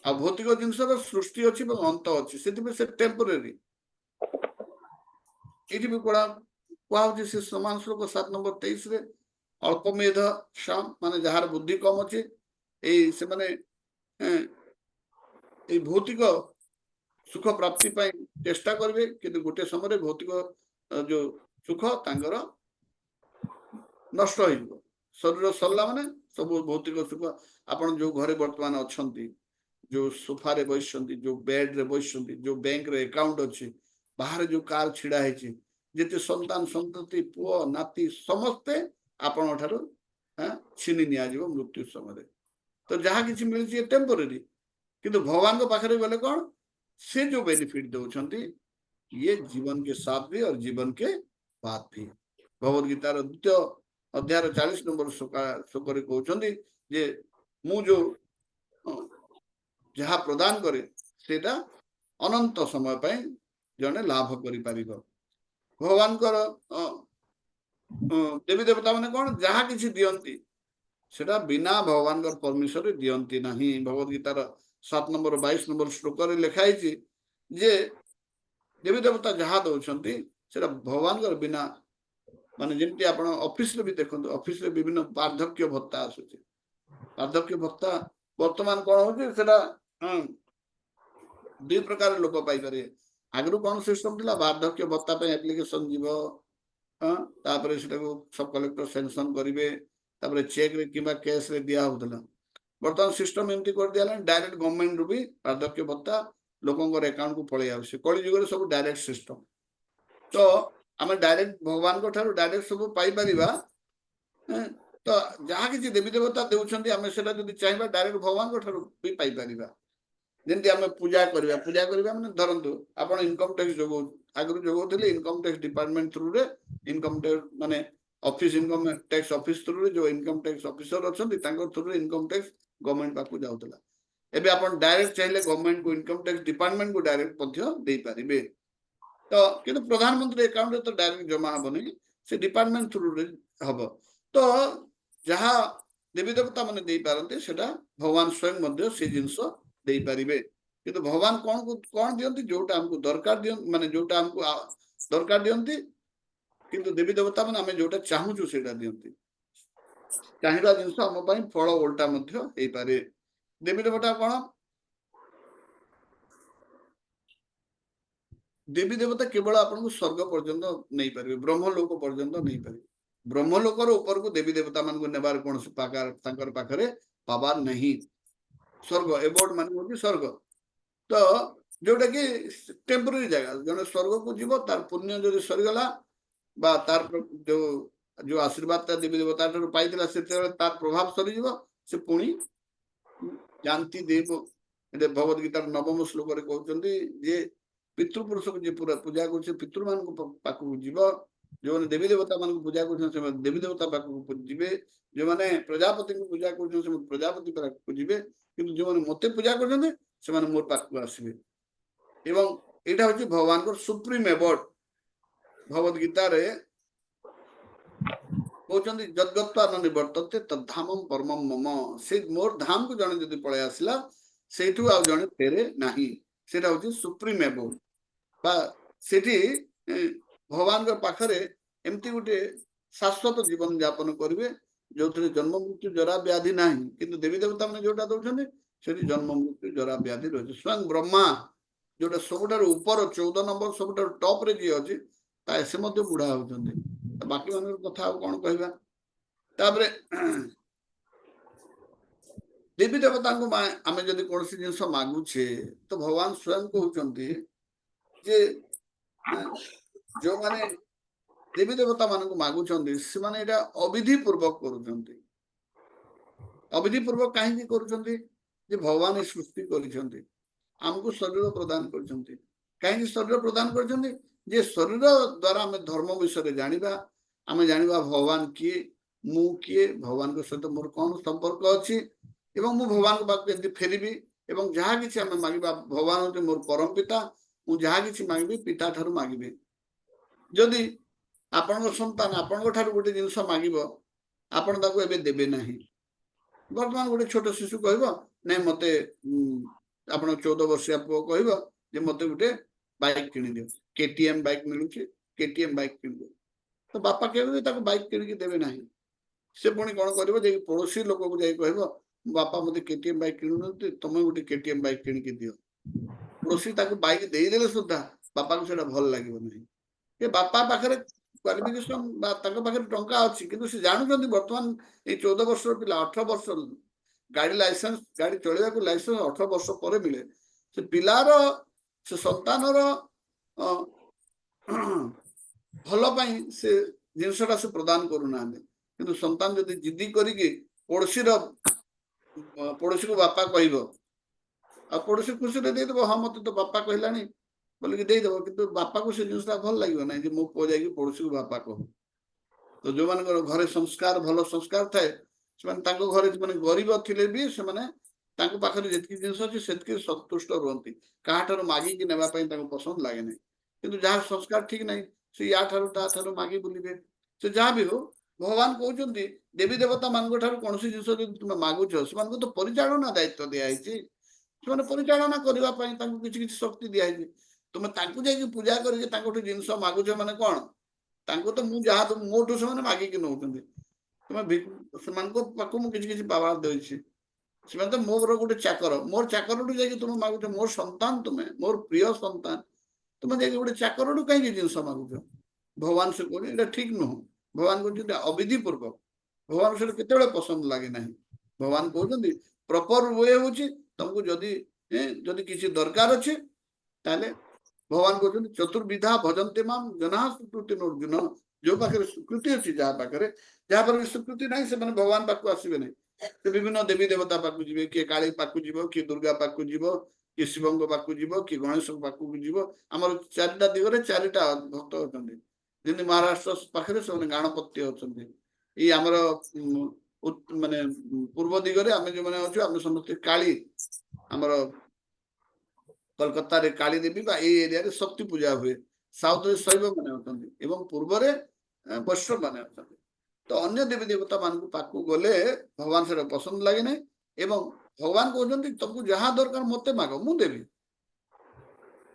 ଆଉ ଭୌତିକ ଜିନିଷର ସୃଷ୍ଟି ଅଛି ଏବଂ ଅନ୍ତ ଅଛି ସେଥିପାଇଁ ସେ ଟେମ୍ପୋରାରୀ ଏଇଠି ବି କୁହାହଉଛି ସେ ସମାନ ଶ୍ଲୋକ 7 ନମ୍ବର 23 ରେ ଅଳ୍ପ ମେଧ ମାନେ ଯାହାର ବୁଦ୍ଧି କମ ଅଛି ଏଇ ସେମାନେ ଏଇ ଭୌତିକ ସୁଖ ପ୍ରାପ୍ତି ପାଇଁ ଚେଷ୍ଟା କରିବେ କିନ୍ତୁ ଗୋଟେ ସମୟରେ ଭୌତିକ ଯୋଉ ସୁଖ ତାଙ୍କର ନଷ୍ଟ ହେଇଯିବ ଶରୀର ସରିଲା ମାନେ ସବୁ ଭୌତିକ ସୁଖ ଆପଣ ଯୋଉ ଘରେ ବର୍ତ୍ତମାନ ଅଛନ୍ତି ଯୋଉ ସୋଫାରେ ବସିଛନ୍ତି ଯୋଉ ବେଡରେ ବସିଛନ୍ତି ଯୋଉ ବ୍ୟାଙ୍କରେ ଆକାଉଣ୍ଟ ଅଛି ବାହାରେ ଯୋଉ କାର ଛିଡା ହେଇଛି ଯେତେ ସନ୍ତାନ ସନ୍ତତି ପୁଅ ନାତି ସମସ୍ତେ ଆପଣଙ୍କ ଠାରୁ ଛିନି ନିଆଯିବ ମୃତ୍ୟୁ ସମୟରେ ତ ଯାହା କିଛି ମିଳିଛି ଟେମ୍ପୋରାରୀ କିନ୍ତୁ ଭଗବାନଙ୍କ ପାଖରେ ଗଲେ କଣ ସେ ଯୋଉ ବେନିଫିଟ ଦଉଛନ୍ତି ये जीवन के साथ भी और जीवन के बाद भी भगवद गीतार 2ୟ ଅଧ୍ୟାୟର 40 ନମ୍ବର ଶ୍ଲୋକରେ କହୁଛନ୍ତି ଯେ ମୁଁ ଯୋଉ ଯାହା ପ୍ରଦାନ କରେ ସେଇଟା ଅନନ୍ତ ସମୟ ପାଇଁ ଜଣେ ଲାଭ କରିପାରିବ। ଭଗବାନଙ୍କର ଦେବୀ ଦେବତା ମାନେ କଣ ଯାହା କିଛି ଦିଅନ୍ତି ସେଟା ବିନା ଭଗବାନଙ୍କର ପରମିଶନ ଦିଅନ୍ତି ନାହିଁ। ଭଗବତ ଗୀତାର 7 ନମ୍ବର 22 ନମ୍ବର ଶ୍ଲୋକରେ ଲେଖା ହେଇଛି ଯେ ଦେବୀ ଦେବତା ଯାହା ଦଉଛନ୍ତି ସେଟା ଭଗବାନଙ୍କର ବିନା ମାନେ ଯେମିତି ଆପଣ ଅଫିସରେ ବି ଦେଖନ୍ତୁ ଅଫିସରେ ବିଭିନ୍ନ ବାର୍ଦ୍ଧକ୍ୟ ଭତ୍ତା ଆସୁଛି। ବାର୍ଦ୍ଧକ୍ୟ ଭତ୍ତା ବର୍ତ୍ତମାନ କଣ ହଉଛି ସେଟା ଦୁଇ ପ୍ରକାର ଲୋକ ପାଇପାରିବେ। ଆଗରୁ କଣ ସିଷ୍ଟମ ଥିଲା ବାର୍ଦ୍ଧକ୍ୟ ଭତ୍ତା ପାଇଁ ଆପ୍ଲିକେସନ ଯିବ ତାପରେ ସେଟାକୁ ସବ କଲେକ୍ଟର ସାଂସନ କରିବେ ତାପରେ ଚେକ୍ ରେ କିମ୍ବା କ୍ୟାଶ ରେ ଦିଆ ହଉଥିଲା। ବର୍ତ୍ତମାନ ସିଷ୍ଟମ ଏମିତି କରିଦିଆହେଲାଣି ଡାଇରେକ୍ଟ ଗଭର୍ଣ୍ଣମେଣ୍ଟ ରୁ ବି ବାର୍ଦ୍ଧକ୍ୟ ଭତ୍ତା ଲୋକଙ୍କର ଆକାଉଣ୍ଟ କୁ ପଳେଇ ଆସୁଛି। କଳି ଯୁଗରେ ସବୁ ଡାଇରେକ୍ଟ ସିଷ୍ଟମ। ତ ଆମେ ଡାଇରେକ୍ଟ ଭଗବାନଙ୍କ ଠାରୁ ଡାଇରେକ୍ଟ ସବୁ ପାଇପାରିବା। ତ ଯାହା କିଛି ଦେବୀ ଦେବତା ଦେଉଛନ୍ତି ଆମେ ସେଟା ଯଦି ଚାହିଁବା ଡାଇରେକ୍ଟ ଭଗବାନଙ୍କ ଠାରୁ ବି ପାଇପାରିବା। ଯେମିତି ଆମେ ପୂଜା କରିବା ମାନେ ଧରନ୍ତୁ ଆପଣ ଇନକମ ଟ୍ୟାକ୍ସ ଆଗରୁ ଯୋଗାଉଥିଲେ ଇନକମ ଟ୍ୟାକ୍ସ ଡିପାର୍ଟମେଣ୍ଟ ଥ୍ରୁରେ ଇନକମ ଟ୍ୟାକ୍ସ ମାନେ ଅଫିସ ଇନକମ ଟ୍ୟାକ୍ସ ଅଫିସ ଥ୍ରୁରେ ଯୋଉ ଇନକମ ଟ୍ୟାକ୍ସ ଅଫିସର ଅଛନ୍ତି ତାଙ୍କ ଥ୍ରୁରେ ଇନକମ ଟ୍ୟାକ୍ସ ଗଭର୍ଣ୍ଣମେଣ୍ଟ ପାଖକୁ ଯାଉଥିଲା। ଏବେ ଆପଣ ଡାଇରେକ୍ଟ ଚାହିଁଲେ ଗଭର୍ଣ୍ଣମେଣ୍ଟକୁ ଇନକମ ଟ୍ୟାକ୍ସ ଡିପାର୍ଟମେଣ୍ଟକୁ ଡାଇରେକ୍ଟ ମଧ୍ୟ ଦେଇପାରିବେ। ତ କିନ୍ତୁ ପ୍ରଧାନମନ୍ତ୍ରୀ ଆକାଉଣ୍ଟରେ ତ ଡାଇରେକ୍ଟ ଜମା ହବନି ସେ ଡିପାର୍ଟମେଣ୍ଟ ଥ୍ରୁରେ ହବ। ତ ଯାହା ଦେବୀ ଦେବତା ମାନେ ଦେଇପାରନ୍ତି ସେଟା ଭଗବାନ ସ୍ୱୟଂ ମଧ୍ୟ ସେ ଜିନିଷ ଦେଇପାରିବେ। କିନ୍ତୁ ଭଗବାନ କଣ ଦିଅନ୍ତି ଯୋଉଟା ଆମକୁ ଦରକାର ଦିଅନ୍ତି ମାନେ ଯୋଉଟା ଆମକୁ ଦରକାର ଦିଅନ୍ତି। କିନ୍ତୁ ଦେବୀ ଦେବତା ମାନେ ଆମେ ଯୋଉଟା ଚାହୁଁଛୁ ସେଇଟା ଦିଅନ୍ତି। ଚାହିଁବା ଜିନିଷ ଆମ ପାଇଁ ଫଳ ଓଲଟା ମଧ୍ୟ ହେଇପାରେ। ଦେବୀ ଦେବତା କଣ ଦେବୀ ଦେବତା କେବଳ ଆପଣଙ୍କୁ ସ୍ୱର୍ଗ ପର୍ଯ୍ୟନ୍ତ ନେଇପାରିବେ ବ୍ରହ୍ମଲୋକ ପର୍ଯ୍ୟନ୍ତ ନେଇପାରିବେ। ବ୍ରହ୍ମଲୋକର ଉପରକୁ ଦେବୀ ଦେବତା ମାନଙ୍କୁ ନେବାର କୌଣସି ତାଙ୍କର ପାଖରେ ପାୱାର ନାହିଁ। ସ୍ୱର୍ଗ ଏବୋର୍ଡ ମାନେ ହଉଛି ସ୍ୱର୍ଗ। ତ ଯୋଉଟା କି ଟେମ୍ପୋରାରୀ ଜାଗା ଜଣେ ସ୍ୱର୍ଗକୁ ଯିବ ତାର ପୁଣ୍ୟ ଯଦି ସରିଗଲା ବା ତାର ଯୋଉ ଆଶୀର୍ବାଦ ଟା ଦେବୀ ଦେବତା ଠାରୁ ପାଇଥିଲା ସେତେବେଳେ ତାର ପ୍ରଭାବ ସରିଯିବ ସେ ପୁଣି ଜାନ୍ତି ଦେବ। ଭଗବତ ଗୀତାର 9ମ ଶ୍ଲୋକରେ କହୁଛନ୍ତି ଯେ ପିତୃପୁରୁଷକୁ ଯିଏ ପୁରା ପୂଜା କରୁছে ପିତୃମାନଙ୍କ ପାଖକୁ ଯିବ। ଯୋଉମାନେ ଦେବୀ ଦେବତା ମାନଙ୍କୁ ପୂଜା କରୁଛନ୍ତି ସେମାନେ ଦେବୀ ଦେବତା ପାଖକୁ ଯିବେ। ଯୋଉମାନେ ପ୍ରଜାପତିଙ୍କୁ ପୂଜା କରୁଛନ୍ତି ସେମାନେ ପ୍ରଜାପତି ପାଖକୁ ଯିବେ। କିନ୍ତୁ ଯୋଉମାନେ ମତେ ପୂଜା କରୁଛନ୍ତି ସେମାନେ ମୋର ପାଖକୁ ଆସିବେ। ଏବଂ ଏଇଟା ହଉଛି ଭଗବାନଙ୍କର ସୁପ୍ରିମ ଆୱାର୍ଡ। ଭଗବତ ଗୀତାରେ କହୁଛନ୍ତି ଯଦ୍ଗତ୍ୱା ନ ନିବର୍ତ୍ତତେ ତଦ୍ଧାମଂ ପରମଂ ମମ। ସେ ମୋର ଧାମକୁ ଜଣେ ଯଦି ପଳେଇ ଆସିଲା ସେଇଠୁ ଆଉ ଜଣେ ଫେରେ ନାହିଁ। ସେଇଟା ହଉଛି ସୁପ୍ରିମ ଆୱାର୍ଡ ବା ସେଠି ଭଗବାନଙ୍କ ପାଖରେ ଏମିତି ଗୋଟେ ଶାଶ୍ୱତ ଜୀବନ ଯାପନ କରିବେ ଯୋଉଥିରେ ଜନ୍ମ ମୃତ୍ୟୁ ଜରା ବ୍ୟାଧି ନାହିଁ। କିନ୍ତୁ ଦେବୀ ଦେବତା ମାନେ ଯୋଉଟା ଦଉଛନ୍ତି ସେଠି ଜନ୍ମ ମୃତ୍ୟୁ ଜରା ବ୍ୟାଧି ରହିଛି। ସ୍ୱୟଂ ବ୍ରହ୍ମା ଯୋଉଟା ସବୁଠାରୁ ଉପର 14 ନମ୍ବର ସବୁଠାରୁ ଟପ ରେ ଯିଏ ଅଛି ସେ ମଧ୍ୟ ବୁଢା ହଉଛନ୍ତି। ବାକି ମାନଙ୍କ କଥା ଆଉ କଣ କହିବା। ତାପରେ ଦେବୀ ଦେବତାଙ୍କୁ ଆମେ ଯଦି କୌଣସି ଜିନିଷ ମାଗୁଛେ ତ ଭଗବାନ ସ୍ୱୟଂ କହୁଛନ୍ତି ଯେ ଯୋଉମାନେ ଦେବୀ ଦେବତା ମାନଙ୍କୁ ମାଗୁଛନ୍ତି ସେମାନେ ଏଇଟା ଅବିଧି ପୂର୍ବକ କରୁଛନ୍ତି। ଅବିଧି ପୂର୍ବକ କାହିଁକି କରୁଛନ୍ତି ଯେ ଭଗବାନ ଏ ସୃଷ୍ଟି କରିଛନ୍ତି ଆମକୁ ଶରୀର ପ୍ରଦାନ କରିଛନ୍ତି। କାହିଁକି ଶରୀର ପ୍ରଦାନ କରିଛନ୍ତି ଯେ ଶରୀର ଦ୍ଵାରା ଆମେ ଧର୍ମ ବିଷୟରେ ଜାଣିବା। ଆମେ ଜାଣିବା ଭଗବାନ କିଏ ମୁଁ କିଏ ଭଗବାନଙ୍କ ସହିତ ମୋର କଣ ସମ୍ପର୍କ ଅଛି ଏବଂ ମୁଁ ଭଗବାନଙ୍କ ପାଖକୁ କେମିତି ଫେରିବି। ଏବଂ ଯାହା କିଛି ଆମେ ମାଗିବା ଭଗବାନ ହଉଛି ମୋର ପରମ ପିତା। ମୁଁ ଯାହା କିଛି ମାଗିବି ପିତା ଠାରୁ ମାଗିବି। ଯଦି ଆପଣଙ୍କ ସନ୍ତାନ ଆପଣଙ୍କ ଠାରୁ ଗୋଟେ ଜିନିଷ ମାଗିବ ଆପଣ ତାକୁ ଏବେ ଦେବେ ନାହିଁ। ବର୍ତ୍ତମାନ ଗୋଟେ ଛୋଟ ଶିଶୁ କହିବ ନାଇଁ ମତେ ଆପଣ 14 ବର୍ଷିଆ ପୁଅ କହିବ ଯେ ମତେ ଗୋଟେ ବାଇକ୍ କିଣିଦିଅ। KTM ବାଇକ୍ ମିଳୁଛି KTM ବାଇକ୍ କିଣିଦିଅ। ତ ବାପା କେବେ ତାକୁ ବାଇକ୍ କିଣିକି ଦେବେ ନାହିଁ। ସେ ପୁଣି କଣ କରିବ ଯେ ପଡୋଶୀ ଲୋକକୁ ଯାଇ କହିବ ବାପା ମତେ KTM ବାଇକ୍ କିଣୁନାହାନ୍ତି ତମେ ଗୋଟେ KTM ବାଇକ୍ କିଣିକି ଦିଅ। ପଡୋଶୀ ତାକୁ ବାଇକ୍ ଦେଇଦେଲେ ସୁଦ୍ଧା ବାପାଙ୍କୁ ସେଟା ଭଲ ଲାଗିବ ନାହିଁ। ଏ ବାପା ପାଖରେ କ୍ୱାଲିଫିକେସନ ବା ତାଙ୍କ ପାଖରେ ଟଙ୍କା ଅଛି କିନ୍ତୁ ସେ ଜାଣୁଛନ୍ତି ବର୍ତ୍ତମାନ ଏଇ 14 ବର୍ଷର ପିଲା 18 ବର୍ଷ ଗାଡି ଲାଇସେନ୍ସ ଗାଡି ଚଳେଇବାକୁ ଲାଇସେନ୍ସ 18 ବର୍ଷ ପରେ ମିଳେ। ସେ ପିଲାର ସେ ସନ୍ତାନର ଭଲ ପାଇଁ ସେ ଜିନିଷଟା ସେ ପ୍ରଦାନ କରୁନାହାନ୍ତି। କିନ୍ତୁ ସନ୍ତାନ ଯଦି ଜିଦି କରିକି ପଡୋଶୀକୁ ବାପା କହିବ ଆଉ ପଡୋଶୀ ଖୁସିରେ ଦେଇଦବ ହଁ ମତେ ତ ବାପା କହିଲାଣି ବୋଲିକି ଦେଇଦବ। କିନ୍ତୁ ବାପାକୁ ସେ ଜିନିଷଟା ଭଲ ଲାଗିବ ନାହିଁ ଯେ ମୋ ପୁଅ ଯାଇକି ପଡୋଶୀକୁ ବାପା କହୁ। ତ ଯୋଉମାନଙ୍କର ଘରେ ସଂସ୍କାର ଭଲ ସଂସ୍କାର ଥାଏ ସେମାନେ ତାଙ୍କ ଘରେ ସେମାନେ ଗରିବ ଥିଲେ ବି ସେମାନେ ତାଙ୍କ ପାଖରେ ଯେତିକି ଜିନିଷ ଅଛି ସେତିକି ସନ୍ତୁଷ୍ଟ ରୁହନ୍ତି, କାହାଠାରୁ ମାଗିକି ନେବା ପାଇଁ ତାଙ୍କୁ ପସନ୍ଦ ଲାଗେ ନାହିଁ। କିନ୍ତୁ ଯାହାର ସଂସ୍କାର ଠିକ ନାହିଁ ସେ ୟା ଠାରୁ ତା ଠାରୁ ମାଗି ବୁଲିବେ। ସେ ଯାହା ବି ହଉ ଭଗବାନ କହୁଛନ୍ତି ଦେବୀ ଦେବତା ମାନଙ୍କ ଠାରୁ କୌଣସି ଜିନିଷ ଯଦି ତୁମେ ମାଗୁଛ ସେମାନଙ୍କୁ ତ ପରିଚାଳନା ଦାୟିତ୍ୱ ଦିଆହେଇଛି, ସେମାନେ ପରିଚାଳନା କରିବା ପାଇଁ ତାଙ୍କୁ କିଛି କିଛି ଶକ୍ତି ଦିଆହେଇଛି। ତୁମେ ତାଙ୍କୁ ଯାଇକି ପୂଜା କରିକି ତାଙ୍କଠୁ ଜିନିଷ ମାଗୁଛ ମାନେ କଣ? ତାଙ୍କୁ ତ ମୁଁ ଯାହା ମୋଠୁ ସେମାନେ ମାଗିକି ନଉଛନ୍ତି। ତୁମେ ସେମାନଙ୍କ ପାଖକୁ ମୁଁ କିଛି କିଛି ପାୱାର ଦେଇଛି, ସେମାନେ ତ ମୋର ଗୋଟେ ଚାକର, ମୋର ଚାକରଠୁ ଯାଇକି ତୁମେ ମାଗୁଛ, ମୋର ସନ୍ତାନ ତୁମେ, ମୋର ପ୍ରିୟ ସନ୍ତାନ, ତୁମେ ଯାଇକି ଗୋଟେ ଚାକରଠୁ କାହିଁକି ଜିନିଷ ମାଗୁଛ? ଭଗବାନ ସେ କହୁଛନ୍ତି ଏଇଟା ଠିକ ନୁହଁ। ଭଗବାନ କହୁଛନ୍ତି ଅବିଧି ପୂର୍ବକ, ଭଗବାନ ସେଟା କେତେବେଳେ ପସନ୍ଦ ଲାଗେ ନାହିଁ। ଭଗବାନ କହୁଛନ୍ତି ପ୍ରପର ୱେ ହଉଛି ତମକୁ ଯଦି କିଛି ଦରକାର ଅଛି ତାହେଲେ ଭଗବାନ କହୁଛନ୍ତି ଚତୁର୍ବିଧା ଭଜନ୍ତେ ମାମ୍ ଜନାଃ ସ୍ୱୀକୃତି ଅର୍ଜୁନ। ଯୋଉ ପାଖରେ ସ୍ୱୀକୃତି ଅଛି, ଯାହା ପାଖରେ ସ୍ୱୀକୃତି ନାହିଁ ସେମାନେ ଭଗବାନ ପାଖକୁ ଆସିବେ ନାହିଁ। ସେ ବିଭିନ୍ନ ଦେବୀ ଦେବତା ପାଖକୁ ଯିବେ, କିଏ କାଳୀ ପାଖକୁ ଯିବ, କିଏ ଦୁର୍ଗା ପାଖକୁ ଯିବ, କିଏ ଶିବଙ୍କ ପାଖକୁ ଯିବ, କିଏ ଗଣେଶଙ୍କ ପାଖକୁ ଯିବ। ଆମର ଚାରିଟା ଦିଗରେ ଚାରିଟା ଭକ୍ତ ଅଛନ୍ତି। ଯେମିତି ମହାରାଷ୍ଟ୍ର ପାଖରେ ସେମାନେ ଗାଣପତ୍ୟ ଅଛନ୍ତି। ଏଇ ଆମର ମାନେ ପୂର୍ବ ଦିଗରେ ଆମେ ଯୋଉମାନେ ଅଛୁ ଆମେ ସମସ୍ତେ କାଳୀ, ଆମର କଲକତାରେ କାଳୀ ଦେବୀ ବା ଏଇ ଏରିଆରେ ଶକ୍ତି ପୂଜା ହୁଏ। ସାଉଥରେ ଶୈବ ମାନେ ଅଛନ୍ତି ଏବଂ ପୂର୍ବରେ ବୈଷ୍ଣବ ମାନେ ଅଛନ୍ତି। ତ ଅନ୍ୟ ଦେବୀ ଦେବତା ମାନଙ୍କୁ ପାଖକୁ ଗଲେ ଭଗବାନ ସେଟା ପସନ୍ଦ ଲାଗେ ନାହିଁ ଏବଂ ଭଗବାନ କହୁଛନ୍ତି ତମକୁ ଯାହା ଦରକାର ମତେ ମାଗ ମୁଁ ଦେବି।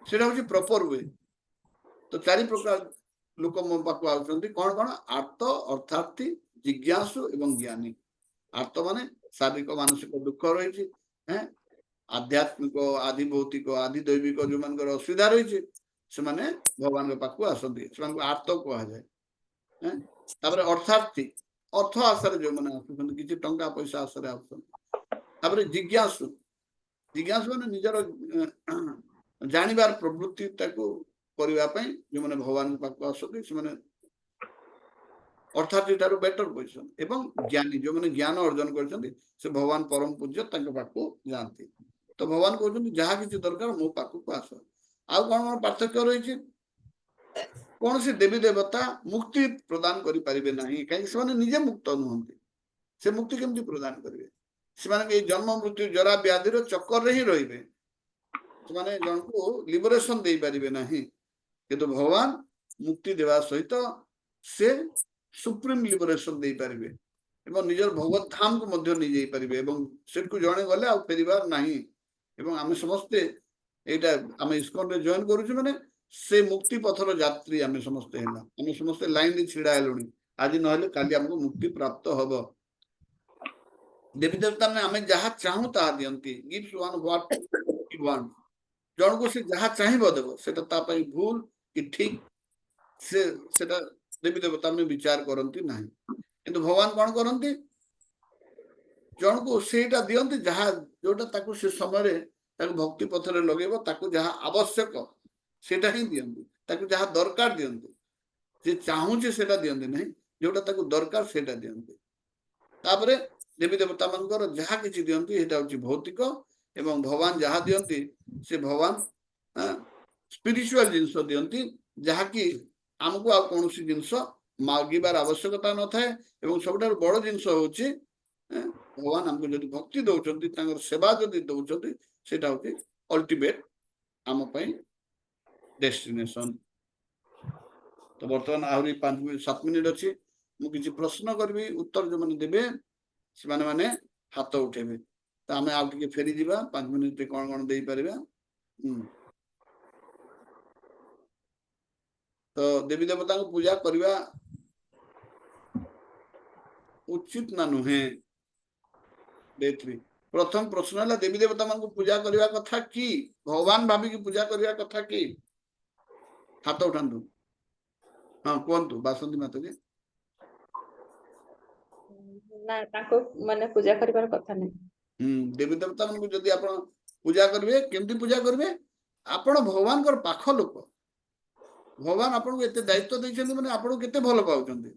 ସେଟା ହଉଛି ପ୍ରପର ୱେ। ତ ଚାରି ପ୍ରକାର ଲୋକ ମୋ ପାଖକୁ ଆସୁଛନ୍ତି। କଣ କଣ? ଆର୍ତ, ଅର୍ଥାର୍ଥୀ, ଜିଜ୍ଞାସୁ ଏବଂ ଜ୍ଞାନୀ। ଆର୍ତ ମାନେ ଶାରୀରିକ ମାନସିକ ଦୁଃଖ ରହିଛି, ଆଧ୍ୟାତ୍ମିକ, ଆଦି ଭୌତିକ, ଆଦି ଦୈବିକ ଯୋଉମାନଙ୍କର ଅସୁବିଧା ରହିଛି ସେମାନେ ଭଗବାନଙ୍କ ପାଖକୁ ଆସନ୍ତି, ସେମାନଙ୍କୁ ଆର୍ତ କୁହାଯାଏ। ତାପରେ ଅର୍ଥାର୍ଥୀ, ଅର୍ଥ ଆଶାରେ ଯୋଉମାନେ ଆସୁଛନ୍ତି, କିଛି ଟଙ୍କା ପଇସା ଆଶାରେ ଆସୁଛନ୍ତି। ତାପରେ ଜିଜ୍ଞାସୁ, ଜିଜ୍ଞାସୁ ମାନେ ନିଜର ଜାଣିବାର ପ୍ରବୃତ୍ତି ତାକୁ କରିବା ପାଇଁ ଯୋଉମାନେ ଭଗବାନଙ୍କ ପାଖକୁ ଆସନ୍ତି ସେମାନେ ଅର୍ଥାତ୍ ଠାରୁ ବେଟର ପୋଜିସନ। ଏବଂ ଜ୍ଞାନୀ, ଯୋଉମାନେ ଜ୍ଞାନ ଅର୍ଜନ କରିଛନ୍ତି ସେ ଭଗବାନ ପରମ ପୂଜ୍ୟ ତାଙ୍କ ପାଖକୁ ଯାଆନ୍ତି। ତ ଭଗବାନ କହୁଛନ୍ତି ଯାହା କିଛି ଦରକାର ମୋ ପାଖକୁ ଆସ। ଆଉ କଣ କଣ ପାର୍ଥକ୍ୟ ରହିଛି? କୌଣସି ଦେବୀ ଦେବତା ମୁକ୍ତି ପ୍ରଦାନ କରିପାରିବେ ନାହିଁ, କାହିଁକି ସେମାନେ ନିଜେ ମୁକ୍ତ ନୁହନ୍ତି। ସେ ମୁକ୍ତି କେମିତି ପ୍ରଦାନ କରିବେ? ସେମାନେ ଏଇ ଜନ୍ମ ମୃତ୍ୟୁ ଜରା ବ୍ୟାଧିର ଚକ୍କରରେ ହିଁ ରହିବେ। ସେମାନେ ଜଣକୁ ଲିବରେସନ ଦେଇପାରିବେ ନାହିଁ। କିନ୍ତୁ ଭଗବାନ ମୁକ୍ତି ଦେବା ସହିତ ସେ ସୁପ୍ରିମ ଲିବରେସନ ଦେଇପାରିବେ ଏବଂ ନିଜର ଭଗବତ ଧାମକୁ ମଧ୍ୟ ନେଇଯାଇ ପାରିବେ ଏବଂ ସେଠୁ ଜଣେ ଗଲେ ଆଉ ଫେରିବାର ନାହିଁ। ଏବଂ ଆମେ ସମସ୍ତେ ଏଇଟା ଆମେ ଇସ୍କନରେ ଜଏନ କରୁଛୁ ମାନେ ସେ ମୁକ୍ତି ପଥର ଯାତ୍ରୀ ଆମେ ସମସ୍ତେ ହେଲା। ଆମେ ସମସ୍ତେ ଲାଇନରେ ଛିଡା ହେଲୁଣି। ଆଜି ନହେଲେ କାଲି ଆମକୁ ମୁକ୍ତି ପ୍ରାପ୍ତ ହବ। ଦେବୀ ଦେବତା ମାନେ ଆମେ ଯାହା ଚାହୁଁ ତାହା ଦିଅନ୍ତି। Gives one what Hi want. ଜଣକୁ ସେ ଯାହା ଚାହିଁବ ଦେବ, ସେଟା ତା ପାଇଁ ଭୁଲ କି ଠିକ ସେଟା ଦେବୀ ଦେବତା ମାନେ ବିଚାର କରନ୍ତି ନାହିଁ। କିନ୍ତୁ ଭଗବାନ କଣ କରନ୍ତି? ଜଣକୁ ସେଇଟା ଦିଅନ୍ତି ଯାହା ଯୋଉଟା ତାକୁ ସେ ସମୟରେ ତାକୁ ଭକ୍ତି ପଥରେ ଲଗେଇବ, ତାକୁ ଯାହା ଆବଶ୍ୟକ ସେଇଟା ହିଁ ଦିଅନ୍ତି, ତାକୁ ଯାହା ଦରକାର ଦିଅନ୍ତି। ଯେ ଚାହୁଁଛି ସେଟା ଦିଅନ୍ତି ନାହିଁ, ଯୋଉଟା ତାକୁ ଦରକାର ସେଇଟା ଦିଅନ୍ତି। ତାପରେ ଦେବୀ ଦେବତା ମାନଙ୍କର ଯାହା କିଛି ଦିଅନ୍ତି ସେଇଟା ହଉଛି ଭୌତିକ ଏବଂ ଭଗବାନ ଯାହା ଦିଅନ୍ତି ସେ ଭଗବାନ ସ୍ପିରିଚୁଆଲ ଜିନିଷ ଦିଅନ୍ତି, ଯାହାକି ଆମକୁ ଆଉ କୌଣସି ଜିନିଷ ମାଗିବାର ଆବଶ୍ୟକତା ନଥାଏ। ଏବଂ ସବୁଠାରୁ ବଡ ଜିନିଷ ହଉଛି ଭଗବାନ ଆମକୁ ଯଦି ଭକ୍ତି ଦଉଛନ୍ତି, ତାଙ୍କର ସେବା ଯଦି ଦଉଛନ୍ତି, ସେଇଟା ହଉଛି ଅଲ୍ଟିମେଟ ଆମ ପାଇଁ ଡେଷ୍ଟିନେସନ। ତ ବର୍ତ୍ତମାନ ଆହୁରି 7 ମିନିଟ ଅଛି। ମୁଁ କିଛି ପ୍ରଶ୍ନ କରିବି, ଉତ୍ତର ଯୋଉମାନେ ଦେବେ ସେମାନେ ମାନେ ହାତ ଉଠେଇବେ। ତ ଆମେ ଆଉ ଟିକେ ଫେରିଯିବା, 5 ମିନିଟ କଣ କଣ ଦେଇପାରିବା। ତ ଦେବୀ ଦେବତାଙ୍କୁ ପୂଜା କରିବା ଉଚିତ ନା ନୁହେଁ? ପ୍ରଥମ ପ୍ରଶ୍ନ ହେଲା ଦେବୀ ଦେବତା ମାନଙ୍କୁ ପୂଜା କରିବା କଥା କି ଭଗବାନ ଭାବିକି ପୂଜା କରିବା କଥା କି? ହାତ ଉଠାନ୍ତୁ। ହଁ କୁହନ୍ତୁ ବାସନ୍ତୀ ମାତାଜୀ। ନା, ତାଙ୍କୁ ମାନେ ପୂଜା କରିବାର କଥା ନାହିଁ। ଦେବୀ ଦେବତା ମାନଙ୍କୁ ଯଦି ଆପଣ ପୂଜା କରିବେ, କେମିତି ପୂଜା କରିବେ? ଆପଣ ଭଗବାନଙ୍କର ପାଖ ଲୋକ। ଭଗବାନ ଆପଣଙ୍କୁ ଏତେ ଦାୟିତ୍ୱ ଦେଇଛନ୍ତି ମାନେ ଆପଣଙ୍କୁ କେତେ ଭଲ ପାଉଛନ୍ତି।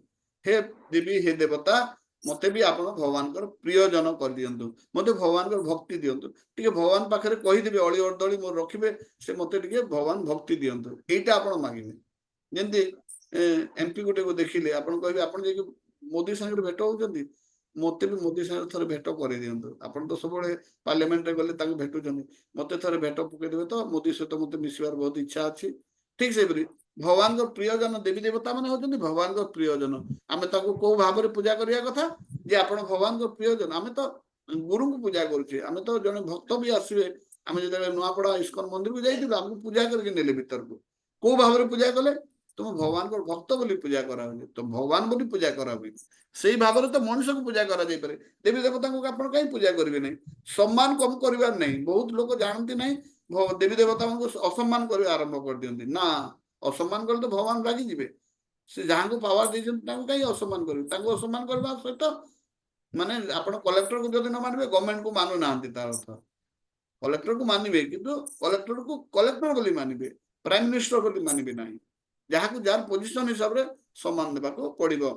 ହେ ଦେବୀ, ହେ ଦେବତା, ମତେ ବି ଆପଣ ଭଗବାନଙ୍କର ପ୍ରିୟଜନ କରିଦିଅନ୍ତୁ, ମତେ ଭଗବାନଙ୍କର ଭକ୍ତି ଦିଅନ୍ତୁ। ଟିକେ ଭଗବାନ ପାଖରେ କହିଦେବେ, ଅଳି ଅର୍ଦଳି ମୋର ରଖିବେ, ସେ ମତେ ଟିକେ ଭଗବାନ ଭକ୍ତି ଦିଅନ୍ତୁ, ଏଇଟା ଆପଣ ମାଗିବେ। ଯେମିତି MP ଗୋଟେ ଦେଖିଲେ ଆପଣ କହିବେ, ଆପଣ ଯାଇକି ମୋଦି ସାଙ୍ଗରେ ଭେଟ ହଉଛନ୍ତି, मते भी मोदी सागर थोड़े भेट कर दिंतु आपण तो सब पार्लियामेंट रे गले ताको भेटुछन मते थोड़े भेट पके देबे तो मोदी सहित मते मिसिबार बहुत इच्छा अछि ठीक से भगवान को प्रियजन देवी देवता माने होचंदी भगवान को प्रियजन आमे ताको को भाबरे पूजा करिया कथा जे आपण भगवान को प्रियजन आमे तो गुरु को पूजा करूछे आमे तो जने भक्त भी आसीबे आमे जदे नुआपड़ा इस्कन मंदिर को जाइतिबे हमको पूजा करके नेले भीतर को भाबरे पूजा कले तुम भगवान को भक्त बोली पूजा करा तो भगवान बोली पूजा करा सेही भाबरे तो मनुष्य को पूजा करा जाई पारे देवी देवता को आपण काई पूजा करिवे नै सम्मान कम करिवार नै बहुत लोग जानती नै देवी देवता को असम्मान कर आरंभ कर दियंती ना असम्मान कर तो भगवान रागी जिवे से जहां को पावर देछन ताको काई असम्मान करिवे ताको असम्मान करबा सहित माने आपण कलेक्टर को जदि न मानबे गवर्नमेंट को मानु नांती तार अर्थ कलेक्टर को मानिबे किंतु कलेक्टर को कलेक्टर बोली मानिबे प्राइम मिनिस्टर बोली मानिबे नाही जहां को जार पोजीशन हिसाब रे सम्मान देबा को पड़िबो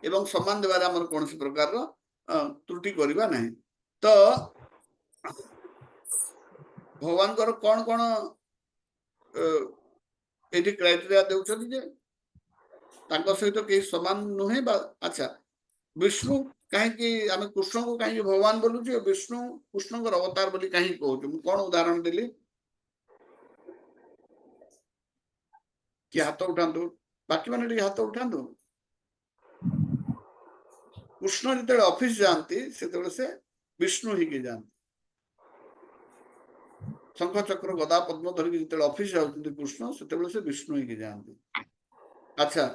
एवं सम्मान देबार हमर कोनसी प्रकार रो त्रुटि करिबा नाही तो भगवान कर कोन कोन एटी क्राइटेरिया देउछथि जे तांको सहित के समान नुहे बा अच्छा विष्णु कहीं कि आम कृष्ण को कहीं भगवान बोलू विष्णु कृष्ण को अवतार बोली कहीं कहूँ कौन उदाहरण देली कि हाथ उठातु बाकी मैंने हाथ उठातु कृष्ण जिते ऑफिस जाती से विष्णु ही के जाती शंख चक्र गदा पद्म धरिकी जिते ऑफिस जाती कृष्ण से विष्णु ही के जाती अच्छा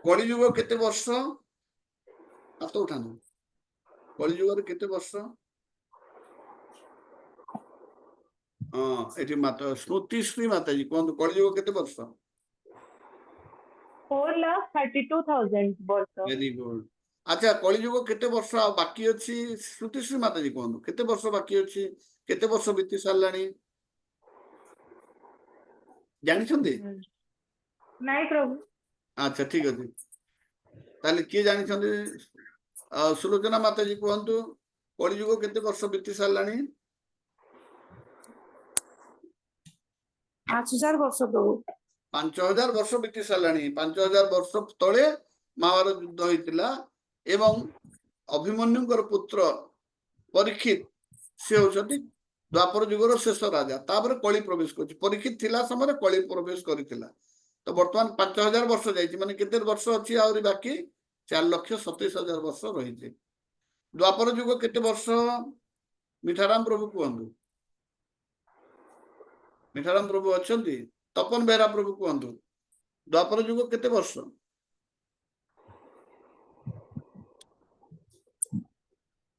कलिजुग केते वर्ष हाथ उठातु कलिजुग केते वर्ष हाँ एटी माता स्मृति श्री माता जी कहतु कलिजुग केते वर्ष 4,32,000 वर्ष वेरी गुड अच्छा कलिजुग केते वर्ष आ बाकी अछि श्रुति श्री माता जी कहतु केते वर्ष बाकी अछि केते वर्ष बीती सारलानी जानि छथि नहीं प्रभु अच्छा ठीक अछि ताले के जानि छथि सुलोचना माता जी कहतु कलिजुग केते वर्ष बीती सारलानी 5,000 वर्ष प्रभु 5,000 वर्ष बीती सारलानी 5,000 वर्ष तले महाभारत युद्ध होइतिला एवं अभिमन्युଙ୍କର पुत्र परीक्षित से होचती द्वापर युगर शेष राजा तापर कली प्रवेश करछि परीक्षित थिला समय कली प्रवेश करितिला तो वर्तमान 5,000 वर्ष जाइछि माने केते वर्ष अछि आउरी बाकी 4,27,000 वर्ष रहिछि द्वापर युग केते वर्ष मिठाराम प्रभु कहंतु मिठाराम प्रभु अछंती तपन बेहरा प्रभु कहंतु द्वापर युग केते वर्ष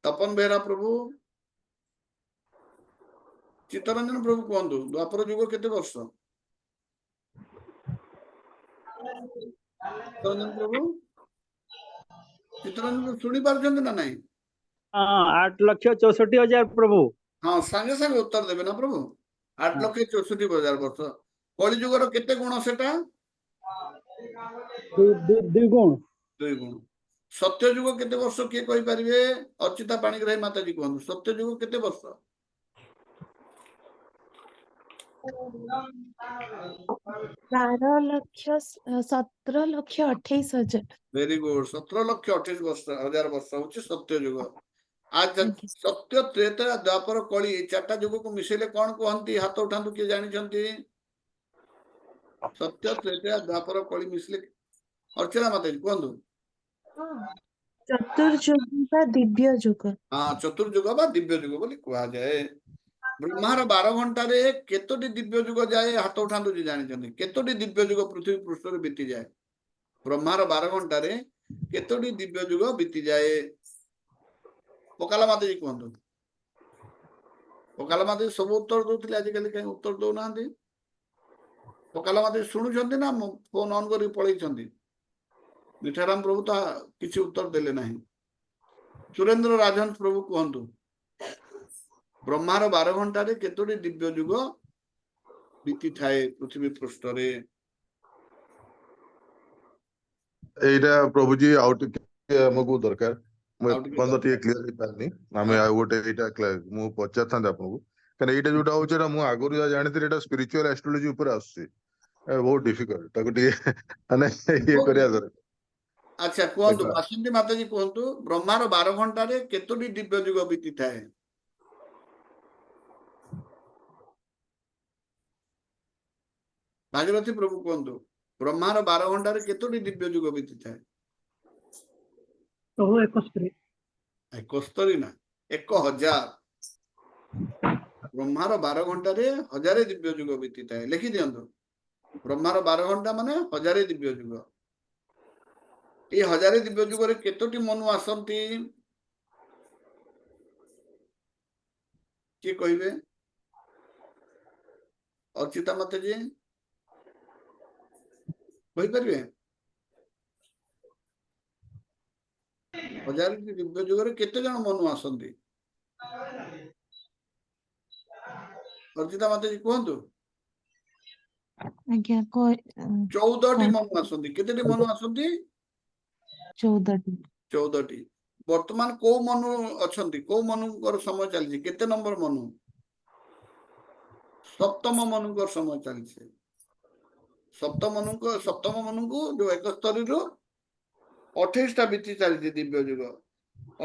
तपन बेहरा प्रभु चित्तरंजन प्रभु कहंतु द्वापर युग केते वर्ष चित्तरंजन प्रभु चित्तरंजन सुनी पारछन ना नहीं 8,64,000 प्रभु हाँ संगे संगे उत्तर देबे ना प्रभु 8,64,000 वर्ष कलिजुगर केते गुण सेटा द्विगुण 2 गुण सत्य युग केते वर्ष के कहि परिबे अर्चिता पाणिग्राही माता जी कहंतु सत्य युग केते वर्ष 17,28,000 वेरी गुड 17,28,000 वर्ष होची सत्य युग आज सत्य त्रेता द्वापर कली ए चारटा युग को मिसेले कोन कहंती हाथ उठांतु के जानि छंती सत्य त्रेता द्वापर कली मिसले अर्चना माता जी कहंतु चतुर्युग का दिव्य युग हाँ चतुर्युग बा दिव्य युग बोली कहा जाए ब्रह्मार 12 घंटा रे केतोटी दिव्य युग जाए हाथ उठांतु जे जानि छंती केतोटी दिव्य युग पृथ्वी पृष्ठ रे बीती जाए ब्रह्मार 12 घंटा रे केतोटी दिव्य युग बीती जाए पकाला माता जी कहंतु पकाला माता सब उत्तर दउथिले आज काली कहीं उत्तर दउ नांदी पकाला माता सुनु छंती ना फोन ऑन करी पळै छंती मिठाराम प्रभु तो किसी उत्तर देले नहीं सुरेंद्र राजन प्रभु कहंतु ब्रह्मार 12 घंटा रे केतोटी दिव्य युग बीती थाए पृथ्वी पृष्ठ रे एटा प्रभु जी आउट हमको दरकार ଆଉ ଟିକେ बंद टिके क्लियर हे पारनी आमे आ गोटे एटा मु पचार थांदा आपको कने एटा जोटा होचे एटा मु आगरु जा जानिते एटा स्पिरिचुअल एस्ट्रोलॉजी ऊपर आसी बहुत डिफिकल्ट ताको टिके माने ये करिया दरकार ଆଚ୍ଛା କୁହନ୍ତୁ ଦେଖ ବାସନ୍ତୀ ମାତାଜୀ କୁହନ୍ତୁ ବ୍ରହ୍ମାର 12 ଘଣ୍ଟାରେ କେତୋଟି ଦିବ୍ୟ ଯୁଗ ବିତିଥାଏ? ଭାଗୀରଥୀ ପ୍ରଭୁ କୁହନ୍ତୁ ବ୍ରହ୍ମାର 12 ଘଣ୍ଟାରେ କେତୋଟି ଦିବ୍ୟ ଯୁଗ ବିତିଥାଏ? ପ୍ରଭୁ 71। 71 ନା 1000। ବ୍ରହ୍ମାର 12 ଘଣ୍ଟାରେ 1000 ଦିବ୍ୟ ଯୁଗ ବିତିଥାଏ। ଲେଖି ଦିଅନ୍ତୁ ବ୍ରହ୍ମାର 12 ଘଣ୍ଟା ମାନେ 1000 ଦିବ୍ୟ ଯୁଗ। এই 1000 ଦିବ୍ୟ ଯୁଗରେ କେତୋଟି ମନୁ ଆସନ୍ତି? କିଏ କହିବେ? ଅର୍ଚିତା ମାତାଜୀ କହିପାରିବେ? 1000 ଦିବ୍ୟ ଯୁଗରେ କେତେ ଜଣ ମନୁ ଆସନ୍ତି? ଅର୍ଚିତା ମାତାଜୀ କୁହନ୍ତୁ। ଆଜ୍ଞା 14ଟି ମନୁ ଆସନ୍ତି। କେତେଟି ମନୁ ଆସନ୍ତି? 14ଟି। 14ଟି। ବର୍ତ୍ତମାନ କୋଉ ମନୁ ଅଛନ୍ତି? କୋଉ ମନୁଙ୍କର ସମୟ ଚାଲିଛି? କେତେ ନମ୍ବର ମନୁ? ସପ୍ତମ ମନୁଙ୍କର ସମୟ ଚାଲିଛି। ସପ୍ତମ ମନୁଙ୍କୁ ଯୋଉ 71ରୁ 28ଟା ବିତି ଚାଲିଛି ଦିବ୍ୟ ଯୁଗ।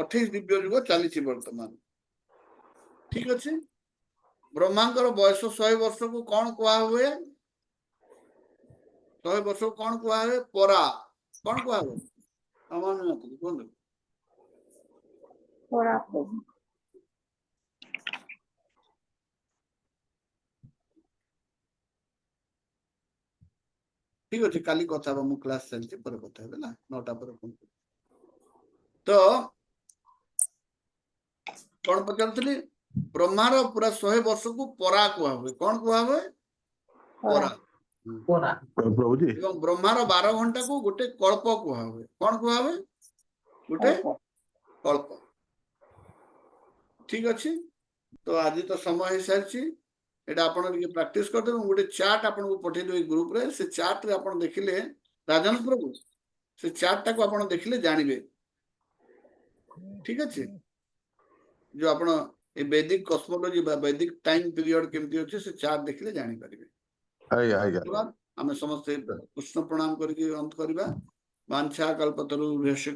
28 ଦିବ୍ୟ ଯୁଗ ଚାଲିଛି ବର୍ତ୍ତମାନ। ଠିକ ଅଛି। ବ୍ରହ୍ମାଙ୍କର ବୟସ 100 ବର୍ଷକୁ କଣ କୁହା ହୁଏ? 100 ବର୍ଷକୁ କଣ କୁହା ହୁଏ? ପରା। କଣ କୁହା ହୁଏ? କୁହନ୍ତୁ। ପରା ପ୍ରଭୁ। ଠିକ ଅଛି କାଲି କଥା ହବା। ମୁଁ କ୍ଲାସ ଚାଲିଛି ପରେ କଥା ହେବେ ନା 9ଟା ପରେ। ତ କଣ ପଚାରୁଥିଲି? ବ୍ରହ୍ମାର ପୁରା 100 ବର୍ଷକୁ ପରା କୁହା ହୁଏ। କଣ କୁହା ହୁଏ? ପରା। ପ୍ରଭୁଜୀ ଏବଂ ବ୍ରହ୍ମାର 12 ଘଣ୍ଟାକୁ ଗୋଟେ କଳ୍ପ କୁହା ହୁଏ। କଣ କୁହା ହୁଏ? ଗୋଟେ କଳ୍ପ। ଠିକ ଅଛି। ତ ଆଜି ତ ସମୟ ହେଇସାରିଛି। এটা ଆପଣ ଟିକେ ପ୍ରାକ୍ଟିସ କରିଦେବେ। ମୁଁ ଗୋଟେ ଚାର୍ଟ ଆପଣଙ୍କୁ ପଠେଇଦେବି ଗ୍ରୁପରେ। ସେ ଚାର୍ଟରେ ଆପଣ ଦେଖିଲେ ରାଜନ ପ୍ରଭୁ ସେ ଚାର୍ଟଟାକୁ ଆପଣ ଦେଖିଲେ ଜାଣିବେ। ଠିକ ଅଛି। ଯୋଉ ଆପଣ এই বৈদিক কসমোলজি বা বৈদিক টাইম পিরিয়ড কেমতি ଅଛି ସେ ଚାର୍ଟ ଦେଖିଲେ ଜାଣିପାରିବେ। ଆଜ୍ଞା ଆଜ୍ଞା ଆମେ ସମସ୍ତେ କୃଷ୍ଣ ପ୍ରଣାମ କରିକି ଅନ୍ତ କରିବା। वांछा कल्पतरु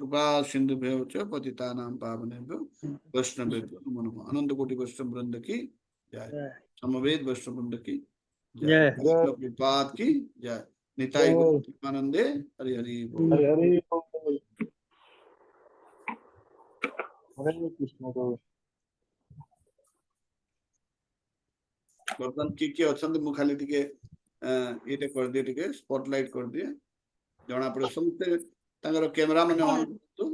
कृपा सिंधु भ्यश्च पतितानां पावनेभ्यो वैष्णवेभ्यो नमो नमः। अनंत कोटि वैष्णव वृंद की जय। समवेत वैष्णव वृंद की जय। प्रभुपाद की जय। निताई गौर प्रेमानंदे हरि हरि बोल। हरे हरे हरे कृष्ण प्रभु। ବର୍ତ୍ତମାନ କିଏ ଅଛନ୍ତି ମୁଁ ଖାଲି ଟିକେ ଏଇଟା କରିଦିଏ ଟିକେ ସ୍ପଟଲାଇଟ କରିଦିଏ ଜଣା ପଡେ ସମସ୍ତେ ତାଙ୍କର କ୍ୟାମେରା ମାନେ ଅନ୍ କରନ୍ତୁ।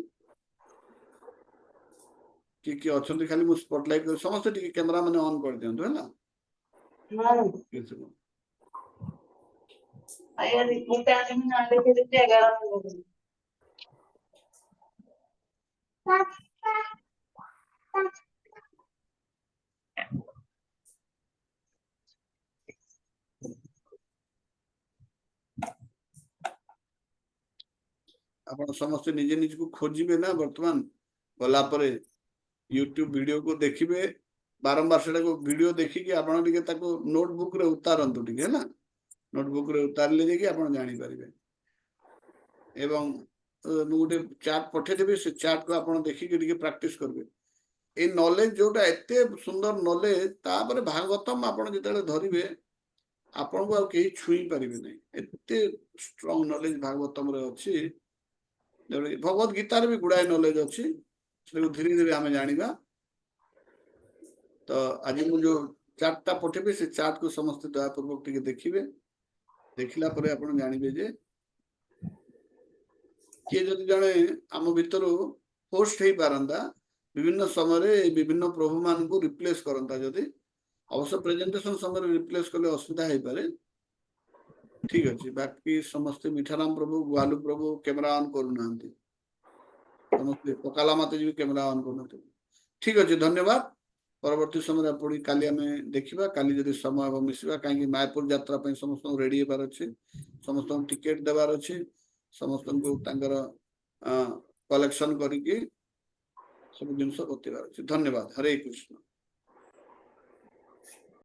କିଏ ଅଛନ୍ତି ଖାଲି ମୁଁ ସ୍ପଟଲାଇଟ କରି ସମସ୍ତେ ଟିକେ କ୍ୟାମେରା ମାନେ ଅନ୍ କରିଦିଅନ୍ତୁ ହେଲା। ଆପଣ ସମସ୍ତେ ନିଜେ ନିଜକୁ ଖୋଜିବେ ନା ବର୍ତ୍ତମାନ ଗଲା ପରେ ୟୁଟ୍ୟୁବ ଭିଡିଓକୁ ଦେଖିବେ ବାରମ୍ବାର ସେଟାକୁ ଭିଡିଓ ଦେଖିକି ଆପଣ ଟିକେ ତାକୁ ନୋଟବୁକ ରେ ଉତାରନ୍ତୁ ଟିକେ ହେଲା। ନୋଟବୁକ ରେ ଉତାରିଲେ ଯାଇକି ଆପଣ ଜାଣିପାରିବେ। ଏବଂ ମୁଁ ଗୋଟେ ଚାର୍ଟ ପଠେଇଦେବି ସେ ଚାର୍ଟକୁ ଆପଣ ଦେଖିକି ଟିକେ ପ୍ରାକ୍ଟିସ କରିବେ। এই ନଲେଜ ଯୋଉଟା ଏତେ ସୁନ୍ଦର ନଲେଜ ତାପରେ ଭାଗବତମ ଆପଣ ଯେତେବେଳେ ଧରିବେ ଆପଣଙ୍କୁ ଆଉ କେହି ଛୁଇଁ ପାରିବେ ନାହିଁ। ଏତେ ଷ୍ଟ୍ରଙ୍ଗ ନଲେଜ ଭାଗବତମରେ ଅଛି। ଭଗବତ ଗୀତାରେ ବି ଗୁଡାଏ ନଲେଜ ଅଛି। ସେଟାକୁ ଧୀରେ ଧୀରେ ଆମେ ଜାଣିବା। ତ ଆଜି ମୁଁ ଯୋଉ ଚାର୍ଟଟା ପଠେଇବି ସେ ଚାର୍ଟକୁ ସମସ୍ତେ ଦୟାପୂର୍ବକ ଟିକେ ଦେଖିବେ। ଦେଖିଲା ପରେ ଆପଣ ଜାଣିବେ ଯେ କିଏ ଯଦି ଜଣେ ଆମ ଭିତରୁ ହୋଷ୍ଟ ହେଇପାରନ୍ତା ବିଭିନ୍ନ ସମୟରେ ବିଭିନ୍ନ ପ୍ରଭୁ ମାନଙ୍କୁ ରିପ୍ଲେସ କରନ୍ତା ଯଦି ଅବଶ୍ୟ ପ୍ରେଜେଣ୍ଟେସନ ସମୟରେ ରିପ୍ଲେସ କଲେ ଅସୁବିଧା ହେଇପାରେ। ଠିକ ଅଛି। ବାକି ସମସ୍ତେ ମିଠାରାମ ପ୍ରଭୁ ଗୁଆଲୁ ପ୍ରଭୁ କ୍ୟାମେରା ଅନ୍ କରୁନାହାନ୍ତି। ସମସ୍ତେ ପକାଲା ମାତାଜୀ ବି କ୍ୟାମେରା ଅନ୍ କରୁନାହାନ୍ତି। ଠିକ ଅଛି ଧନ୍ୟବାଦ। ପରବର୍ତ୍ତୀ ସମୟରେ ପୁଣି କାଲି ଆମେ ଦେଖିବା। କାଲି ଯଦି ସମୟ ହେବ ମିଶିବା। କାହିଁକି ମାୟାପୁର ଯାତ୍ରା ପାଇଁ ସମସ୍ତଙ୍କୁ ରେଡି ହେବାର ଅଛି। ସମସ୍ତଙ୍କୁ ଟିକେଟ ଦେବାର ଅଛି। ସମସ୍ତଙ୍କୁ ତାଙ୍କର କଲେକ୍ସନ କରିକି ସବୁ ଜିନିଷ ବତେଇବାର ଅଛି। ଧନ୍ୟବାଦ। ହରେ କୃଷ୍ଣ।